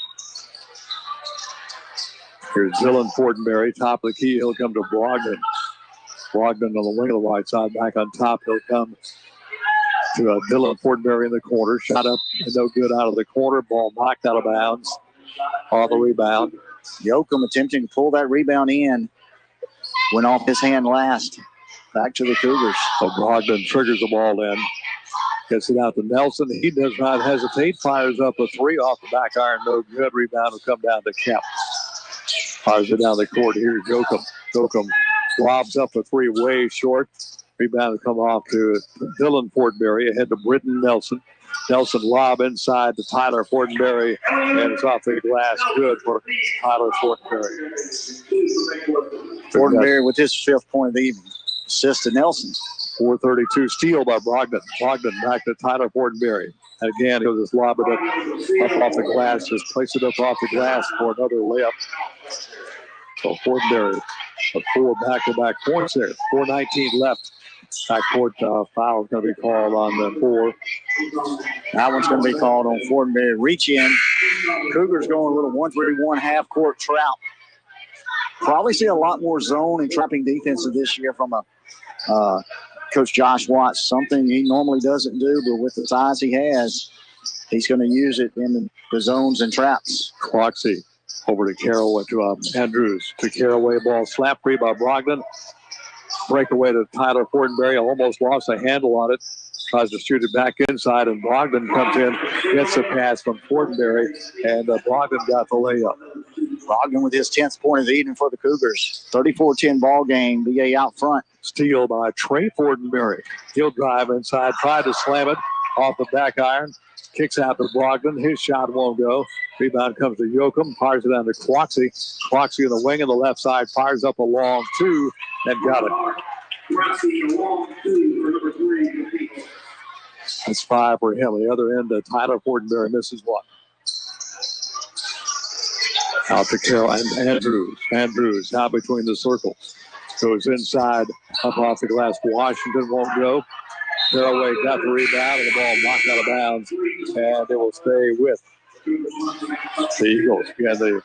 [SPEAKER 3] Here's Dylan Fortenberry, top of the key. He'll come to Brogdon. Brogdon on the wing of the right side. Back on top. He'll come to Dylan Fortenberry in the corner. Shot up and no good out of the corner. Ball knocked out of bounds. On the rebound.
[SPEAKER 1] Yoakum attempting to pull that rebound in. Went off his hand last. Back to the Cougars.
[SPEAKER 3] So Brogdon triggers the ball in. Gets it out to Nelson. He does not hesitate. Fires up a three off the back iron. No good. Rebound will come down to Kemp. Fires it down the court. Here's Yoakum. Yoakum lobs up a three way short. Rebound will come off to Dylan Fortenberry. Ahead to Britton Nelson. Nelson lob inside to Tyler Fortenberry. And it's off the glass. Good for Tyler Fortenberry.
[SPEAKER 1] Fortenberry with his 5th point of the evening. Assist to Nelson.
[SPEAKER 3] 4:32 steal by Brogdon. Brogdon back to Tyler Fortenberry. And again, he'll just lob it up off the glass. Just place it up off the glass for another layup. So Fortenberry, a 4 back-to-back points there. 4:19 left. Backcourt foul is going to be called on the 4.
[SPEAKER 1] That one's going to be called on Fortenberry. Reach in. Cougars going a little 1-3-1 half-court trap. Probably see a lot more zone and trapping defense this year from Coach Josh Watts. Something he normally doesn't do, but with the size he has, he's going to use it in the zones and traps.
[SPEAKER 3] Cloxy over to Caraway to Andrews. To Caraway, ball slap free by Brogdon. Breakaway to Tyler Fortenberry. Almost lost a handle on it. Tries to shoot it back inside, and Brogdon comes in, gets a pass from Fortenberry, and Brogdon got the layup.
[SPEAKER 1] Brogdon with his 10th point of the evening for the Cougars. 34-10 ball game. BA out front.
[SPEAKER 3] Steal by Trey Fortenberry. He'll drive inside, try to slam it off the back iron. Kicks out to Brogdon. His shot won't go. Rebound comes to Yoakum. Fires it down to Cloxy. Cloxy in the wing on the left side. Fires up a long 2 and got it. That's 5 for him. On the other end, Tyler Fortenberry misses one. Out to Carroll and Andrews. Andrews now between the circles. Goes inside, up off the glass. Washington won't go. Caraway got the rebound and the ball knocked out of bounds. And they will stay with the Eagles. Yeah, the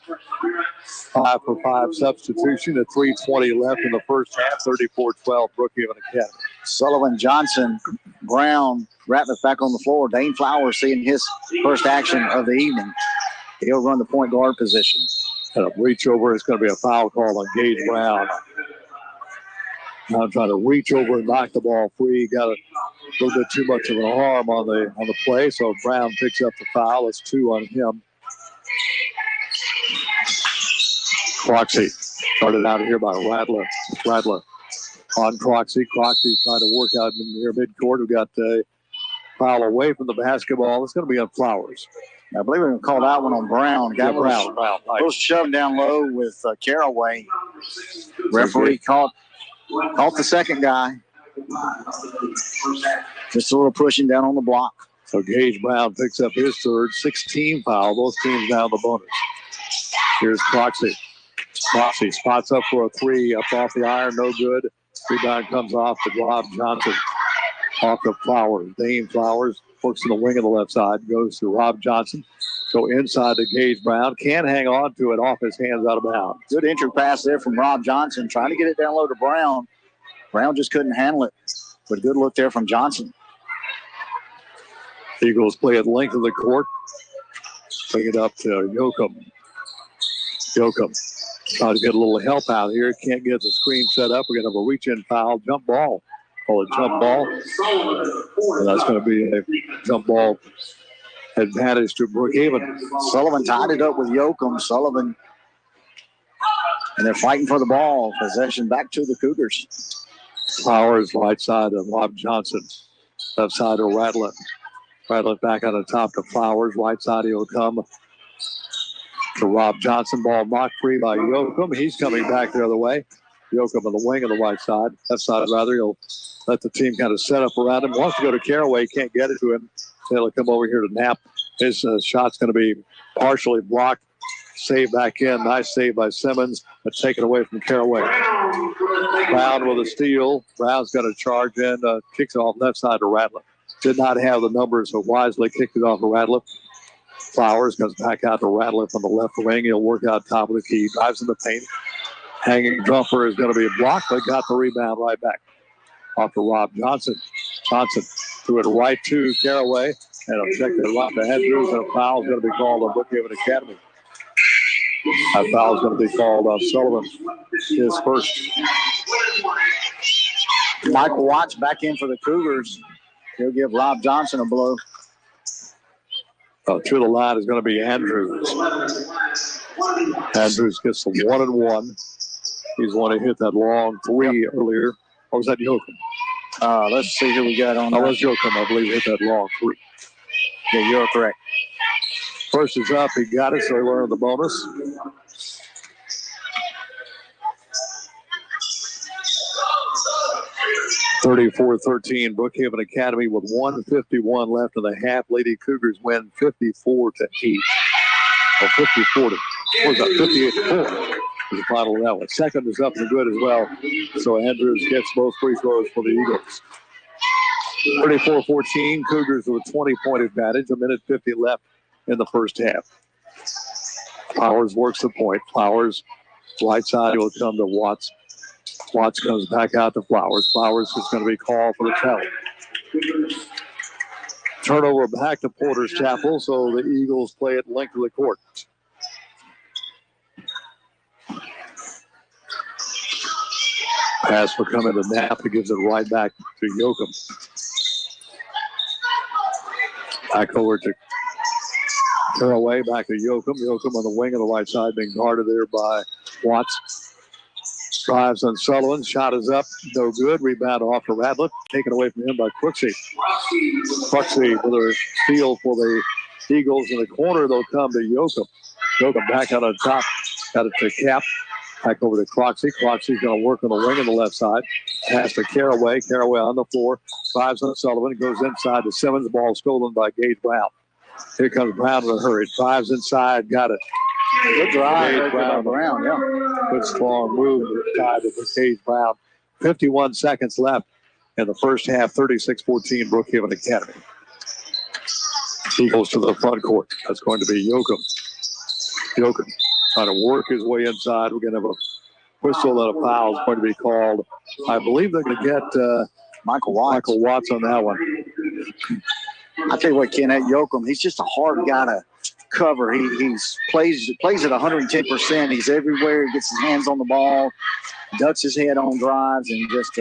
[SPEAKER 3] 5-for-5 substitution at 3:20 left in the first half. 34-12 Brookhaven Academy.
[SPEAKER 1] Sullivan, Johnson, Brown, Ratliff back on the floor. Dane Flowers seeing his first action of the evening. He'll run the point guard position.
[SPEAKER 3] And a reach over. It's going to be a foul call on Gage Brown. Now trying to reach over and knock the ball free. Got a little bit too much of an arm on the play, so Brown picks up the foul. It's 2 on him. Croxy started out here by Radler. Radler on Croxy. Croxy trying to work out in near midcourt. We got a foul away from the basketball. It's going to be on Flowers.
[SPEAKER 1] I believe we're going to call that one on Brown. Got
[SPEAKER 3] Brown.
[SPEAKER 1] a little shove down low with Caraway. Referee caught the second guy. Just a little pushing down on the block.
[SPEAKER 3] So Gage Brown picks up his third, 16 foul. Both teams down the bonus. Here's Croxy. Croxy spots up for a three, up off the iron, no good. Rebound comes off to Rob Johnson. Off to Flowers. Dane Flowers works in the wing of the left side, goes to Rob Johnson. Go inside to Gage Brown. Can't hang on to it, off his hands, out of bounds.
[SPEAKER 1] Good entry pass there from Rob Johnson, trying to get it down low to Brown. Brown just couldn't handle it, but good look there from Johnson.
[SPEAKER 3] Eagles play at length of the court. Bring it up to Yoakum. Yoakum trying to get a little help out here. Can't get the screen set up. We're going to have a reach-in foul, jump ball. Call it jump ball. And that's going to be a jump ball advantage to Brookhaven.
[SPEAKER 1] Sullivan tied it up with Yoakum. Sullivan, and they're fighting for the ball. Possession back to the Cougars.
[SPEAKER 3] Flowers right side of Rob Johnson. Left side of Rattler. Rattler back on the top to Flowers. Right side he'll come to Rob Johnson. Ball knocked free by Yoakum. He's coming back the other way. Yoakum on the wing on the right side. Left side rather. He'll let the team kind of set up around him. Wants to go to Caraway. Can't get it to him. So he'll come over here to Knapp. His shot's going to be partially blocked. Save back in. Nice save by Simmons, but taken away from Caraway. Brown with a steal. Brown's going to charge in. Kicks it off left side to Rattler. Did not have the numbers, so wisely kicked it off to Rattler. Flowers comes back out to Rattler from the left wing. He'll work out top of the key. Drives in the paint. Hanging jumper is going to be blocked, but got the rebound right back. Off to Rob Johnson. Johnson threw it right to Caraway. And I'll check that right to Andrews. And a foul is going to be called on Brookhaven Academy. That foul is going to be called on Sullivan. His first.
[SPEAKER 1] Michael Watts back in for the Cougars. He'll give Rob Johnson a blow.
[SPEAKER 3] To the line is going to be Andrews. Andrews gets the 1-and-1. He's the one who hit that long three earlier. Or was that Yoakum?
[SPEAKER 1] Let's see who we got on.
[SPEAKER 3] That was Yoakum, I believe, hit that long three.
[SPEAKER 1] Yeah, you're correct.
[SPEAKER 3] First is up. He got it, so he learned the bonus. (34-13) Brookhaven Academy with 1:51 left in the half. Lady Cougars win 54-8. Or 54 to, what was that? 58-4 is the final of that one. Second is up and good as well. So Andrews gets both free throws for the Eagles. 34-14, Cougars with a 20-point advantage. 1:50 left in the first half. Flowers works the point. Flowers, right side will come to Watts. Watts comes back out to Flowers. Flowers is going to be called for the foul. Turnover back to Porter's Chapel, so the Eagles play at length of the court. Pass will come into Knapp. He gives it right back to Yoakum. Back over to Caraway, back to Yoakum. Yoakum on the wing on the right side, being guarded there by Watts. Drives on Sullivan. Shot is up. No good. Rebound off to Radlett. Taken away from him by Crooksey. Crooksey with a steal for the Eagles in the corner. They'll come to Yoakum. Yoakum back out on top. Got it to Cap. Back over to Croxy. Croxy's going to work on the wing on the left side. Pass to Caraway. Caraway on the floor. Drives on Sullivan. Goes inside to Simmons. Ball stolen by Gage Brown. Here comes Brown in a hurry. Drives inside. Got it.
[SPEAKER 1] Good drive. Brown, yeah.
[SPEAKER 3] Good strong move. Tied to Gage Brown. 51 seconds left in the first half. 36-14 Brookhaven Academy. Eagles to the front court. That's going to be Yoakum. Yoakum trying to work his way inside. We're going to have a whistle and a foul is going to be called. I believe they're going to get
[SPEAKER 1] Michael Watts
[SPEAKER 3] on that one.
[SPEAKER 1] I tell you what, Ken, at Yoakum, he's just a hard guy to cover. He plays at 110%. He's everywhere. He gets his hands on the ball, ducks his head on drives, and just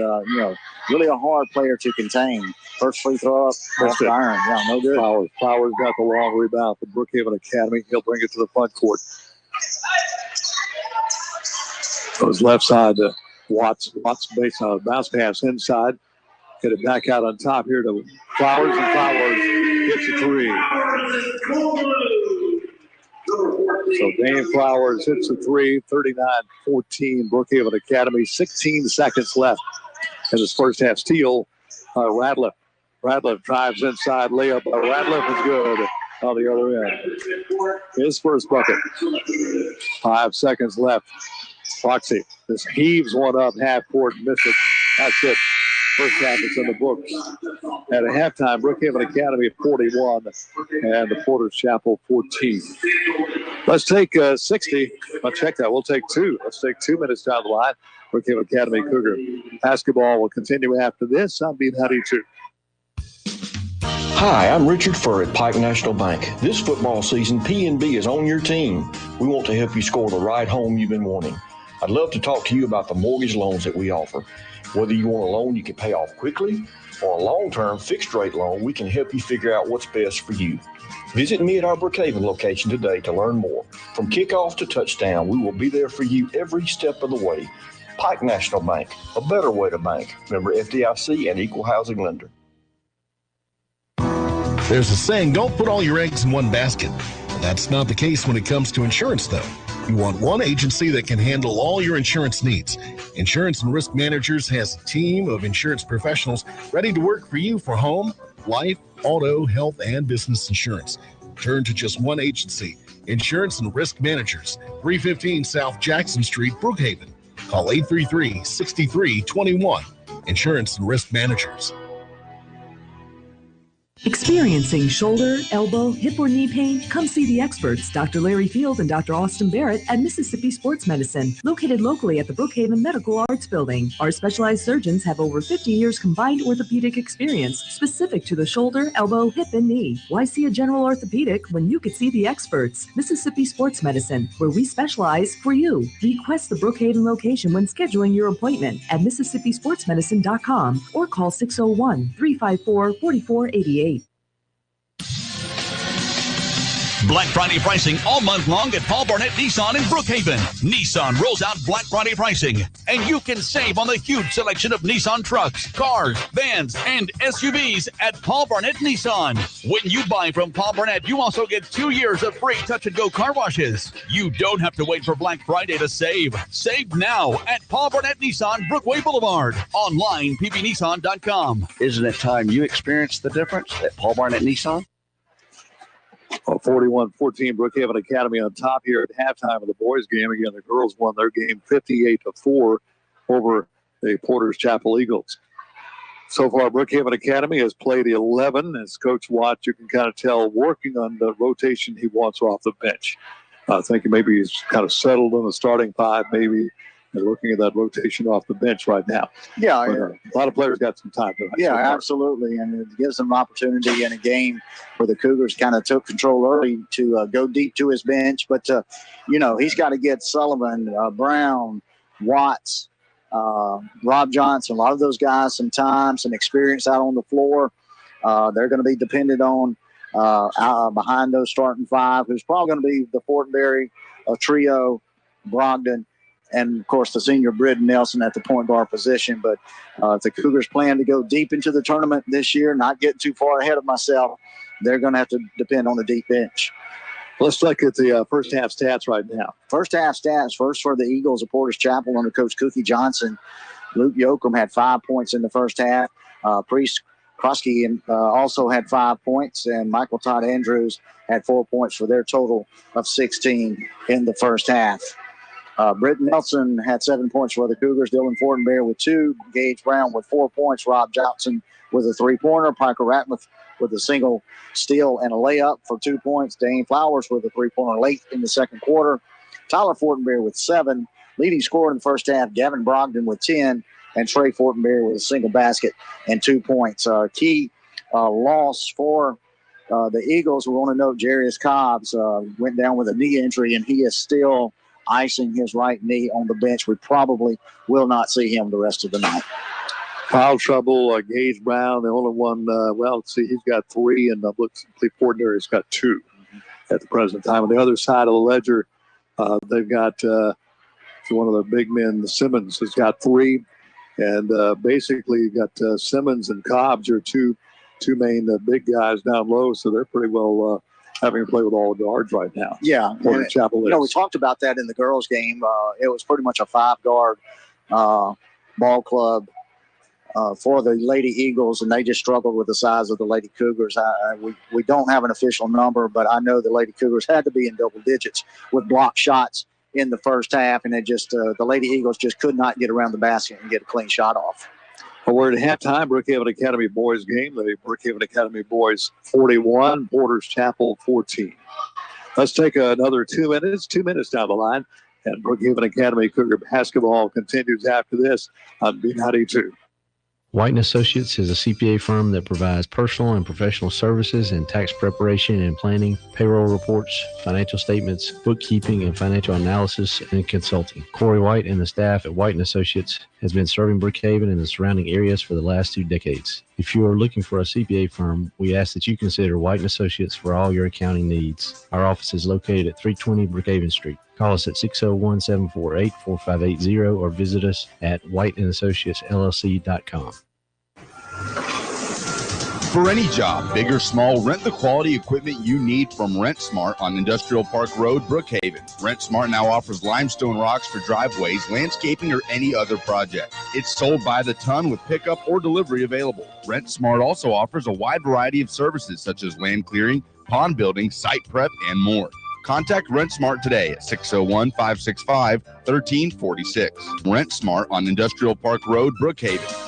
[SPEAKER 1] really a hard player to contain. First free throw up, off the iron. Yeah, no good.
[SPEAKER 3] Flowers got the long rebound from Brookhaven Academy. He'll bring it to the front court. Goes left side to Watts. Watts base on a bounce pass inside. Get it back out on top here to Flowers, and Flowers gets a three. So Dane Flowers hits a three, 39-14, Brookhaven Academy. 16 seconds left in this first half. Steal Radliff. Radliff drives inside, layup. Radliff is good on the other end. His first bucket. 5 seconds left. Foxy just heaves one up half court, miss it. That's it. First half is in the books. At a halftime, Brookhaven Academy at 41 and the Porter's Chapel 14. Let's take 60. I'll check that. We'll take 2. Let's take 2 minutes down the line. Brookhaven Academy Cougar basketball will continue after this on B92.
[SPEAKER 19] Hi, I'm Richard Furr at Pike National Bank. This football season, PNB is on your team. We want to help you score the right home you've been wanting. I'd love to talk to you about the mortgage loans that we offer. Whether you want a loan you can pay off quickly or a long-term fixed-rate loan, we can help you figure out what's best for you. Visit me at our Brookhaven location today to learn more. From kickoff to touchdown, we will be there for you every step of the way. Pike National Bank, a better way to bank. Member FDIC and equal housing lender.
[SPEAKER 9] There's a saying, don't put all your eggs in one basket. That's not the case when it comes to insurance, though. You want one agency that can handle all your insurance needs. Insurance and Risk Managers has a team of insurance professionals ready to work for you for home, life, auto, health, and business insurance. Turn to just one agency, Insurance and Risk Managers, 315 South Jackson Street, Brookhaven. Call 833-6321. Insurance and Risk Managers.
[SPEAKER 10] Experiencing shoulder, elbow, hip, or knee pain? Come see the experts, Dr. Larry Field and Dr. Austin Barrett at Mississippi Sports Medicine, located locally at the Brookhaven Medical Arts Building. Our specialized surgeons have over 50 years combined orthopedic experience specific to the shoulder, elbow, hip, and knee. Why see a general orthopedic when you could see the experts? Mississippi Sports Medicine, where we specialize for you. Request the Brookhaven location when scheduling your appointment at MississippiSportsMedicine.com or call 601-354-4488.
[SPEAKER 11] Black Friday pricing all month long at Paul Barnett Nissan in Brookhaven. Nissan rolls out Black Friday pricing, and you can save on the huge selection of Nissan trucks, cars, vans, and SUVs at Paul Barnett Nissan. When you buy from Paul Barnett, you also get 2 years of free touch-and-go car washes. You don't have to wait for Black Friday to save. Save now at Paul Barnett Nissan, Brookway Boulevard. Online, pbnissan.com.
[SPEAKER 12] Isn't it time you experienced the difference at Paul Barnett Nissan?
[SPEAKER 3] 41-14, Brookhaven Academy on top here at halftime of the boys' game. Again, the girls won their game 58-4 over the Porter's Chapel Eagles. So far, Brookhaven Academy has played 11. As Coach Watts, you can kind of tell, working on the rotation he wants off the bench. I think maybe he's kind of settled in the starting five, maybe, and looking at that rotation off the bench right now.
[SPEAKER 1] Yeah,
[SPEAKER 3] a lot of players got some time tonight.
[SPEAKER 1] Yeah, absolutely, and it gives them an opportunity in a game where the Cougars kind of took control early to go deep to his bench. But, he's got to get Sullivan, Brown, Watts, Rob Johnson, a lot of those guys some time, some experience out on the floor. They're going to be dependent on behind those starting five, who's probably going to be the Fortenberry trio, Brogdon, and, of course, the senior Bridden Nelson at the point guard position. But if the Cougars plan to go deep into the tournament this year, not getting too far ahead of myself, they're going to have to depend on the deep bench.
[SPEAKER 3] Let's look at the first half stats right now.
[SPEAKER 1] First half stats, first for the Eagles of Porter's Chapel under Coach Cookie Johnson. Luke Yoakum had 5 points in the first half. Priest Krosky also had 5 points, and Michael Todd Andrews had 4 points for their total of 16 in the first half. Britton Nelson had 7 points for the Cougars. Dylan Fortenberry with 2. Gage Brown with 4 points. Rob Johnson with a 3-pointer. Piker Ratliff with a single steal and a layup for 2 points. Dane Flowers with a 3-pointer late in the second quarter. Tyler Fortenberry with 7. Leading scorer in the first half, Gavin Brogdon with 10. And Trey Fortenberry with a single basket and 2 points. Key loss for the Eagles. We want to note Jarius Cobbs went down with a knee injury, and he is still icing his right knee on the bench. We probably will not see him the rest of the night.
[SPEAKER 3] Foul trouble, Gage Brown, the only one, he's got 3, and looks like Fortenberry's got 2 at the present time. On the other side of the ledger, they've got to one of the big men. Simmons has got 3. And basically, you got Simmons and Cobbs, your two main big guys down low. So they're pretty well having to play with all the guards right now.
[SPEAKER 1] Yeah.
[SPEAKER 3] Porter Chapel is.
[SPEAKER 1] We talked about that in the girls' game. It was pretty much a 5-guard ball club for the Lady Eagles, and they just struggled with the size of the Lady Cougars. We don't have an official number, but I know the Lady Cougars had to be in double digits with block shots in the first half, and it just the Lady Eagles just could not get around the basket and get a clean shot off.
[SPEAKER 3] Well, we're at halftime. Brookhaven Academy boys game. The Brookhaven Academy boys 41, Porter's Chapel 14. Let's take another 2 minutes. 2 minutes down the line, and Brookhaven Academy Cougar basketball continues after this on B92.
[SPEAKER 13] White & Associates is a CPA firm that provides personal and professional services in tax preparation and planning, payroll reports, financial statements, bookkeeping, and financial analysis and consulting. Corey White and the staff at White & Associates has been serving Brookhaven and the surrounding areas for the last 2 decades. If you are looking for a CPA firm, we ask that you consider White & Associates for all your accounting needs. Our office is located at 320 Brookhaven Street. Call us at 601-748-4580 or visit us at whiteandassociatesllc.com.
[SPEAKER 14] For any job, big or small, rent the quality equipment you need from Rent Smart on Industrial Park Road, Brookhaven. Rent Smart now offers limestone rocks for driveways, landscaping, or any other project. It's sold by the ton with pickup or delivery available. Rent Smart also offers a wide variety of services such as land clearing, pond building, site prep, and more. Contact Rent Smart today at 601-565-1346. Rent Smart on Industrial Park Road, Brookhaven.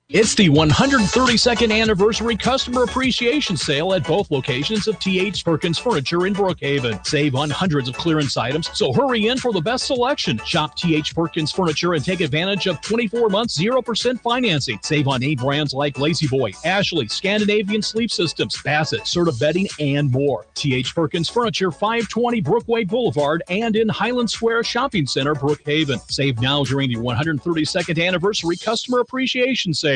[SPEAKER 15] It's the 132nd anniversary customer appreciation sale at both locations of T.H. Perkins Furniture in Brookhaven. Save on hundreds of clearance items, so hurry in for the best selection. Shop T.H. Perkins Furniture and take advantage of 24 months 0% financing. Save on name brands like Lazy Boy, Ashley, Scandinavian Sleep Systems, Bassett, Serta Bedding, and more. T.H. Perkins Furniture, 520 Brookway Boulevard and in Highland Square Shopping Center, Brookhaven. Save now during the 132nd anniversary customer appreciation sale.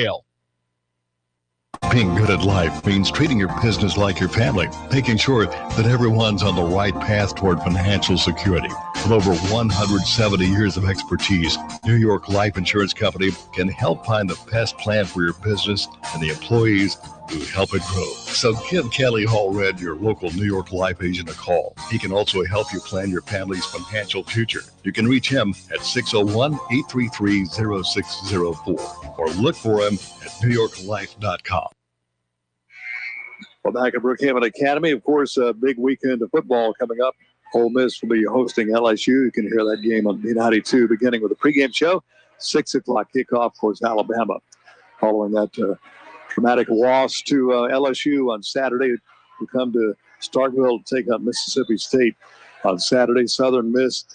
[SPEAKER 18] Being good at life means treating your business like your family, making sure that everyone's on the right path toward financial security. With over 170 years of expertise, New York Life Insurance Company can help find the best plan for your business and the employees who help it grow. So give Kelly Hallred, your local New York Life agent, a call. He can also help you plan your family's financial future. You can reach him at 601-833-0604 or look for him at newyorklife.com.
[SPEAKER 3] Well, back at Brookhaven Academy, of course, a big weekend of football coming up. Ole Miss will be hosting LSU. You can hear that game on B92 beginning with a pregame show. 6 o'clock kickoff, of course, Alabama. Following that dramatic loss to LSU on Saturday, we come to Starkville to take on Mississippi State on Saturday. Southern Miss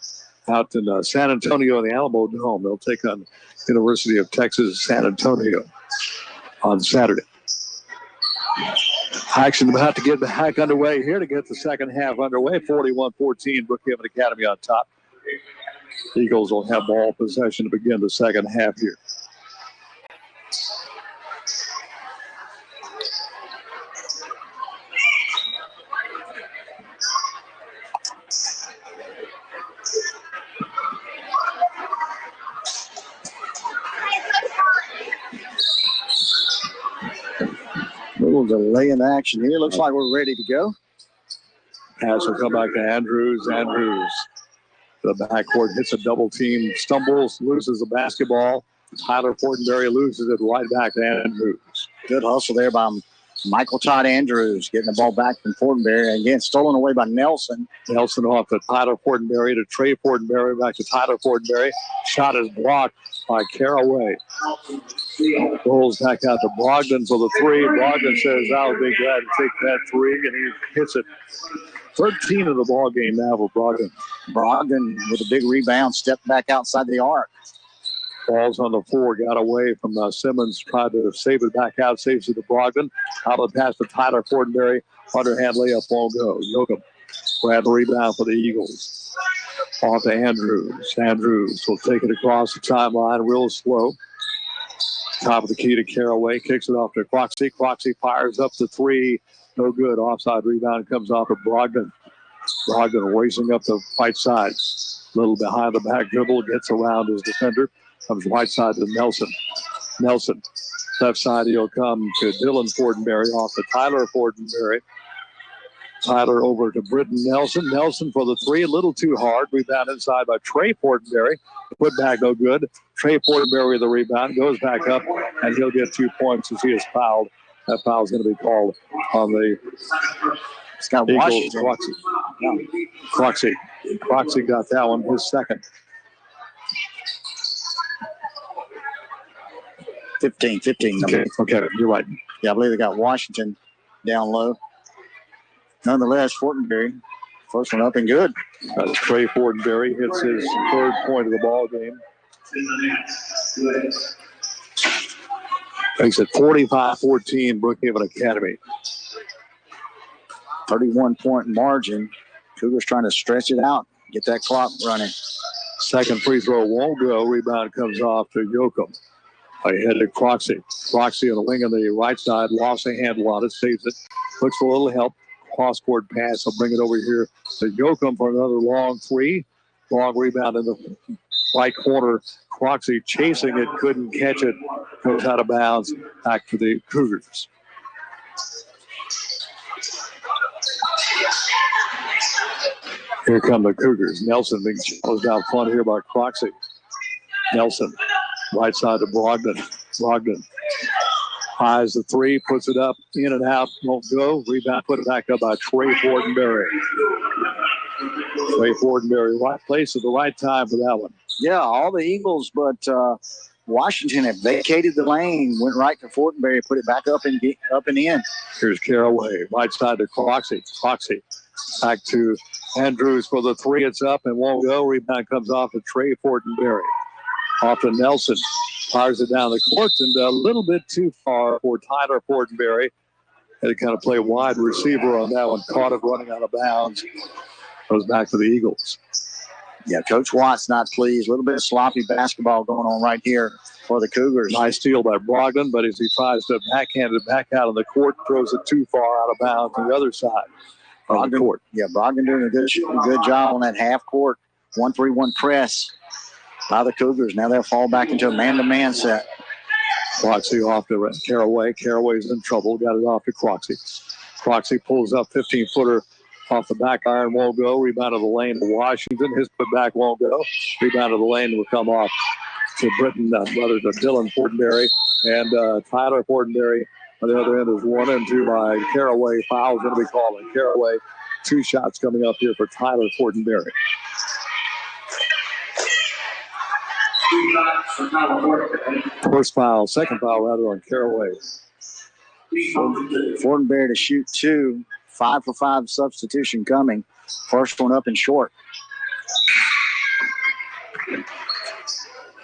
[SPEAKER 3] out in San Antonio in the Alamo Dome. They'll take on University of Texas San Antonio on Saturday. Action about to get back underway here to get the second half underway. 41-14, Brookhaven Academy on top. Eagles will have ball possession to begin the second half here.
[SPEAKER 1] A little delay in action here. Looks like we're ready to go.
[SPEAKER 3] Pass will come back to Andrews. Andrews, the backcourt hits a double team, stumbles, loses the basketball. Tyler Fortenberry loses it right back to Andrews.
[SPEAKER 1] Good hustle there by Michael Todd Andrews, getting the ball back from Fortenberry. Again, stolen away by Nelson.
[SPEAKER 3] Nelson off to Tyler Fortenberry to Trey Fortenberry, back to Tyler Fortenberry. Shot is blocked by Caraway. Rolls back out to Brogdon for the three. Brogdon says, I'll be glad to take that three, and he hits it. 13 of the ball game now for Brogdon.
[SPEAKER 1] Brogdon with a big rebound, stepped back outside the arc.
[SPEAKER 3] Ball's on the floor, got away from Simmons, tried to save it back out, saves it to Brogdon. Out of the pass to Tyler Fortenberry. Underhand layup won't go. Yoakum grab the rebound for the Eagles. Off to Andrews. Andrews will take it across the timeline real slow. Top of the key to Caraway. Kicks it off to Croxy. Croxy fires up the three. No good. Offside rebound comes off of Brogdon. Brogdon racing up the right side. Little behind the back dribble, gets around his defender. Comes right side to Nelson. Nelson. Left side, he'll come to Dylan Fortenberry off to Tyler Fortenberry. Tyler over to Britton Nelson. Nelson for the three, a little too hard. Rebound inside by Trey Fortenberry. Put back no good. Trey Fortenberry with the rebound, goes back up, and he'll get 2 points as he is fouled. That foul's going to be called on the Eagles. Croxy got that one, his second.
[SPEAKER 1] 15.
[SPEAKER 3] Okay, you're right.
[SPEAKER 1] Yeah, I believe they got Washington down low. Nonetheless, Fortenberry, first one up and good.
[SPEAKER 3] Trey Fortenberry hits his third point of the ball game. Makes it 45-14, Brookhaven Academy.
[SPEAKER 1] 31-point margin. Cougars trying to stretch it out, get that clock running.
[SPEAKER 3] Second free throw won't go. Rebound comes off to Yoakum. Ahead to Croxy. Croxy on the wing on the right side. Lost a handle on it. Saves it. Looks for a little help. Cross-court pass. I'll bring it over here to Yoakum for another long three. Long rebound in the right corner. Croxy chasing it. Couldn't catch it. Goes out of bounds. Back to the Cougars. Here come the Cougars. Nelson being challenged out front here by Croxy. Nelson. Right side to Brogdon. Brogdon highs the three, puts it up, in and out, won't go. Rebound, put it back up by Trey Fortenberry. Trey Fortenberry, right place at the right time for that one.
[SPEAKER 1] Yeah, all the Eagles, but Washington have vacated the lane, went right to Fortenberry, put it back up and in.
[SPEAKER 3] Here's Caraway, right side to Croxy. Croxy back to Andrews for the three. It's up and won't go. Rebound comes off to Trey Fortenberry. Off to Nelson. Fires it down the court and a little bit too far for Tyler Fortenberry. Had to kind of play wide receiver on that one. Caught it running out of bounds. Goes back to the Eagles.
[SPEAKER 1] Yeah, Coach Watt's not pleased. A little bit of sloppy basketball going on right here for the Cougars.
[SPEAKER 3] Nice steal by Brogdon, but as he tries to backhand it back out of the court, throws it too far out of bounds on the other side of the court.
[SPEAKER 1] Yeah, Brogdon doing a good job on that half court 1-3-1 press by the Cougars. Now they'll fall back into a man-to-man set.
[SPEAKER 3] Croxy off to Caraway. Caraway's in trouble. Got it off to Croxy. Croxy pulls up 15-footer off the back iron. Won't go. Rebound of the lane to Washington. His put back won't go. Rebound of the lane will come off to Britton, brother to Dylan Fortenberry. And Tyler Fortenberry on the other end is 1 and 2 by Caraway. Foul's going to be called on Caraway. 2 shots coming up here for Tyler Fortenberry. First foul, second foul rather on Caraway.
[SPEAKER 1] Fortenberry to shoot 2. 5 for 5 substitution coming. First one up and short.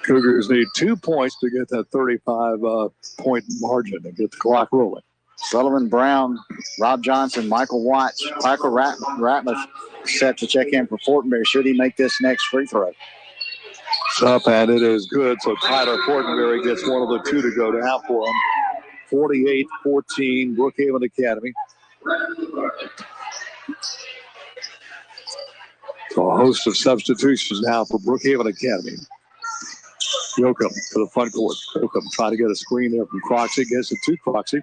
[SPEAKER 3] Cougars need 2 points to get that 35-point margin and get the clock rolling.
[SPEAKER 1] Sullivan Brown, Rob Johnson, Michael Watts, Michael Ratliff set to check in for Fortenberry. Should he make this next free throw?
[SPEAKER 3] It's up, and it is good. So Tyler Fortenberry gets one of the 2 to go down for him. 48-14, Brookhaven Academy. So a host of substitutions now for Brookhaven Academy. Yoakum to the front court. Yoakum trying to get a screen there from Croxy. Gets it to Croxy.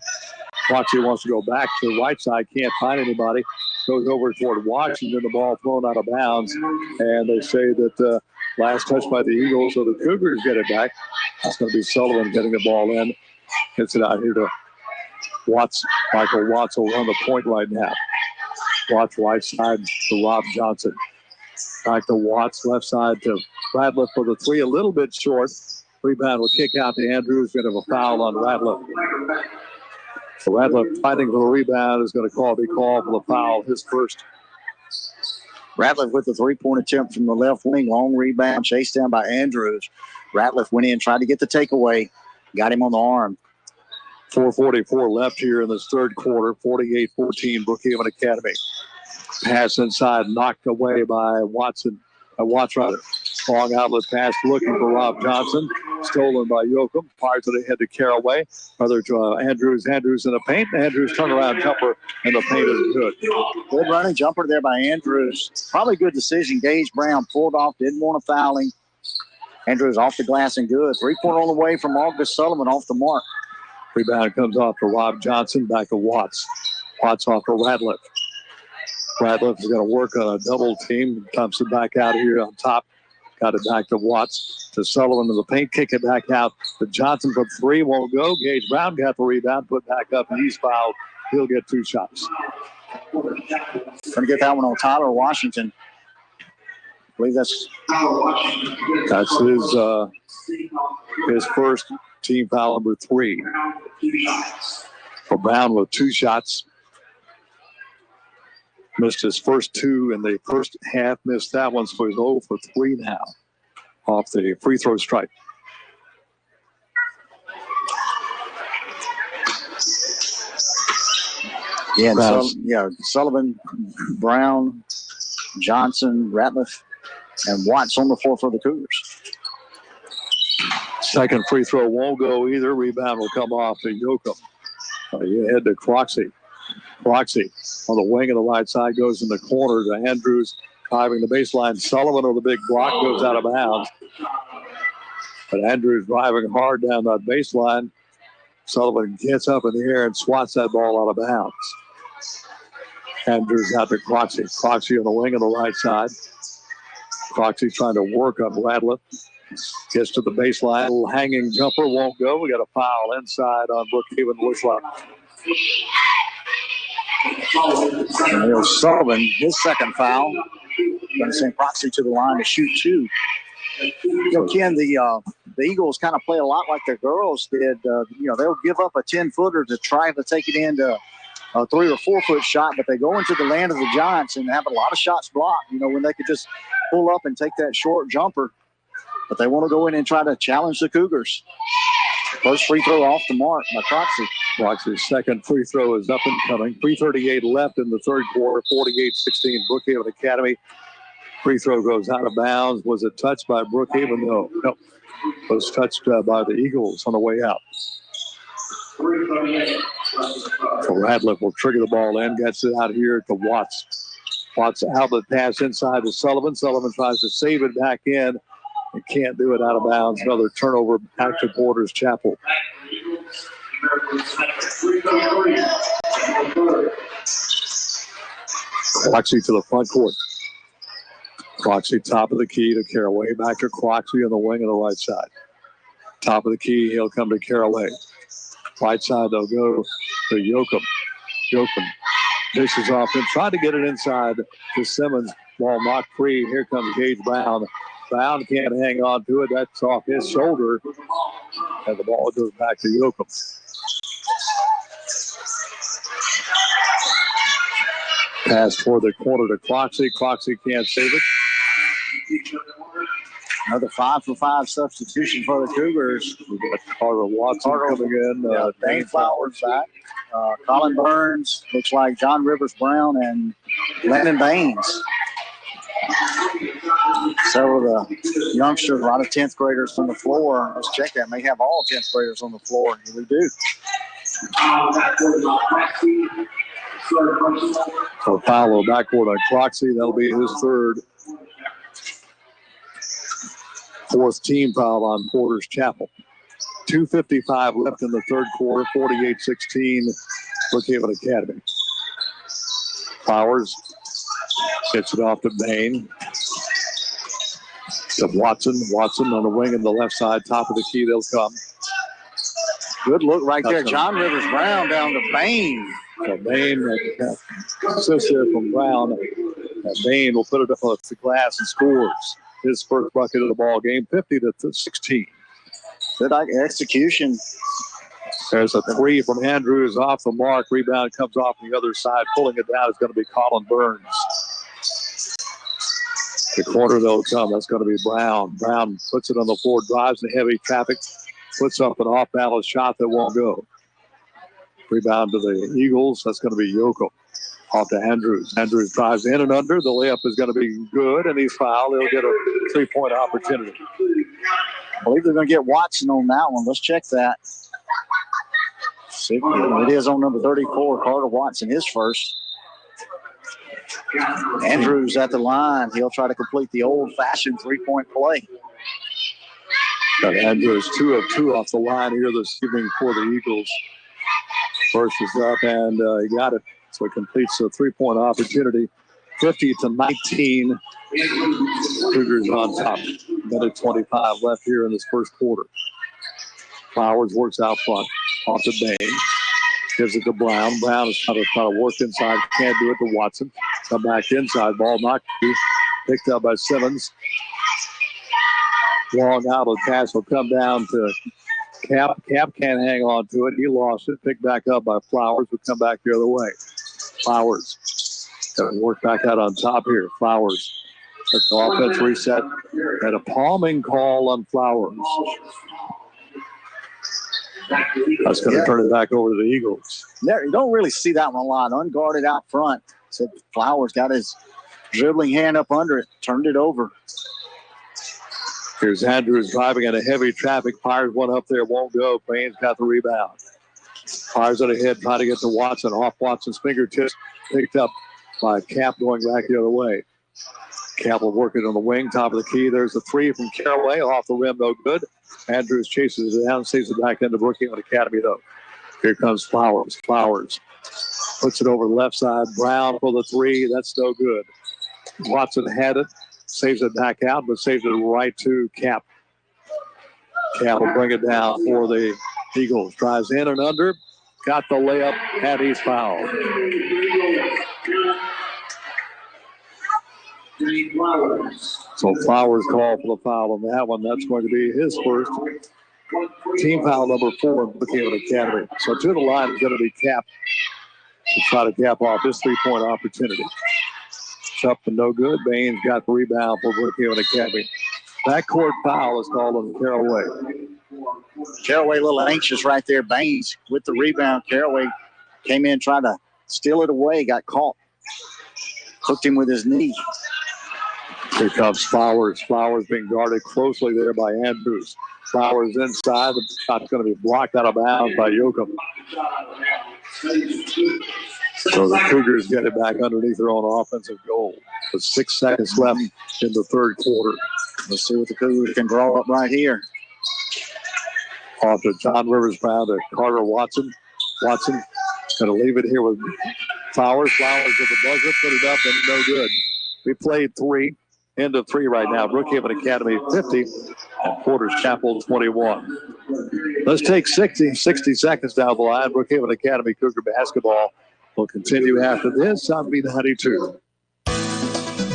[SPEAKER 3] Croxy wants to go back to the right side. Can't find anybody. Goes over toward Washington. The ball thrown out of bounds. And they say that last touch by the Eagles. So the Cougars get it back. That's going to be Sullivan getting the ball in. Gets it out here to Watts. Michael Watts will run the point right now. Watts right side to Rob Johnson. Back to Watts, left side to Ratliff for the 3, a little bit short. Rebound will kick out to Andrews. Going to have a foul on Ratliff. So Ratliff fighting for the rebound is going to be called for the foul, his first.
[SPEAKER 1] Ratliff with the 3-point attempt from the left wing. Long rebound, chased down by Andrews. Ratliff went in, tried to get the takeaway. Got him on the arm.
[SPEAKER 3] 4:44 left here in this third quarter. 48-14, Brookhaven Academy. Pass inside, knocked away by Watson. Watts rather. Long outlet pass looking for Rob Johnson. stolen by Yoakum. Fires it ahead to Caraway. Brother to Andrews. Andrews in the paint. Andrews turnaround jumper in the paint is good.
[SPEAKER 1] Good running jumper there by Andrews. Probably good decision. Gage Brown pulled off, didn't want to foul him. Andrews off the glass and good. 3-point on the way from August Sullivan off the mark.
[SPEAKER 3] Rebound comes off to Rob Johnson. Back to Watts. Watts off to Radliff. Radliff is going to work on a double team. Dumps it back out here on top. Got it back to Watts. To Sullivan in the paint. Kick it back out to Johnson for three. Won't go. Gage Brown got the rebound. Put back up. And he's fouled. He'll get 2 shots.
[SPEAKER 1] Going to get that one on Tyler Washington. I believe that's
[SPEAKER 3] his first team foul number 3. For Brown with 2 shots. Missed his first 2 in the first half. Missed that one, so he's 0 for 3 now off the free throw strike.
[SPEAKER 1] Yeah, Sullivan, Brown, Johnson, Ratliff, and Watts on the floor for the Cougars.
[SPEAKER 3] Second free throw won't go either. Rebound will come off to Yoakum. You head to Croxy. Croxy on the wing of the right side goes in the corner to Andrews, driving the baseline. Sullivan on the big block goes out of bounds. But Andrews driving hard down that baseline. Sullivan gets up in the air and swats that ball out of bounds. Andrews out to Croxy. Croxy on the wing of the right side. Croxy trying to work up Radliff. Gets to the baseline. Little hanging jumper won't go. We got a foul inside on Brookhaven Wishlock.
[SPEAKER 1] And here's Sullivan, his second foul. Going to send Croxy to the line to shoot 2. You know, Ken, the Eagles kind of play a lot like the girls did. They'll give up a 10-footer to try to take it into a 3 or 4 foot shot, but they go into the land of the Giants and have a lot of shots blocked. When they could just pull up and take that short jumper, but they want to go in and try to challenge the Cougars. First free throw off the mark by Croxy.
[SPEAKER 3] Croxy's second free throw is up and coming. 3:38 left in the third quarter. 48-16 Brookhaven Academy. Free throw goes out of bounds. Was it touched by Brookhaven? No. It was touched by the Eagles on the way out. So Radliff will trigger the ball in. Gets it out here to Watts. Watts outlet pass inside to Sullivan. Sullivan tries to save it back in. And can't do it out of bounds. Another turnover back to Borders Chapel. Croxy to the front court. Croxy top of the key to Caraway. Back to Croxy on the wing on the right side. Top of the key, he'll come to Caraway. Right side, they'll go to Yoakum. Yoakum dishes off and tried to get it inside to Simmons. Ball knocked free. Here comes Gage Brown. Brown can't hang on to it. That's off his shoulder. And the ball goes back to Yoakum. Pass toward the corner to Croxy. Croxy can't save it.
[SPEAKER 1] Another 5-for-5 substitution for the Cougars.
[SPEAKER 3] We've got Carter Watson coming in.
[SPEAKER 1] Dane Flowers back. Colin Burns, looks like John Rivers Brown, and Landon Baines. Several of the youngsters, a lot of 10th graders on the floor. Let's check that. May have all 10th graders on the floor. Here we do.
[SPEAKER 3] So Paolo backcourt on Croxy. That'll be his third. 4th team foul on Porter's Chapel. 2:55 left in the third quarter. 48-16 Brookhaven Academy. Flowers gets it off to Bain. To Watson. Watson on the wing on the left side. Top of the key, they'll come.
[SPEAKER 1] Good look right there. John Rivers Brown down to Bain.
[SPEAKER 3] So Bain assists there from Brown. Bain will put it up on the glass and scores his first bucket of the ball game, 50-16.
[SPEAKER 1] Good execution.
[SPEAKER 3] There's a 3 from Andrews off the mark. Rebound comes off the other side. Pulling it down is going to be Colin Burns. The corner, they'll come. That's going to be Brown. Brown puts it on the floor, drives in heavy traffic, puts up an off-balance shot that won't go. Rebound to the Eagles. That's going to be Yoakum. Off to Andrews. Andrews drives in and under. The layup is going to be good, and he's fouled. He'll get a 3-point opportunity.
[SPEAKER 1] I believe they're going to get Watson on that one. Let's check that. It is on number 34, Carter Watson, his first. Andrews at the line. He'll try to complete the old-fashioned three-point play.
[SPEAKER 3] Andrews 2 of 2 off the line here this evening for the Eagles. First is up, and he got it. So he completes a three-point opportunity. 50-19. Cougars on top. Minute 25 left here in this first quarter. Flowers works out front. Off to Bain. Gives it to Brown. Brown is trying to work inside. Can't do it to Watson. Come back inside. Ball knocked. Picked up by Simmons. Long out of pass will come down to Cap. Cap can't hang on to it. He lost it. Picked back up by Flowers. Will come back the other way. Flowers. Got to work back out on top here. Flowers. That's the offense reset. And a palming call on Flowers. That's going to turn it back over to the Eagles.
[SPEAKER 1] There, you don't really see that one a lot. Unguarded out front. So Flowers got his dribbling hand up under it. Turned it over.
[SPEAKER 3] Here's Andrews driving in a heavy traffic. Fires one up there. Won't go. Bain's got the rebound. Fires it ahead. Trying to get to Watson. Off Watson's fingertips. Picked up by Cap going back the other way. Cap will work it on the wing. Top of the key. There's the three from Caraway. Off the rim. No good. Andrews chases it down. Saves it back into Brookhaven Academy, though. Here comes Flowers. Flowers puts it over the left side. Brown for the three. That's no good. Watson had it. Saves it back out, but saves it right to Cap. Cap will bring it down for the Eagles. Drives in and under. Got the layup, and he's fouled. So Flowers called for the foul on that one. That's going to be his first. Team foul number 4 in Brookhaven Academy. So to the line is going to be Cap to try to cap off this three-point opportunity. Up and no good. Bain's got the rebound for Brookhaven Academy. Backcourt foul is called on Caraway.
[SPEAKER 1] Caraway a little anxious right there. Baines with the rebound. Caraway came in trying to steal it away. Got caught. Hooked him with his knee.
[SPEAKER 3] Here comes Flowers. Flowers being guarded closely there by Andrews. Flowers inside. The shot's going to be blocked out of bounds by Yoakum. So the Cougars get it back underneath their own offensive goal. With 6 seconds left in the third quarter.
[SPEAKER 1] Let's see what the Cougars can draw up right here.
[SPEAKER 3] Off to John Rivers Brown to Carter Watson. Watson going to leave it here with Flowers. Flowers at the buzzer. Put it up and no good. We played 3. End of 3 right now. Brookhaven Academy 50 and Porter's Chapel 21. Let's take 60 seconds down the line. Brookhaven Academy Cougar basketball will continue after this on B92.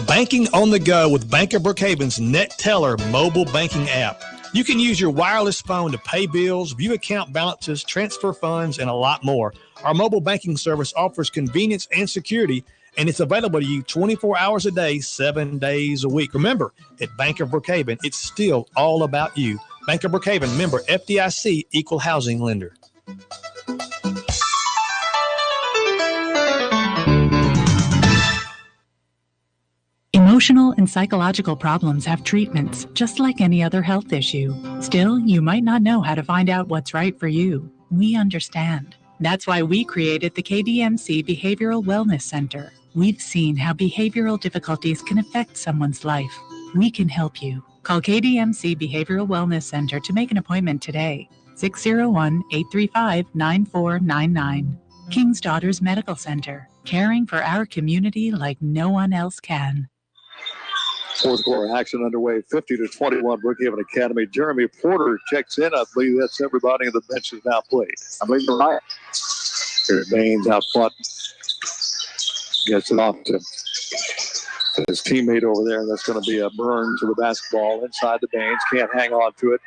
[SPEAKER 16] Banking on the go with Bank of Brookhaven's Net Teller mobile banking app. You can use your wireless phone to pay bills, view account balances, transfer funds, and a lot more. Our mobile banking service offers convenience and security, and it's available to you 24 hours a day, 7 days a week. Remember, at Bank of Brookhaven, it's still all about you. Bank of Brookhaven, member FDIC, equal housing lender.
[SPEAKER 6] Emotional and psychological problems have treatments, just like any other health issue. Still, you might not know how to find out what's right for you. We understand. That's why we created the KDMC Behavioral Wellness Center. We've seen how behavioral difficulties can affect someone's life. We can help you. Call KDMC Behavioral Wellness Center to make an appointment today. 601-835-9499. King's Daughters Medical Center. Caring for our community like no one else can.
[SPEAKER 3] Fourth quarter action underway, 50-21, Brookhaven Academy. Jeremy Porter checks in. I believe that's everybody on the bench is now played.
[SPEAKER 1] I believe you're right.
[SPEAKER 3] Here's Baines out front. Gets it off to his teammate over there, and that's going to be a burn to the basketball inside the Baines. Can't hang on to it.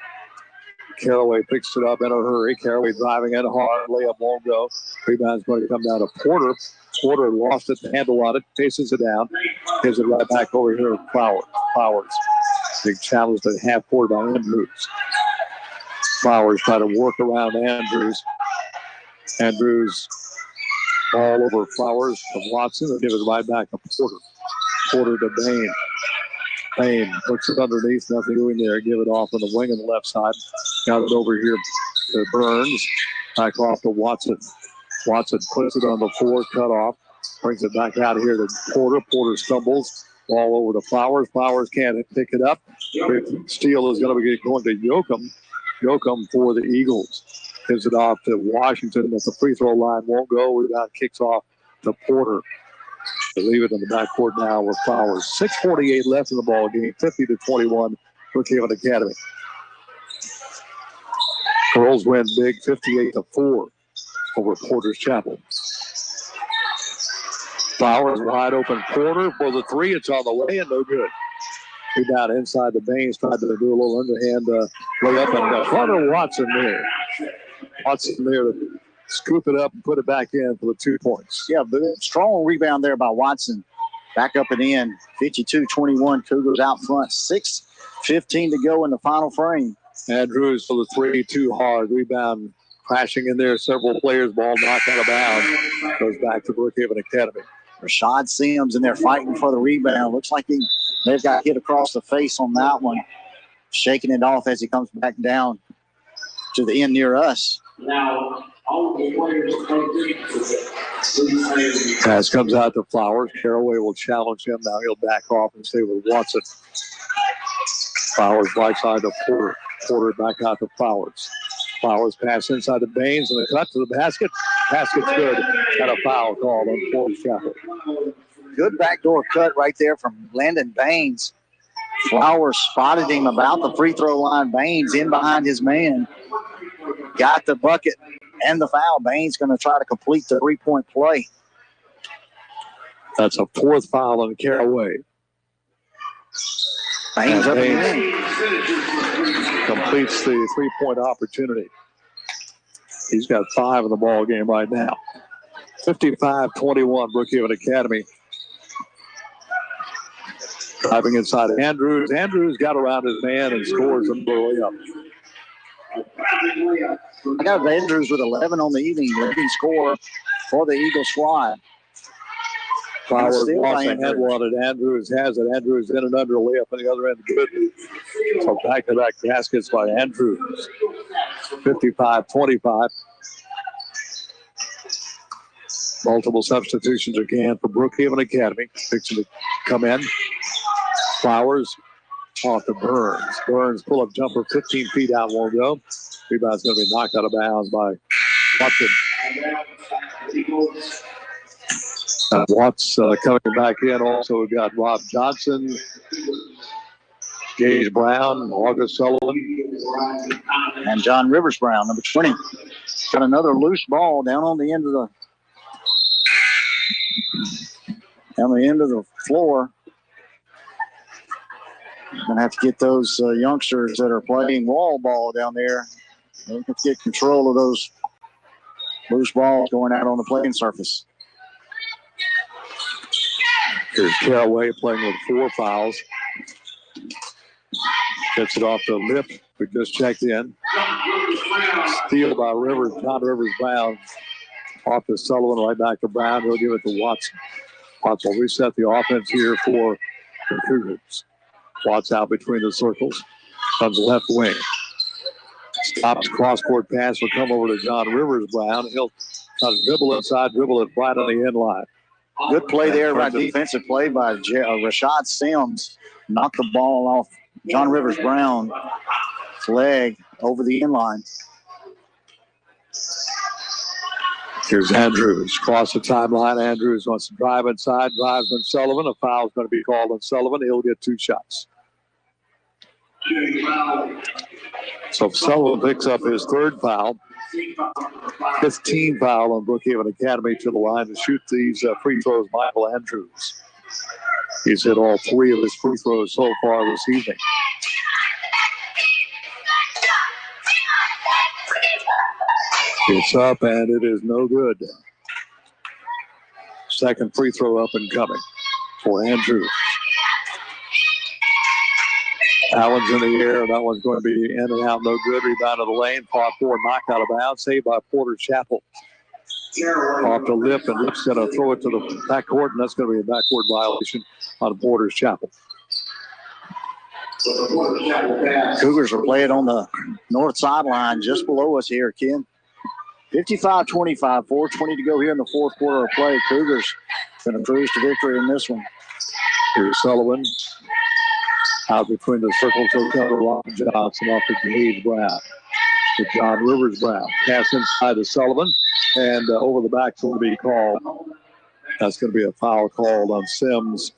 [SPEAKER 3] Caraway picks it up in a hurry. Caraway driving in hard. Layup won't go. Rebound's going to come down to Porter. Porter lost it, the handle on it, chases it down, gives it right back over here to Flowers. Big challenge at half court by Andrews. Flowers try to work around Andrews. Andrews all over Flowers of Watson. They'll give it right back to Porter. Porter to Bain. Payne looks it underneath, nothing doing there. Give it off on the wing on the left side. Got it over here to Burns. Back off to Watson. Watson puts it on the floor, cut off. Brings it back out here to Porter. Porter stumbles. Ball over to Flowers. Flowers can't pick it up. Steele is going to be going to Yoakum. Yoakum for the Eagles. Gives it off to Washington, but the free throw line won't go. Rebound kicks off to Porter. They leave it in the backcourt now with Flowers. 6:48 left in the ball game. 50-21, Brookhaven Academy. Girls win big, 58-4 over Porter's Chapel. Flowers wide open. Porter for the three. It's on the way and no good. Rebound inside the Baines. Tried to do a little underhand layup and Hunter Watson there. Watson there to scoop it up and put it back in for the 2 points.
[SPEAKER 1] Yeah, but strong rebound there by Watson. Back up and in. 52-21. Cougars out front. 6:15 to go in the final frame.
[SPEAKER 3] Andrews for the three. Too hard. Rebound crashing in there. Several players. Ball knocked out of bounds. Goes back to Brookhaven Academy.
[SPEAKER 1] Rashad Sims in there fighting for the rebound. Looks like they've got hit across the face on that one. Shaking it off as he comes back down to the end near us.
[SPEAKER 17] Now, all the players
[SPEAKER 3] Pass comes out to Flowers. Caraway will challenge him. Now he'll back off and stay with Watson. Flowers right side to Porter. Porter back out to Flowers. Flowers pass inside the Baines and the cut to the basket. Basket's good. Got a foul called on Porter's Chapel.
[SPEAKER 1] Good backdoor cut right there from Landon Baines. Flowers spotted him about the free throw line. Baines in behind his man. Got the bucket and the foul. Baines going to try to complete the three-point play.
[SPEAKER 3] That's a fourth foul on Caraway.
[SPEAKER 1] Baines up and in.
[SPEAKER 3] Completes the three-point opportunity. He's got 5 in the ball game right now. 55-21, Brookhaven Academy. Driving inside Andrews. Andrews got around his man and scores him layup.
[SPEAKER 1] I got Andrews with 11 on the evening, leading score for the Eagle squad.
[SPEAKER 3] Flowers lost a head one, and Andrews has it. Andrews in and under layup on the other end. Good. So back-to-back baskets by Andrews. 55-25. Multiple substitutions again for Brookhaven Academy. Fixing to come in. Flowers off to Burns. Burns pull-up jumper 15 feet out, won't go. Rebound's going to be knocked out of bounds by Watson. Watts coming back in. Also, we've got Rob Johnson, Gage Brown, August Sullivan,
[SPEAKER 1] and John Rivers Brown, number 20. Got another loose ball down on the end of the floor. Gonna have to get those youngsters that are playing wall ball down there. They have to get control of those loose balls going out on the playing surface.
[SPEAKER 3] Here's Caraway playing with 4 fouls. Gets it off the lip. We just checked in. Steal by Rivers. John Rivers Brown. Off to Sullivan, right back to Brown. He'll give it to Watson. Watson will reset the offense here for the Cougars. Watts out between the circles. Comes left wing. Stops cross-court pass. Will come over to John Rivers Brown. He'll try to dribble inside, dribble it right on the end line.
[SPEAKER 1] Good play there by defensive play by Rashad Sims. Knocked the ball off John Rivers Brown's leg over the end line.
[SPEAKER 3] Here's Andrews. Cross the timeline. Andrews wants to drive inside. Drives on Sullivan. A foul is going to be called on Sullivan. He'll get 2 shots. So Sullivan picks up his 3rd foul. 15 foul on Brookhaven Academy to the line to shoot these free throws. Michael Andrews. He's hit all 3 of his free throws so far this evening. It's up and it is no good. Second free throw up and coming for Andrews. Allen's in the air. That one's going to be in and out. No good. Rebound of the lane. Fought for. Knocked out of bounds. Saved by Porter Chapel. Off the lip. And Lip's going to throw it to the backcourt. And that's going to be a backcourt violation on Porter's Chapel.
[SPEAKER 1] Cougars are playing on the north sideline just below us here, Ken. 55-25, 4:20 to go here in the fourth quarter of play. Cougars going to cruise to victory in this one.
[SPEAKER 3] Here's Sullivan out between the circles of Ron Johnson off to Gage Brown. To John Rivers Brown. Pass inside to Sullivan, and over the back will be called. That's going to be a foul called on Sims.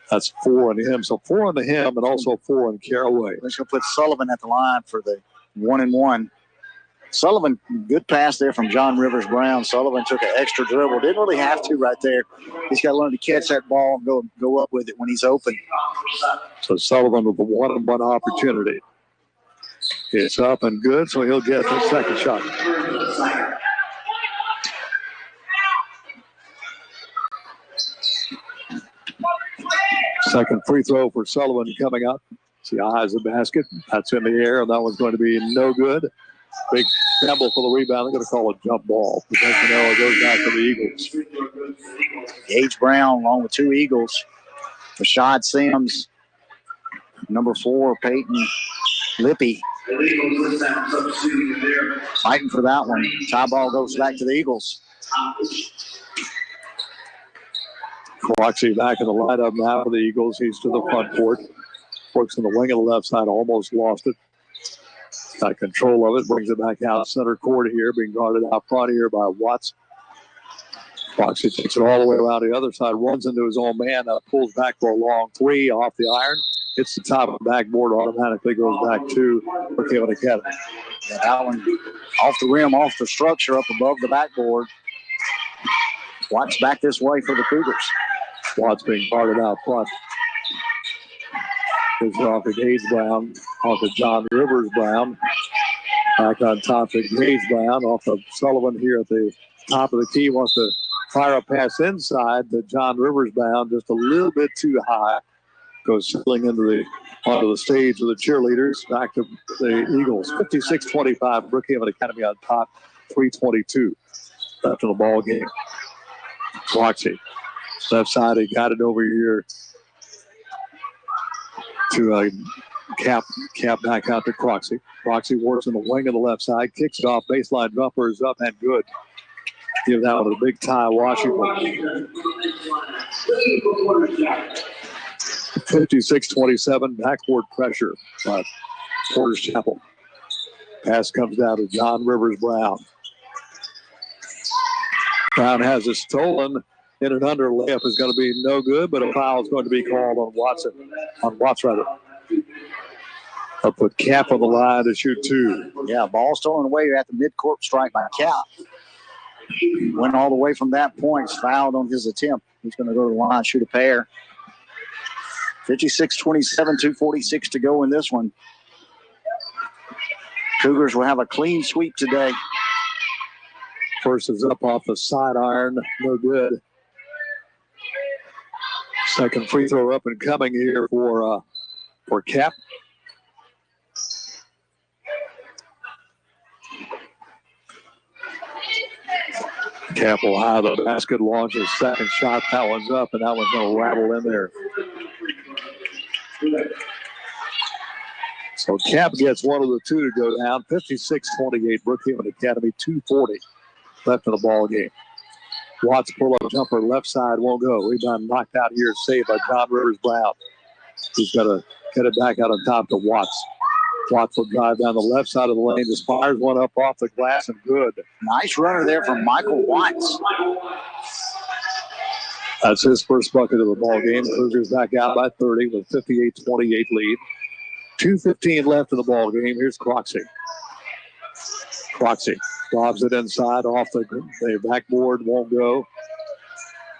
[SPEAKER 3] That's 4 on him. So 4 on the him and also 4 on Caraway.
[SPEAKER 1] Let's go put Sullivan at the line for the 1-and-1. Sullivan, good pass there from John Rivers Brown. Sullivan took an extra dribble. Didn't really have to right there. He's got to learn to catch that ball and go up with it when he's open.
[SPEAKER 3] So Sullivan with the 1-on-1 opportunity. It's up and good, so he'll get the second shot. Second free throw for Sullivan coming up. See, eyes the basket. That's in the air, and that one's going to be no good. Big Campbell for the rebound. They're going to call a jump ball. Possession arrow goes back to the Eagles.
[SPEAKER 1] Gage Brown along with 2 Eagles. Rashad Sims, number 4, Peyton Lippy. Fighting for that one. Tie ball goes back to the Eagles.
[SPEAKER 3] Croxy back in the lineup now for the Eagles. He's to the front court. Works on the wing of the left side. Almost lost it. Got control of it. Brings it back out center court here. Being guarded out front here by Watts. Croxy takes it all the way around the other side. Runs into his own man. Pulls back for a long 3 off the iron. Hits the top of the backboard. Automatically goes back to Brookhaven Academy.
[SPEAKER 1] Yeah, that one off the rim, off the structure, up above the backboard. Watts back this way for the Cougars.
[SPEAKER 3] Watts being guarded out front. It's off to Gage Brown, off to John Rivers Brown. Back on top to Gage Brown, off of Sullivan here at the top of the key. Wants to fire a pass inside to John Rivers Brown, just a little bit too high. Goes settling onto the stage of the cheerleaders. Back to the Eagles. 56-25, Brookhaven Academy on top. 3:22 left in the ball game. Croxy. Left side, he got it over here to Cap back out to Croxy. Croxy works in the wing of the left side, kicks it off, baseline jumper is up and good. Give that one a big tie, Washington. 56-27, backboard pressure by Porter's Chapel. Pass comes down to John Rivers Brown. Brown has it stolen. In and under layup is going to be no good, but a foul is going to be called on Watts. I'll put Cap on the line to shoot 2.
[SPEAKER 1] Yeah, ball stolen away at the midcourt strike by Cap. Went all the way from that point. Fouled on his attempt. He's going to go to the line, shoot a pair. 56-27, 2:46 to go in this one. Cougars will have a clean sweep today.
[SPEAKER 3] First is up off the side iron. No good. Second free throw up and coming here for Cap. Cap will high the basket, launches second shot. That one's up, and that one's going to rattle in there. So Cap gets one of the 2 to go down. 56-28, Brookhaven Academy, 2:40 left in the ball game. Watts pull-up jumper left side won't go. Rebound knocked out here, saved by John Rivers Brown. He's got to get it back out on top to Watts. Watts will drive down the left side of the lane. Just fires one up off the glass and good.
[SPEAKER 1] Nice runner there from Michael Watts.
[SPEAKER 3] That's his first bucket of the ball game. Cougars back out by 30 with 58-28 lead. 2:15 left in the ball game. Here's Croxy. Croxy lobs it inside off the backboard, won't go.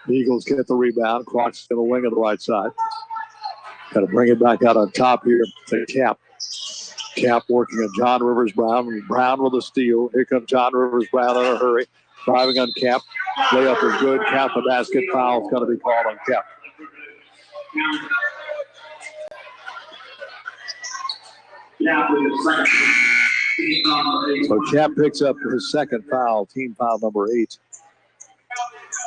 [SPEAKER 3] The Eagles get the rebound. Croxy in the wing of the right side. Got to bring it back out on top here to Cap. Cap working on John Rivers Brown. Brown with a steal. Here comes John Rivers Brown in a hurry. Driving on Cap. Layup is good. Cap the basket. Foul is going to be called on Cap. So Cap picks up his second foul, team foul number 8.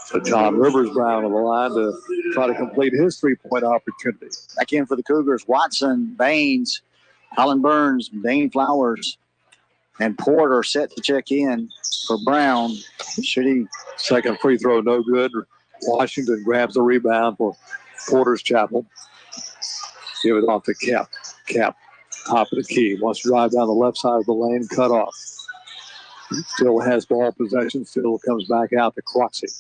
[SPEAKER 3] So John Rivers Brown on the line to try to complete his three-point opportunity.
[SPEAKER 1] Back in for the Cougars, Watson, Baines, Alan Burns, Dane Flowers, and Porter set to check in for Brown. Should he?
[SPEAKER 3] Second free throw, no good. Washington grabs the rebound for Porter's Chapel. Give it off to Cap. Cap, top of the key. Wants to drive down the left side of the lane, cut off. Still has ball possession. Still comes back out to Croxy.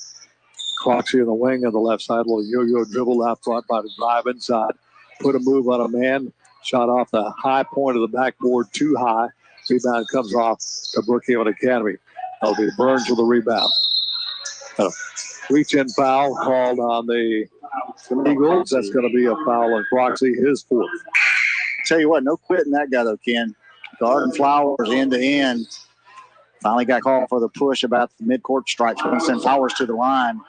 [SPEAKER 3] Croxy in the wing on the left side. Little yo-yo dribble out front by the drive inside. Put a move on a man. Shot off the high point of the backboard, too high. Rebound comes off to Brookhaven Academy. That'll be Burns with the rebound. A reach-in foul called on the Eagles. That's going to be a foul on Croxy, his fourth.
[SPEAKER 1] Tell you what, no quitting that guy, though, Ken. Garden Flowers end to end. Finally got called for the push about the midcourt strikes. Going to send Flowers to the line.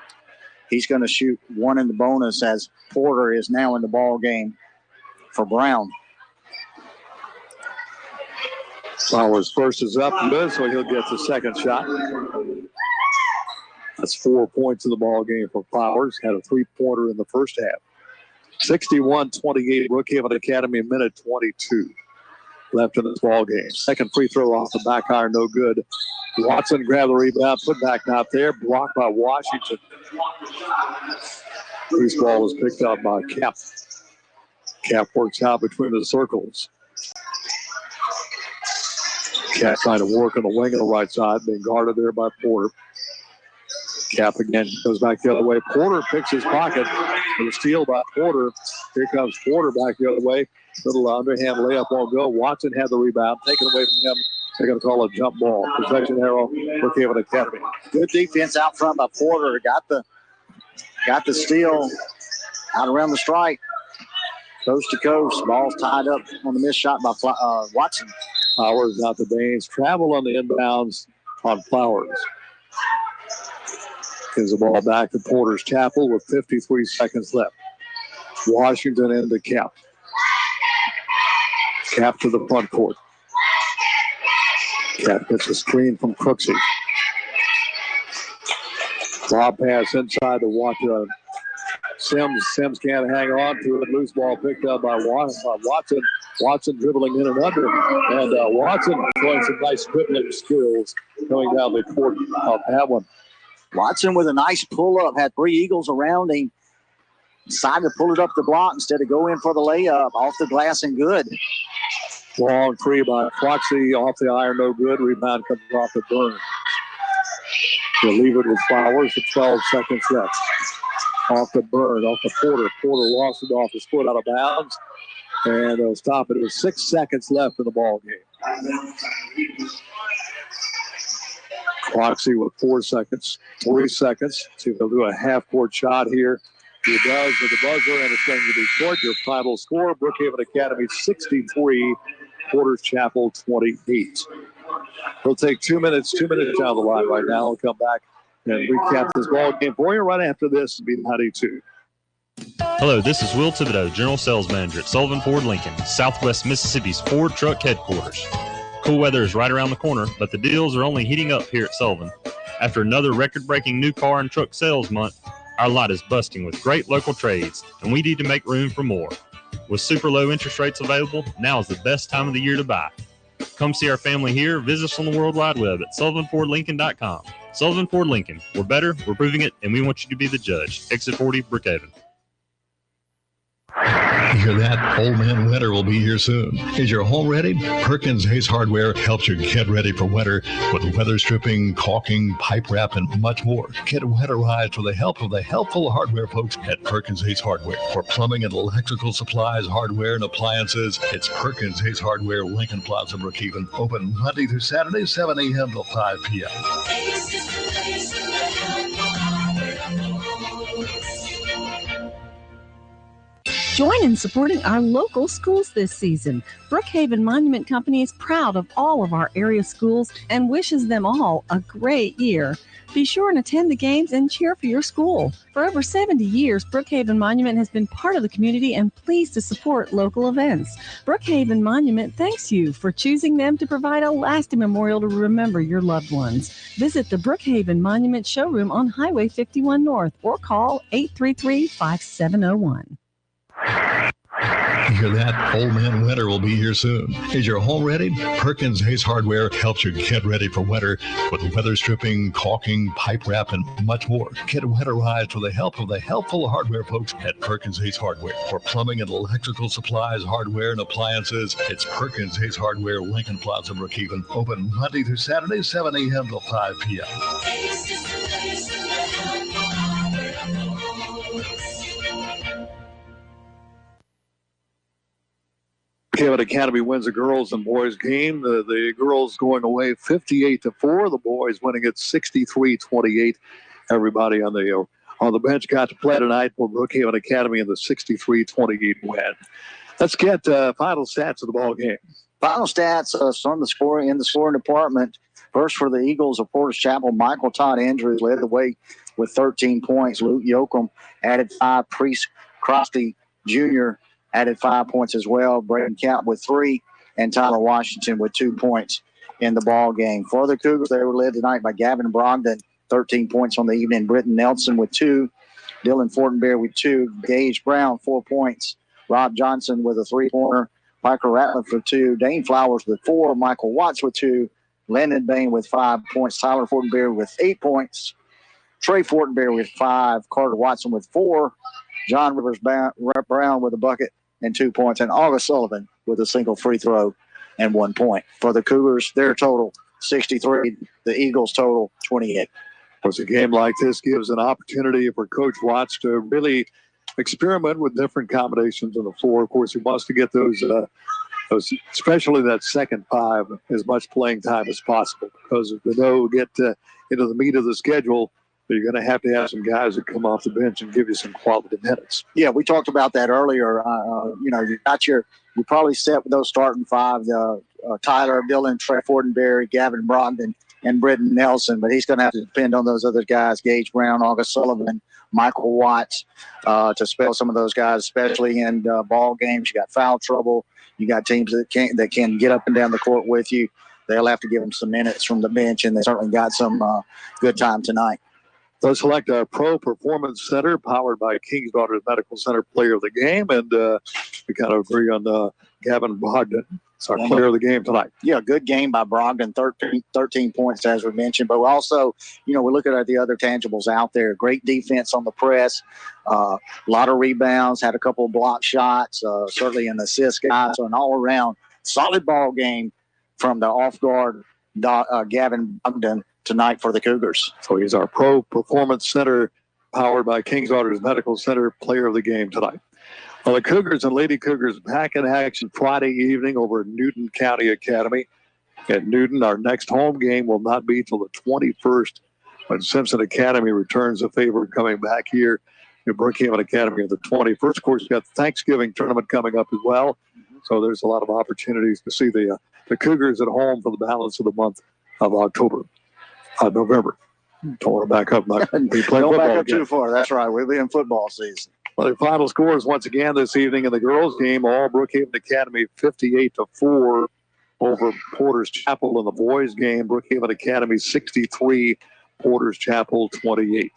[SPEAKER 1] He's going to shoot one in the bonus as Porter is now in the ball game for Brown.
[SPEAKER 3] Flowers first is up good, so he'll get the second shot. That's 4 points in the ball game for Flowers. Had a three-pointer in the first half. 61-28, Brookhaven Academy, minute 22 left in this ball game. Second free throw off the back iron, no good. Watson grabbed the rebound, put back not there, blocked by Washington. Loose ball is picked up by Cap. Cap works out between the circles. Cap trying to work on the wing on the right side, being guarded there by Porter. Cap again goes back the other way. Porter picks his pocket for the steal by Porter. Here comes Porter back the other way. Little underhand layup won't go. Watson had the rebound, taken away from him. They're going to call a jump ball. Possession arrow for Brookhaven Academy.
[SPEAKER 1] Good defense out front by Porter. Got the steal out around the strike. Coast to coast. Ball's tied up on the missed shot by Watson.
[SPEAKER 3] Flowers out the Baines. Travel on the inbounds on Flowers. Gives the ball back to Porter's Chapel with 53 seconds left. Washington into Cap. Cap to the front court. Cap gets a screen from Crooksey. Lob pass inside to Watson. Sims can't hang on to it. Loose ball picked up by Watson. Watson dribbling in and under. And Watson showing some nice dribbling skills coming down the court of that one.
[SPEAKER 1] Watson with a nice pull-up. Had three Eagles around him. Decided to pull it up the block instead of go in for the layup. Off the glass and good.
[SPEAKER 3] Long three by Croxy. Off the iron, no good. Rebound comes off the Burns. They'll leave it with Flowers with 12 seconds left. Off the Burn, off the Porter. Porter lost it off his foot out of bounds. And they'll stop it. It was 6 seconds left in the ball game. Croxy with 4 seconds, 3 seconds. See if they'll do a half-court shot here. He does with the buzzer, and it's going to be short. Your final score, Brookhaven Academy 63, Porter's Chapel 28. We'll take 2 minutes down the line right now. We'll come back and recap this ball game for you right after this. B92.
[SPEAKER 4] Hello, this is Will Thibodeau, General Sales Manager at Sullivan Ford Lincoln, Southwest Mississippi's Ford Truck Headquarters. Cool weather is right around the corner, but the deals are only heating up here at Sullivan. After another record-breaking new car and truck sales month, our lot is busting with great local trades, and we need to make room for more. With super low interest rates available, now is the best time of the year to buy. Come see our family here. Visit us on the World Wide Web at SullivanFordLincoln.com. Sullivan Ford Lincoln. We're better, we're proving it, and we want you to be the judge. Exit 40, Brookhaven.
[SPEAKER 18] You hear that? Old Man Winter will be here soon. Is your home ready? Perkins Hayes Hardware helps you get ready for winter with weather stripping, caulking, pipe wrap, and much more. Get weatherized with the help of the helpful hardware folks at Perkins Hayes Hardware. For plumbing and electrical supplies, hardware, and appliances, it's Perkins Hayes Hardware, Lincoln Plaza, Brookhaven. Open Monday through Saturday, 7 a.m. till 5 p.m.
[SPEAKER 5] Join in supporting our local schools this season. Brookhaven Monument Company is proud of all of our area schools and wishes them all a great year. Be sure and attend the games and cheer for your school. For over 70 years, Brookhaven Monument has been part of the community and pleased to support local events. Brookhaven Monument thanks you for choosing them to provide a lasting memorial to remember your loved ones. Visit the Brookhaven Monument showroom on Highway 51 North or call 833-5701.
[SPEAKER 18] You hear that? Old Man Winter will be here soon. Is your home ready? Perkins Hayes Hardware helps you get ready for winter with weather stripping, caulking, pipe wrap, and much more. Get winterized with the help of the helpful hardware folks at Perkins Hayes Hardware. For plumbing and electrical supplies, hardware, and appliances, it's Perkins Hayes Hardware, Lincoln Plaza, Brookhaven. Open Monday through Saturday, 7 a.m. till 5 p.m.
[SPEAKER 3] Brookhaven Academy wins the girls and boys game. The girls going away 58-4. The boys winning it 63-28. Everybody on the bench got to play tonight for Brookhaven Academy in the 63-28 win. Let's get final stats of the ball game.
[SPEAKER 1] Final stats on the scoring in the scoring department. First for the Eagles of Porter's Chapel, Michael Todd Andrews led the way with 13 points. Luke Yoakum added 5. Priest Crosby Jr. added 5 points as well. Braden Camp with 3, and Tyler Washington with 2 points in the ball game. For the Cougars, they were led tonight by Gavin Brogdon, 13 points on the evening. Britton Nelson with 2. Dylan Fortenberry with 2. Gage Brown, 4 points. Rob Johnson with a 3-pointer. Michael Ratliff with 2. Dane Flowers with 4. Michael Watts with 2. Landon Bain with 5 points. Tyler Fortenberry with 8 points. Trey Fortenberry with 5. Carter Watson with 4. John Rivers Brown with a bucket and 2 points. And August Sullivan with a single free throw and 1 point. For the Cougars, their total 63. The Eagles total 28.
[SPEAKER 3] Of course, a game like this gives an opportunity for Coach Watts to really experiment with different combinations on the floor. Of course, he wants to get those especially that second 5, as much playing time as possible, because if they know get into the meat of the schedule, you're going to have some guys that come off the bench and give you some quality minutes.
[SPEAKER 1] Yeah, we talked about that earlier. You probably set with those starting 5, Tyler, Dylan, Trey Fortenberry, Gavin Brogdon, and Britton Nelson, but he's going to have to depend on those other guys, Gage Brown, August Sullivan, Michael Watts, to spell some of those guys, especially in ball games. You got foul trouble. You got teams that can get up and down the court with you. They'll have to give them some minutes from the bench, and they certainly got some good time tonight.
[SPEAKER 3] They'll select a Pro Performance Center powered by King's Daughters Medical Center player of the game, and we kind of agree on Gavin Brogdon. It's our player of the game tonight.
[SPEAKER 1] Yeah, good game by Brogdon, 13 points, as we mentioned. But also, we look at the other tangibles out there. Great defense on the press, a lot of rebounds, had a couple of block shots, certainly an assist guy. So an all-around solid ball game from the off-guard Gavin Brogdon tonight for the Cougars.
[SPEAKER 3] So he's our Pro Performance Center powered by King's Daughters Medical Center player of the game tonight. Well, the Cougars and Lady Cougars back in action Friday evening over at Newton County Academy. At Newton, our next home game will not be till the 21st when Simpson Academy returns a favor coming back here to Brookhaven Academy on the 21st. Of course, we've got the Thanksgiving tournament coming up as well. So there's a lot of opportunities to see the Cougars at home for the balance of the month of November. Don't want to back up.
[SPEAKER 1] Don't back up too far. That's right. We'll be in football season.
[SPEAKER 3] Well, the final scores once again this evening in the girls' game, all Brookhaven Academy 58-4 over Porter's Chapel. In the boys' game, Brookhaven Academy 63, Porter's Chapel 28.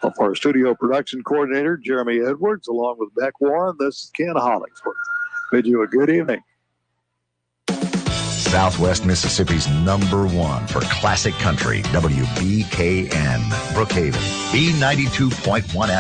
[SPEAKER 3] Well, for our studio production coordinator, Jeremy Edwards, along with Beck Warren, this is Ken Hollingsworth. Bid you a good evening.
[SPEAKER 20] Southwest Mississippi's #1 for classic country, WBKN, Brookhaven, B92.1